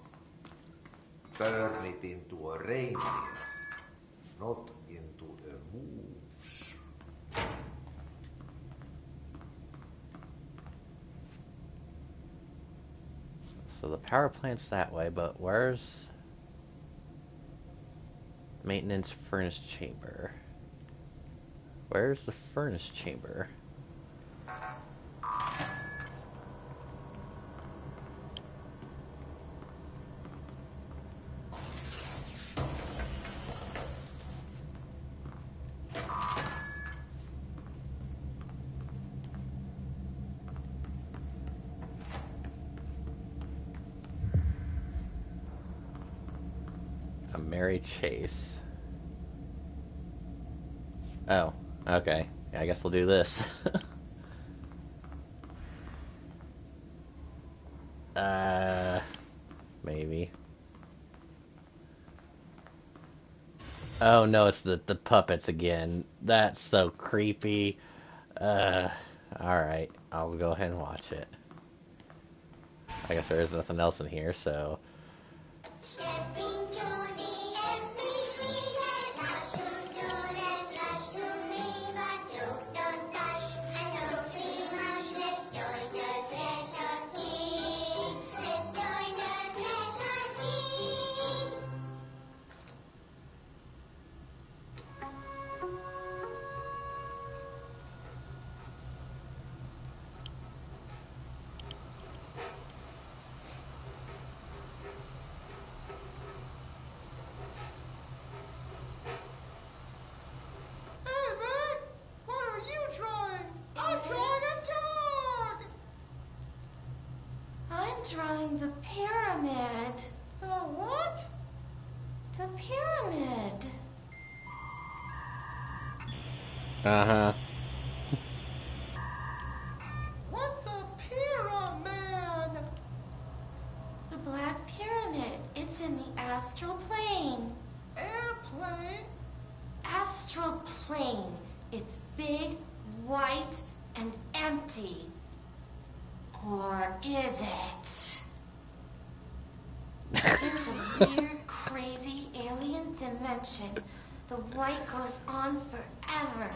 Burn it into a reindeer, not into a moose.
So the power plant's that way, but where's maintenance furnace chamber? Where's the furnace chamber? Mary Chase. Oh, okay. Yeah, I guess we'll do this. Maybe. Oh no, it's the puppets again. That's so creepy. Alright, I'll go ahead and watch it. I guess there is nothing else in here, so...
Drawing the pyramid.
The what?
The pyramid.
Uh-huh.
What's a pyramid?
The Black Pyramid. It's in the astral plane.
Airplane?
Astral plane. It's big, white, and empty. Or is it? It's a weird, crazy alien dimension. The white goes on forever.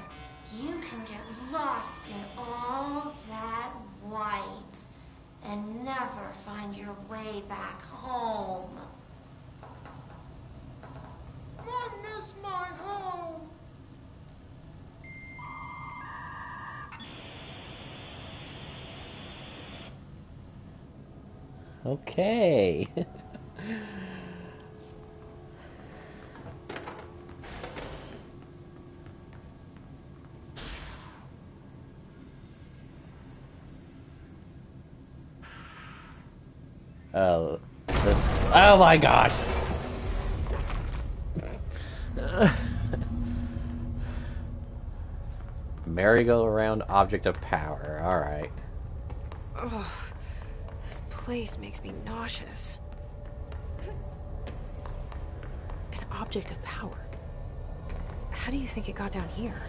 You can get lost in all that white and never find your way back home.
I miss my home.
Okay. Oh, this. Oh my gosh. Merry-go-round object of power. All right.
Ugh. This place makes me nauseous. An object of power. How do you think it got down here?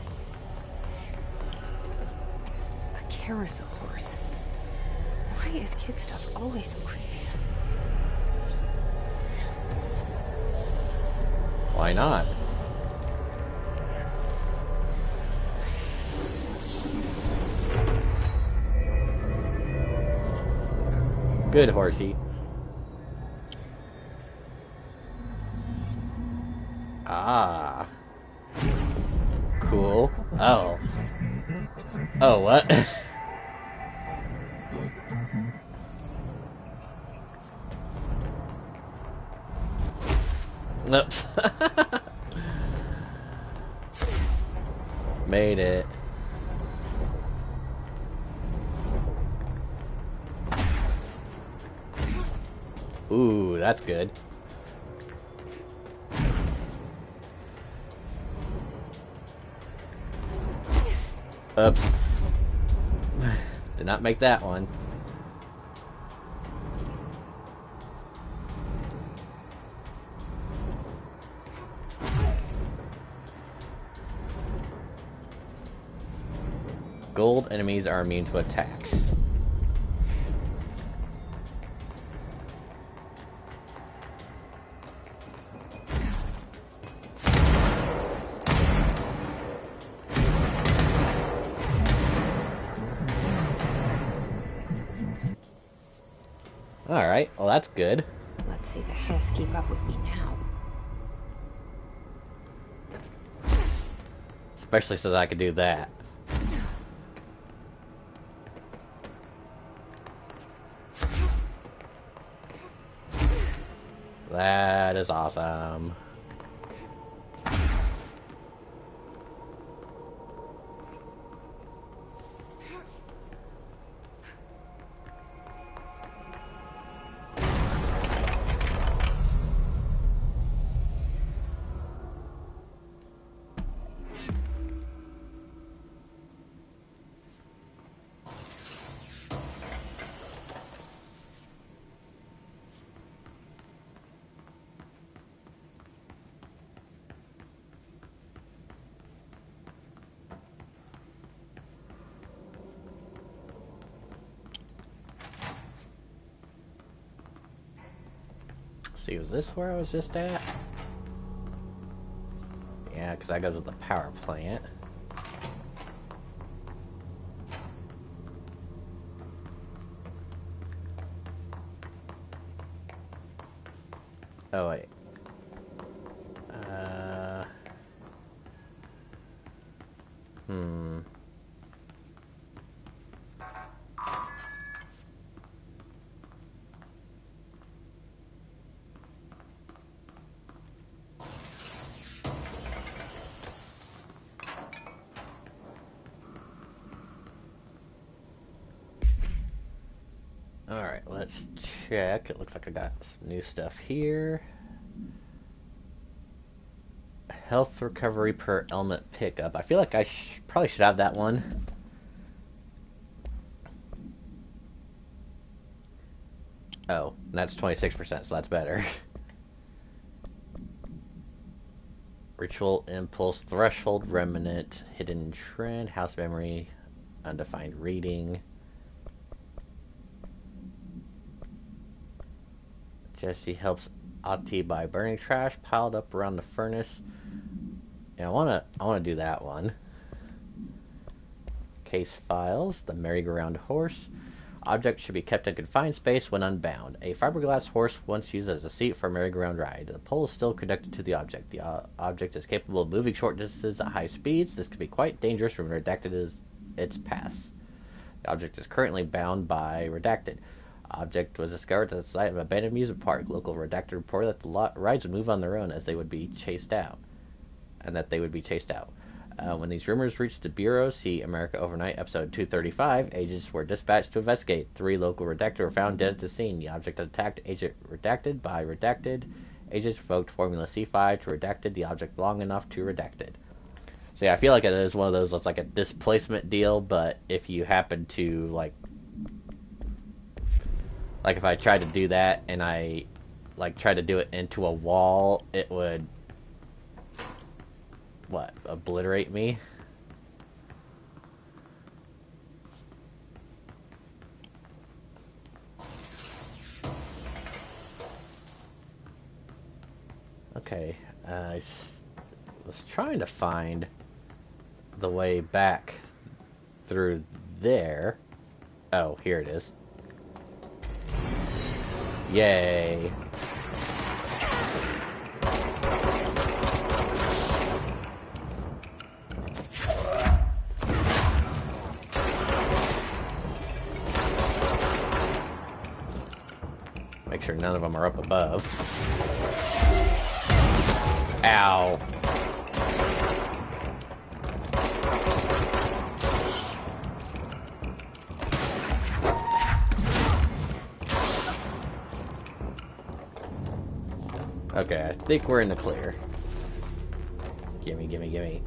A carousel horse. Why is kid stuff always so creepy?
Why not? Good, horsey. Ah. Cool. Oh. Oh, what? Oops. Made it. Ooh, that's good. Oops. Did not make that one. Gold enemies are immune to attacks. Alright, well that's good.
Let's see the Hiss keep up with me now.
Especially since I could do that. That is awesome. See, was this where I was just at? Yeah, because that goes with the power plant. Oh, wait. Alright, let's check. It looks like I got some new stuff here. Health recovery per element pickup. I feel like I probably should have that one. Oh, that's 26%, so that's better. Ritual Impulse, Threshold, Remnant, Hidden Trend, House Memory, Undefined Reading. Jesse helps Ati by burning trash piled up around the furnace. Yeah, I wanna do that one. Case files, the merry-go-round horse. Object should be kept in confined space when unbound. A fiberglass horse once used as a seat for a merry-go-round ride. The pole is still connected to the object. The object is capable of moving short distances at high speeds. This can be quite dangerous when redacted is its pass. The object is currently bound by redacted. Object was discovered at the site of an abandoned amusement park. Local redacted reported that the rides would move on their own as they would be chased out. When these rumors reached the Bureau, see America Overnight, episode 235, agents were dispatched to investigate. 3 local redacted were found dead at the scene. The object attacked Agent Redacted by Redacted. Agents revoked Formula C5 to Redacted. The object long enough to Redacted. So yeah, I feel like it is one of those that's like a displacement deal, but if you happen to, like if I tried to do that and I, tried to do it into a wall, it would obliterate me? Okay, I was trying to find the way back through there. Oh, here it is. Yay. Make sure none of them are up above. Ow. Okay, I think we're in the clear. Gimme, gimme, gimme.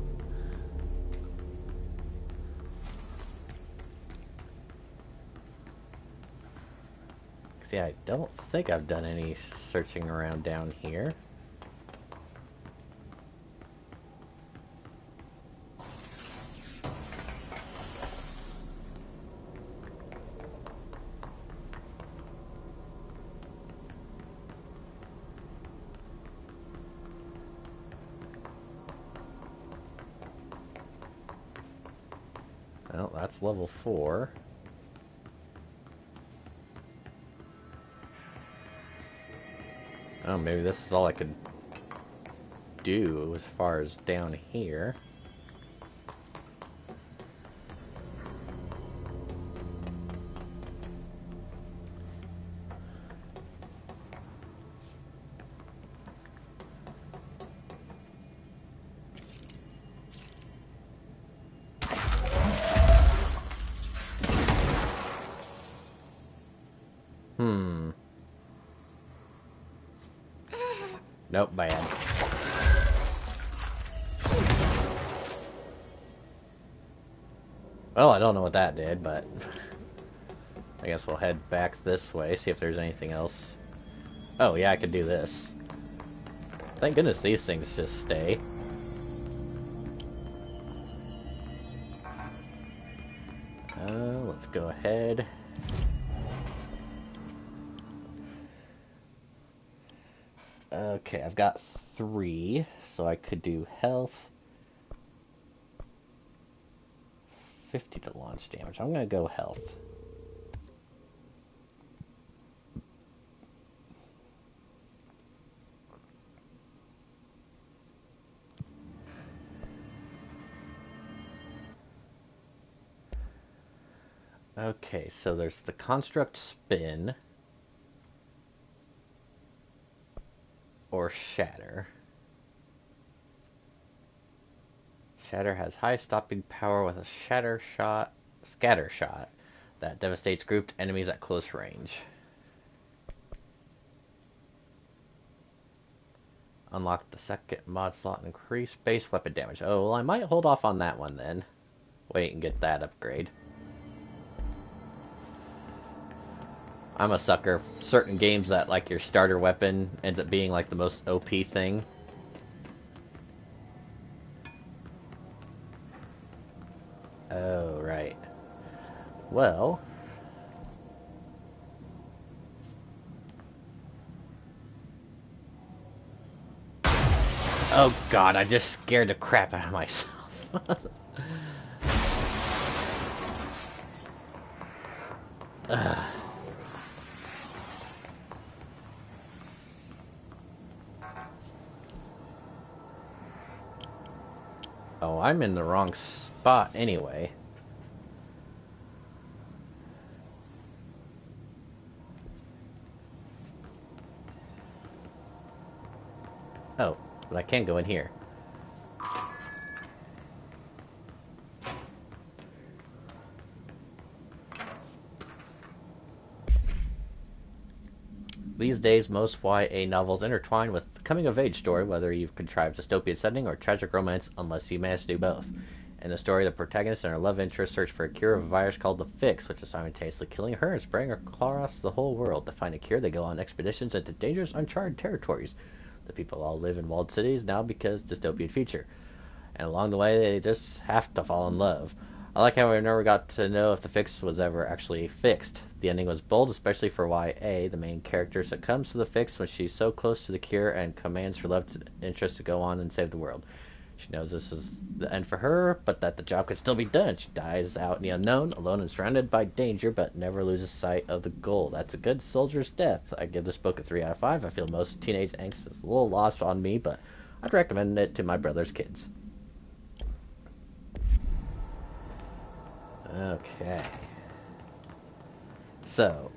See, I don't think I've done any searching around down here. Well, that's level 4. Oh, maybe this is all I could do as far as down here. Nope, bad. Well, I don't know what that did, but I guess we'll head back this way, see if there's anything else. Oh, yeah, I could do this. Thank goodness these things just stay. Let's go ahead. Okay, I've got 3, so I could do health. 50 to launch damage. I'm gonna go health. Okay, so there's the construct spin. Or shatter. Shatter has high stopping power with a scatter shot that devastates grouped enemies at close range. Unlock the second mod slot and increase base weapon damage. Oh, well, I might hold off on that one then. Wait and get that upgrade. I'm a sucker for certain games that, like, your starter weapon ends up being, like, the most OP thing. Oh, right. Well... Oh god, I just scared the crap out of myself. Oh, I'm in the wrong spot anyway. Oh, but I can go in here. These days, most YA novels intertwine with the coming-of-age story, whether you've contrived dystopian setting or tragic romance, unless you manage to do both. In the story, the protagonist and her love interest search for a cure of a virus called the Fix, which is simultaneously killing her and spreading across the whole world. To find a cure, they go on expeditions into dangerous, uncharted territories. The people all live in walled cities now because dystopian future. And along the way, they just have to fall in love. I like how I never got to know if the Fix was ever actually fixed. The ending was bold, especially for YA. The main character succumbs to the Fix when she's so close to the cure and commands her love interest to go on and save the world. She knows this is the end for her, but that the job can still be done. She dies out in the unknown, alone and surrounded by danger, but never loses sight of the goal. That's a good soldier's death. I give this book a 3 out of 5. I feel most teenage angst is a little lost on me, but I'd recommend it to my brother's kids. Okay. So,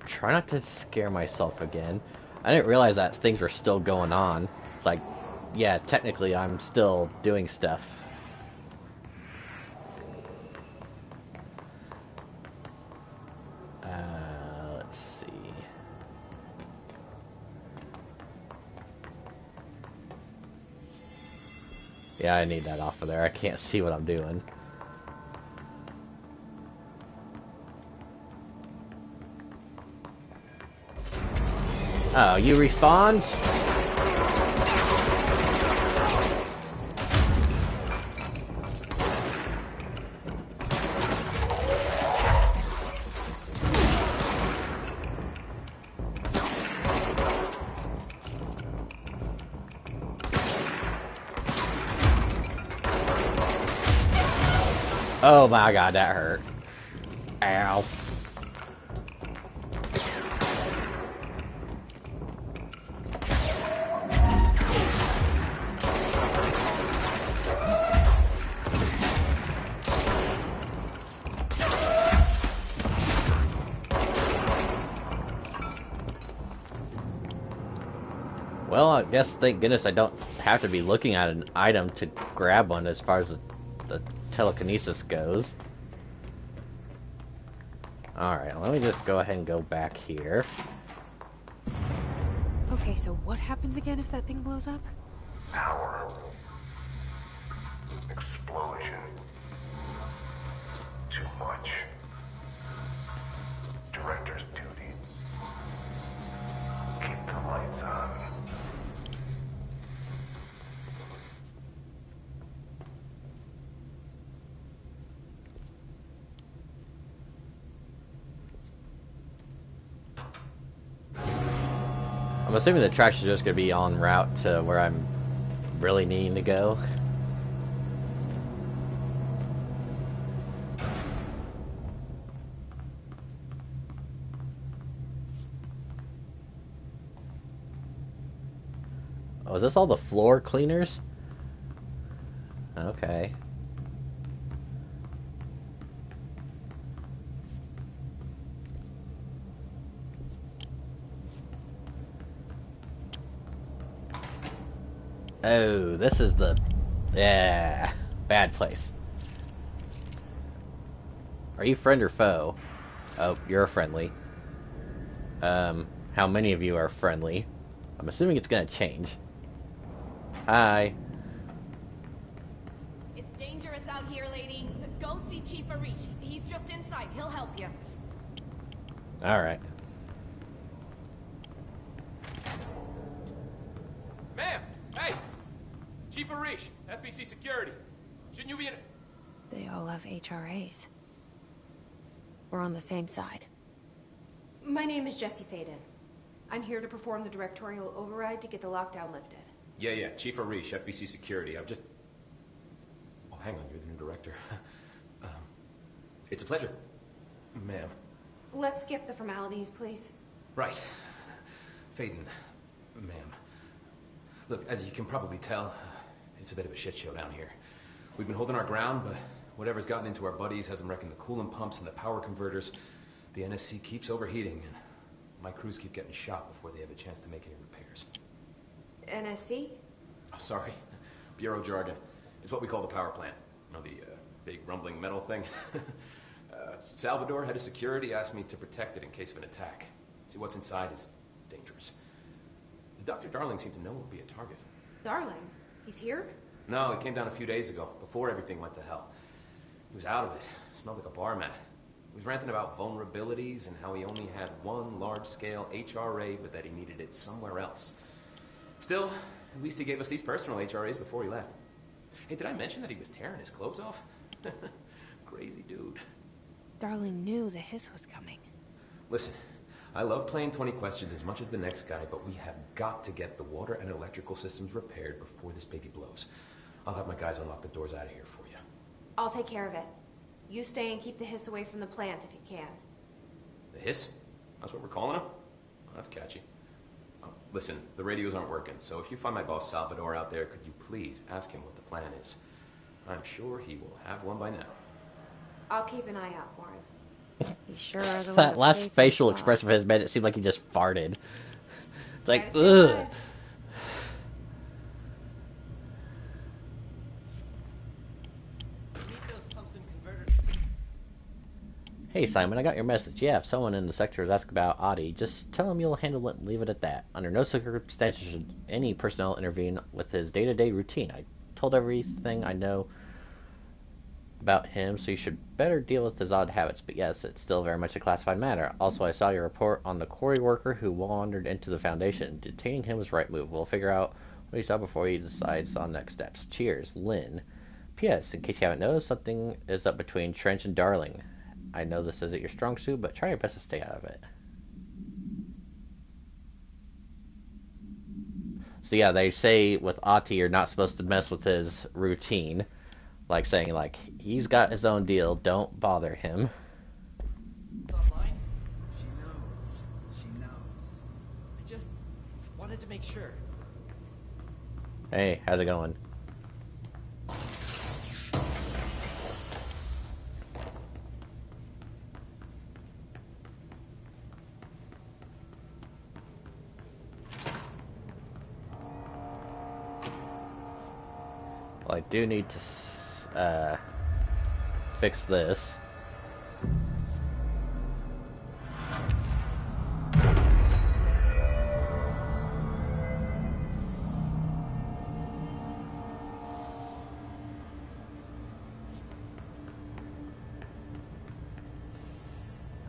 try not to scare myself again. I didn't realize that things were still going on. It's like, yeah, technically I'm still doing stuff. Let's see. Yeah, I need that off of there. I can't see what I'm doing. Oh, you respawned? Oh my god, that hurt. Ow. Well, I guess thank goodness I don't have to be looking at an item to grab one as far as the telekinesis goes. Alright, let me just go ahead and go back here.
Okay, so what happens again if that thing blows up?
Power. Explosion. Too much. Director's duty. Keep the lights on.
I'm assuming the tracks are just going to be en route to where I'm really needing to go. Oh, is this all the floor cleaners? Okay. Oh, this is the... yeah, bad place. Are you friend or foe? Oh, you're friendly. How many of you are friendly? I'm assuming it's gonna change. Hi.
It's dangerous out here, lady. Go see Chief Arish. He's just inside. He'll help you.
Alright.
Ma'am! Hey! Chief Arish, FBC Security. Shouldn't you be in...
They all have HRAs. We're on the same side.
My name is Jesse Faden. I'm here to perform the directorial override to get the lockdown lifted.
Yeah, Chief Arish, FBC Security. I'm just... Oh, hang on, you're the new director. It's a pleasure, ma'am.
Let's skip the formalities, please.
Right. Faden, ma'am. Look, as you can probably tell, it's a bit of a shit show down here. We've been holding our ground, but whatever's gotten into our buddies has them wrecking the coolant pumps and the power converters. The NSC keeps overheating, and my crews keep getting shot before they have a chance to make any repairs.
NSC?
Oh, sorry. Bureau jargon. It's what we call the power plant. You know, the big rumbling metal thing? Salvador, head of security, asked me to protect it in case of an attack. See, what's inside is dangerous. Dr. Darling seemed to know it would be a target.
Darling? He's here?
No, he came down a few days ago, before everything went to hell. He was out of it. Smelled like a bar mat. He was ranting about vulnerabilities and how he only had one large-scale HRA, but that he needed it somewhere else. Still, at least he gave us these personal HRAs before he left. Hey, did I mention that he was tearing his clothes off? Crazy dude.
Darling knew the hiss was coming.
Listen, I love playing 20 questions as much as the next guy, but we have got to get the water and electrical systems repaired before this baby blows. I'll have my guys unlock the doors out of here for you.
I'll take care of it. You stay and keep the hiss away from the plant if you can.
The hiss? That's what we're calling him? Oh, that's catchy. Oh, listen, the radios aren't working, so if you find my boss Salvador out there, could you please ask him what the plan is? I'm sure he will have one by now.
I'll keep an eye out for him.
You sure are the
That last facial expression of his made it seem like he just farted. It's like, ugh. Hey Simon, I got your message. Yeah, if someone in the sector is asking about Adi, just tell him you'll handle it and leave it at that. Under no circumstances should any personnel intervene with his day-to-day routine. I told everything I know about him, so you should better deal with his odd habits. But yes, it's still very much a classified matter. Also, I saw your report on the quarry worker who wandered into the Foundation. Detaining him was the right move. We'll figure out what he saw before he decides on next steps. Cheers, Lynn. P.S. In case you haven't noticed, something is up between Trench and Darling. I know this isn't your strong suit, but try your best to stay out of it. So yeah, they say with Ahti you're not supposed to mess with his routine. Like saying, like, he's got his own deal, don't bother him.
It's online? She knows. She knows. I just wanted to make sure.
Hey, how's it going? Well, I do need to fix this.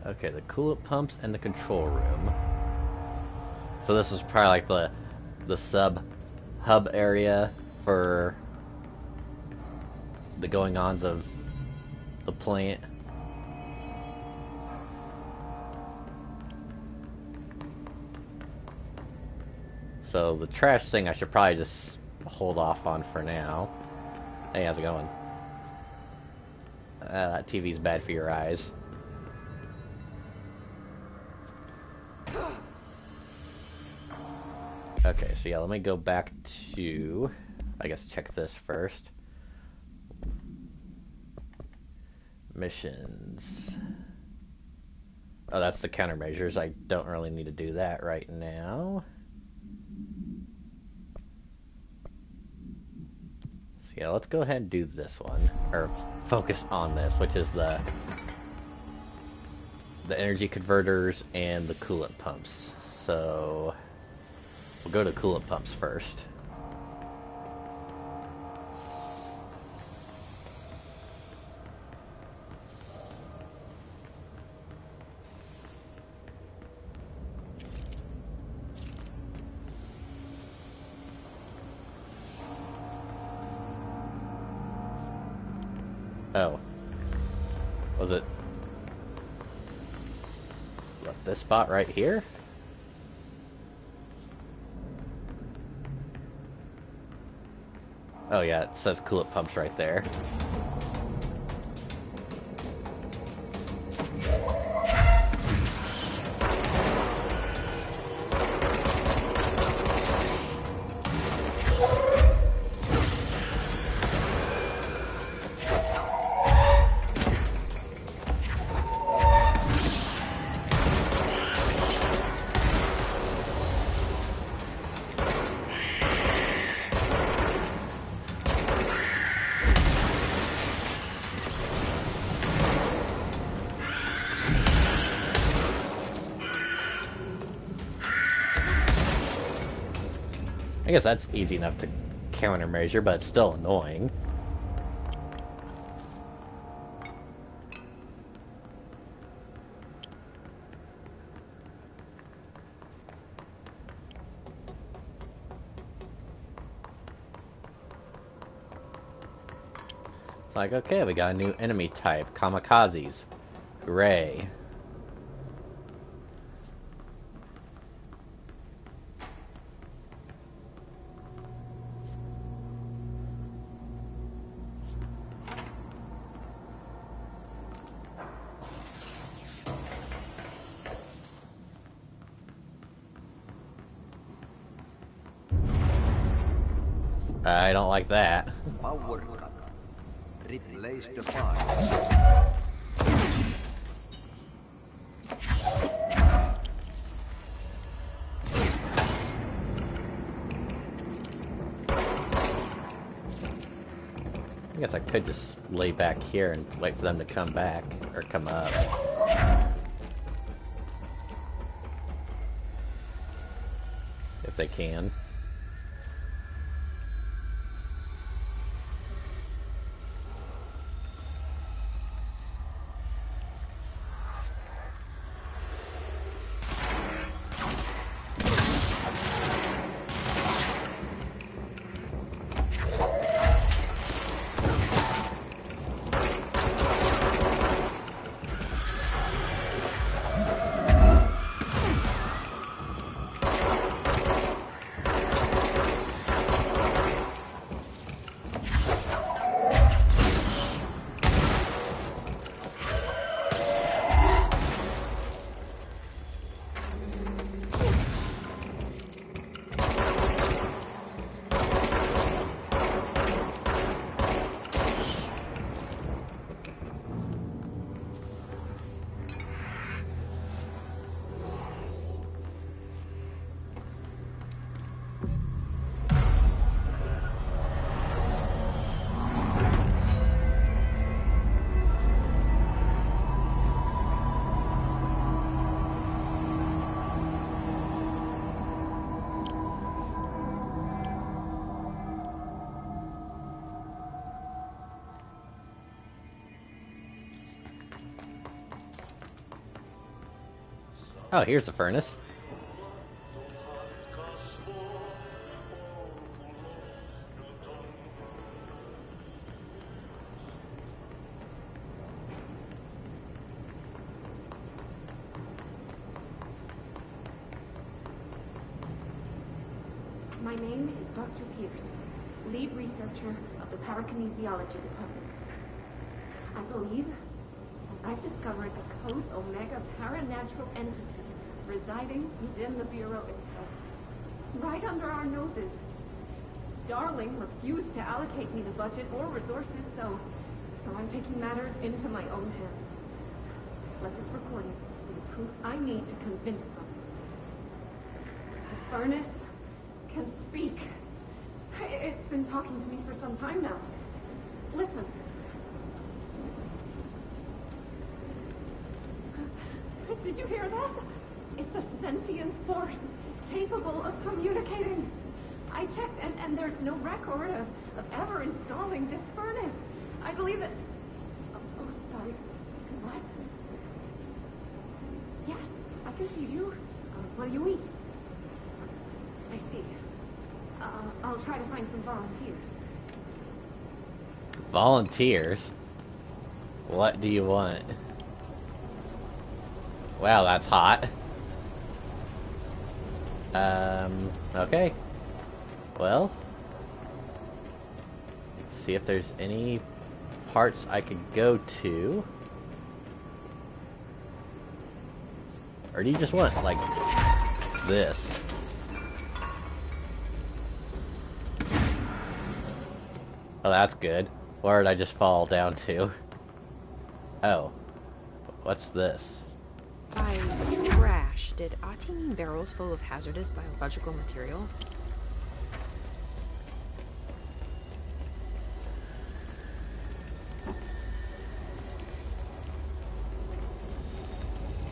Okay, the coolant pumps and the control room. So this was probably like the sub hub area for the going-ons of the plant. So the trash thing I should probably just hold off on for now. Hey, how's it going? That TV's bad for your eyes. Okay, so yeah, let me go back to, I guess, check this first. Missions. Oh, that's the countermeasures. I don't really need to do that right now. So yeah, let's go ahead and do this one, or focus on this, which is the energy converters and the coolant pumps. So we'll go to coolant pumps first. Oh. Was it left this spot right here? Oh yeah, it says coolant pumps right there. I guess that's easy enough to countermeasure, but it's still annoying. It's like, okay, we got a new enemy type, kamikazes. Hooray. I don't like that.
Power cut. Replace the parts.
guess I could just lay back here and wait for them to come back, or come up. If they can. Oh, here's the furnace.
My name is Dr. Pierce, lead researcher of the Parakinesiology Department. I believe I've discovered a Code Omega paranatural entity residing within the Bureau itself, right under our noses. Darling refused to allocate me the budget or resources, so I'm taking matters into my own hands. Let this recording be the proof I need to convince them. The furnace can speak. It's been talking to me for some time now. Listen. Did you hear that? It's a sentient force, capable of communicating. I checked, and there's no record of ever installing this furnace. I believe that... Oh, sorry. What? Yes, I can feed you. What do you eat? I see. I'll try to find some volunteers.
Volunteers? What do you want? Wow, that's hot. Okay. Well, see if there's any parts I could go to. Or do you just want, like, this? Oh, that's good. Where did I just fall down to? Oh. What's this?
By trash, did Ahti mean barrels full of hazardous biological material?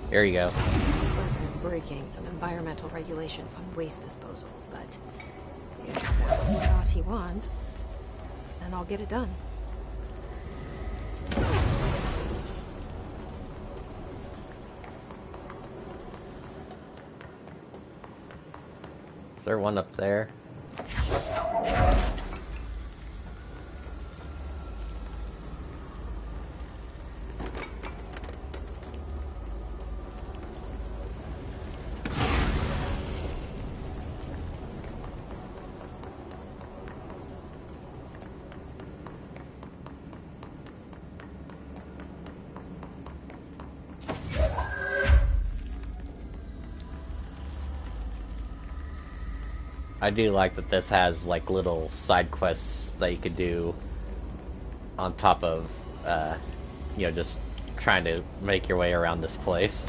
Here you go.
Looks like I'm breaking some environmental regulations on waste disposal, but if that's what Ahti wants, then I'll get it done.
Is there one up there? I do like that this has like little side quests that you could do on top of, you know, just trying to make your way around this place.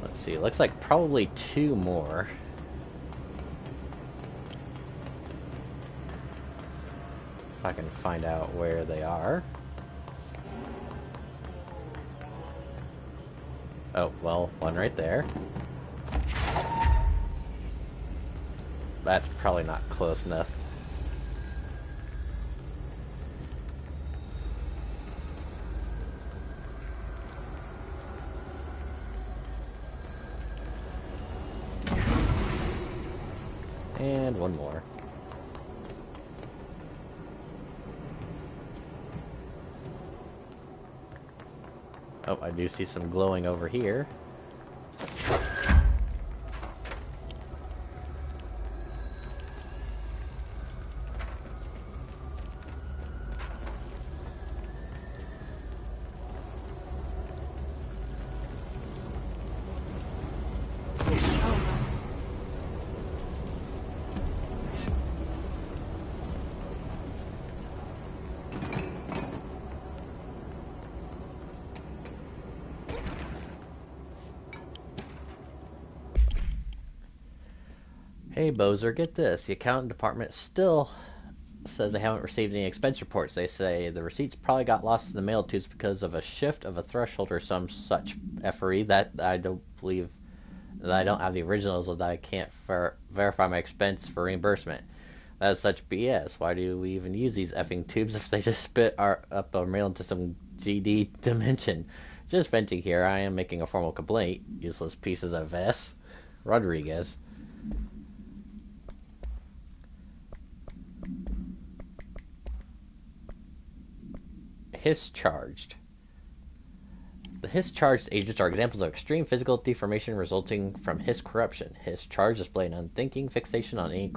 Let's see, it looks like probably 2 more. I can find out where they are. Oh, well, one right there. That's probably not close enough. And one more. Oh, I do see some glowing over here. Hey Bozer, get this. The accounting department still says they haven't received any expense reports. They say the receipts probably got lost in the mail tubes because of a shift of a threshold or some such effery that I don't believe that I don't have the originals or that I can't verify my expense for reimbursement. That is such BS. Why do we even use these effing tubes if they just spit up our mail into some GD dimension? Just venting here, I am making a formal complaint. Useless pieces of S. Rodriguez. Hiss charged. The Hiss charged agents are examples of extreme physical deformation resulting from Hiss corruption. Hiss charged display an unthinking fixation on any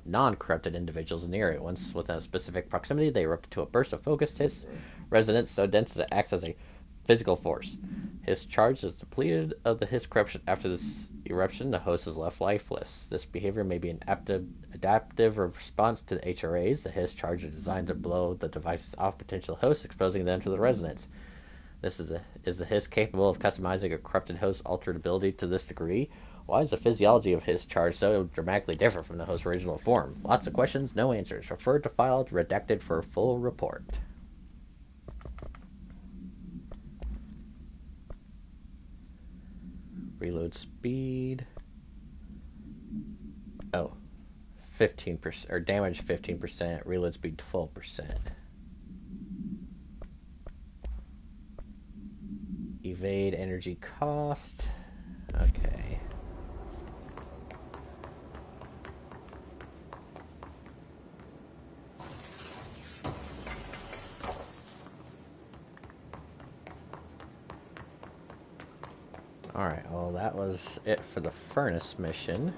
non-corrupted individuals in the area. Once within a specific proximity, they erupt into a burst of focused Hiss resonance so dense that it acts as a physical force. Hiss charge is depleted of the Hiss corruption. After this eruption, the host is left lifeless. This behavior may be an adaptive response to the HRAs. The Hiss charge is designed to blow the devices off potential hosts, exposing them to the resonance. Is the Hiss capable of customizing a corrupted host's altered ability to this degree? Why is the physiology of Hiss charge so dramatically different from the host's original form? Lots of questions, no answers. Refer to file redacted for full report. Reload speed. Oh, 15%, or damage 15%, reload speed 12%. Evade energy cost. Okay. Alright, well that was it for the furnace mission.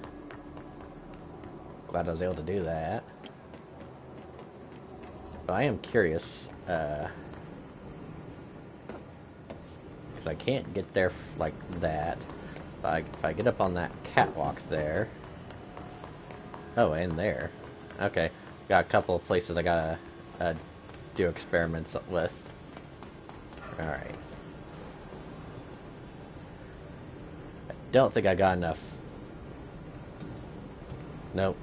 Glad I was able to do that. But I am curious, because I can't get there like that. But if I get up on that catwalk there... Oh, and there. Okay, got a couple of places I gotta do experiments with. Alright. Don't think I got enough. Nope.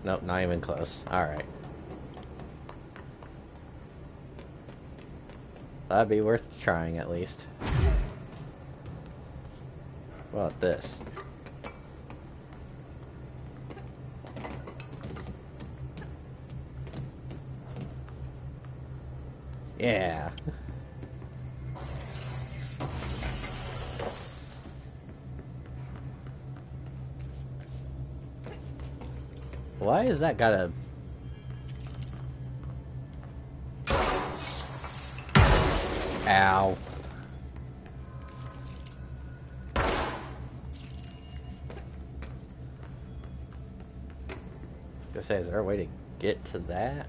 Nope, not even close. Alright. That'd be worth trying at least. What about this? Yeah. Why is that gotta... Ow. I was gonna say, is there a way to get to that?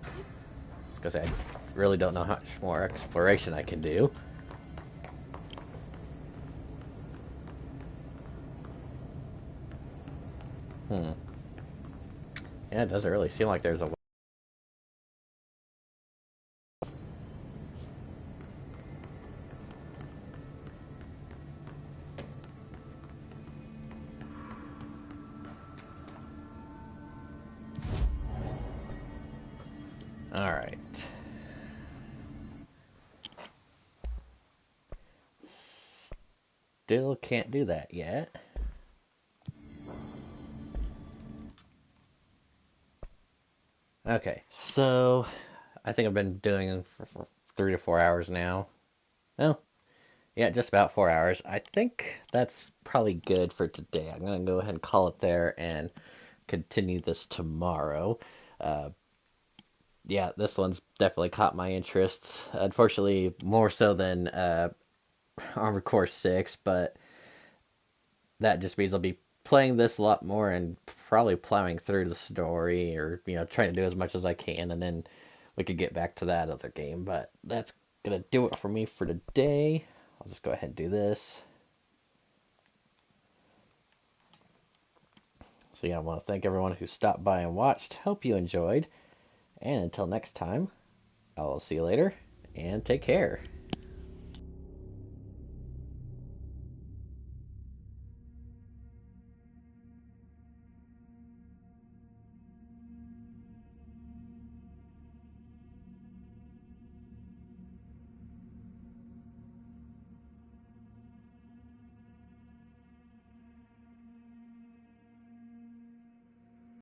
I was gonna say, I really don't know how much more exploration I can do. Yeah, it doesn't really seem like there's a way. Alright. Still can't do that yet. Okay, so I think I've been doing it for 3 to 4 hours now. Oh, yeah, just about 4 hours. I think that's probably good for today. I'm going to go ahead and call it there and continue this tomorrow. Yeah, this one's definitely caught my interest. Unfortunately, more so than Armored Core 6, but that just means I'll be playing this a lot more and probably plowing through the story, or trying to do as much as I can, and then we could get back to that other game. But that's gonna do it for me for today. I'll just go ahead and do this. So yeah, I want to thank everyone who stopped by and watched. Hope you enjoyed, and until next time, I will see you later, and take care.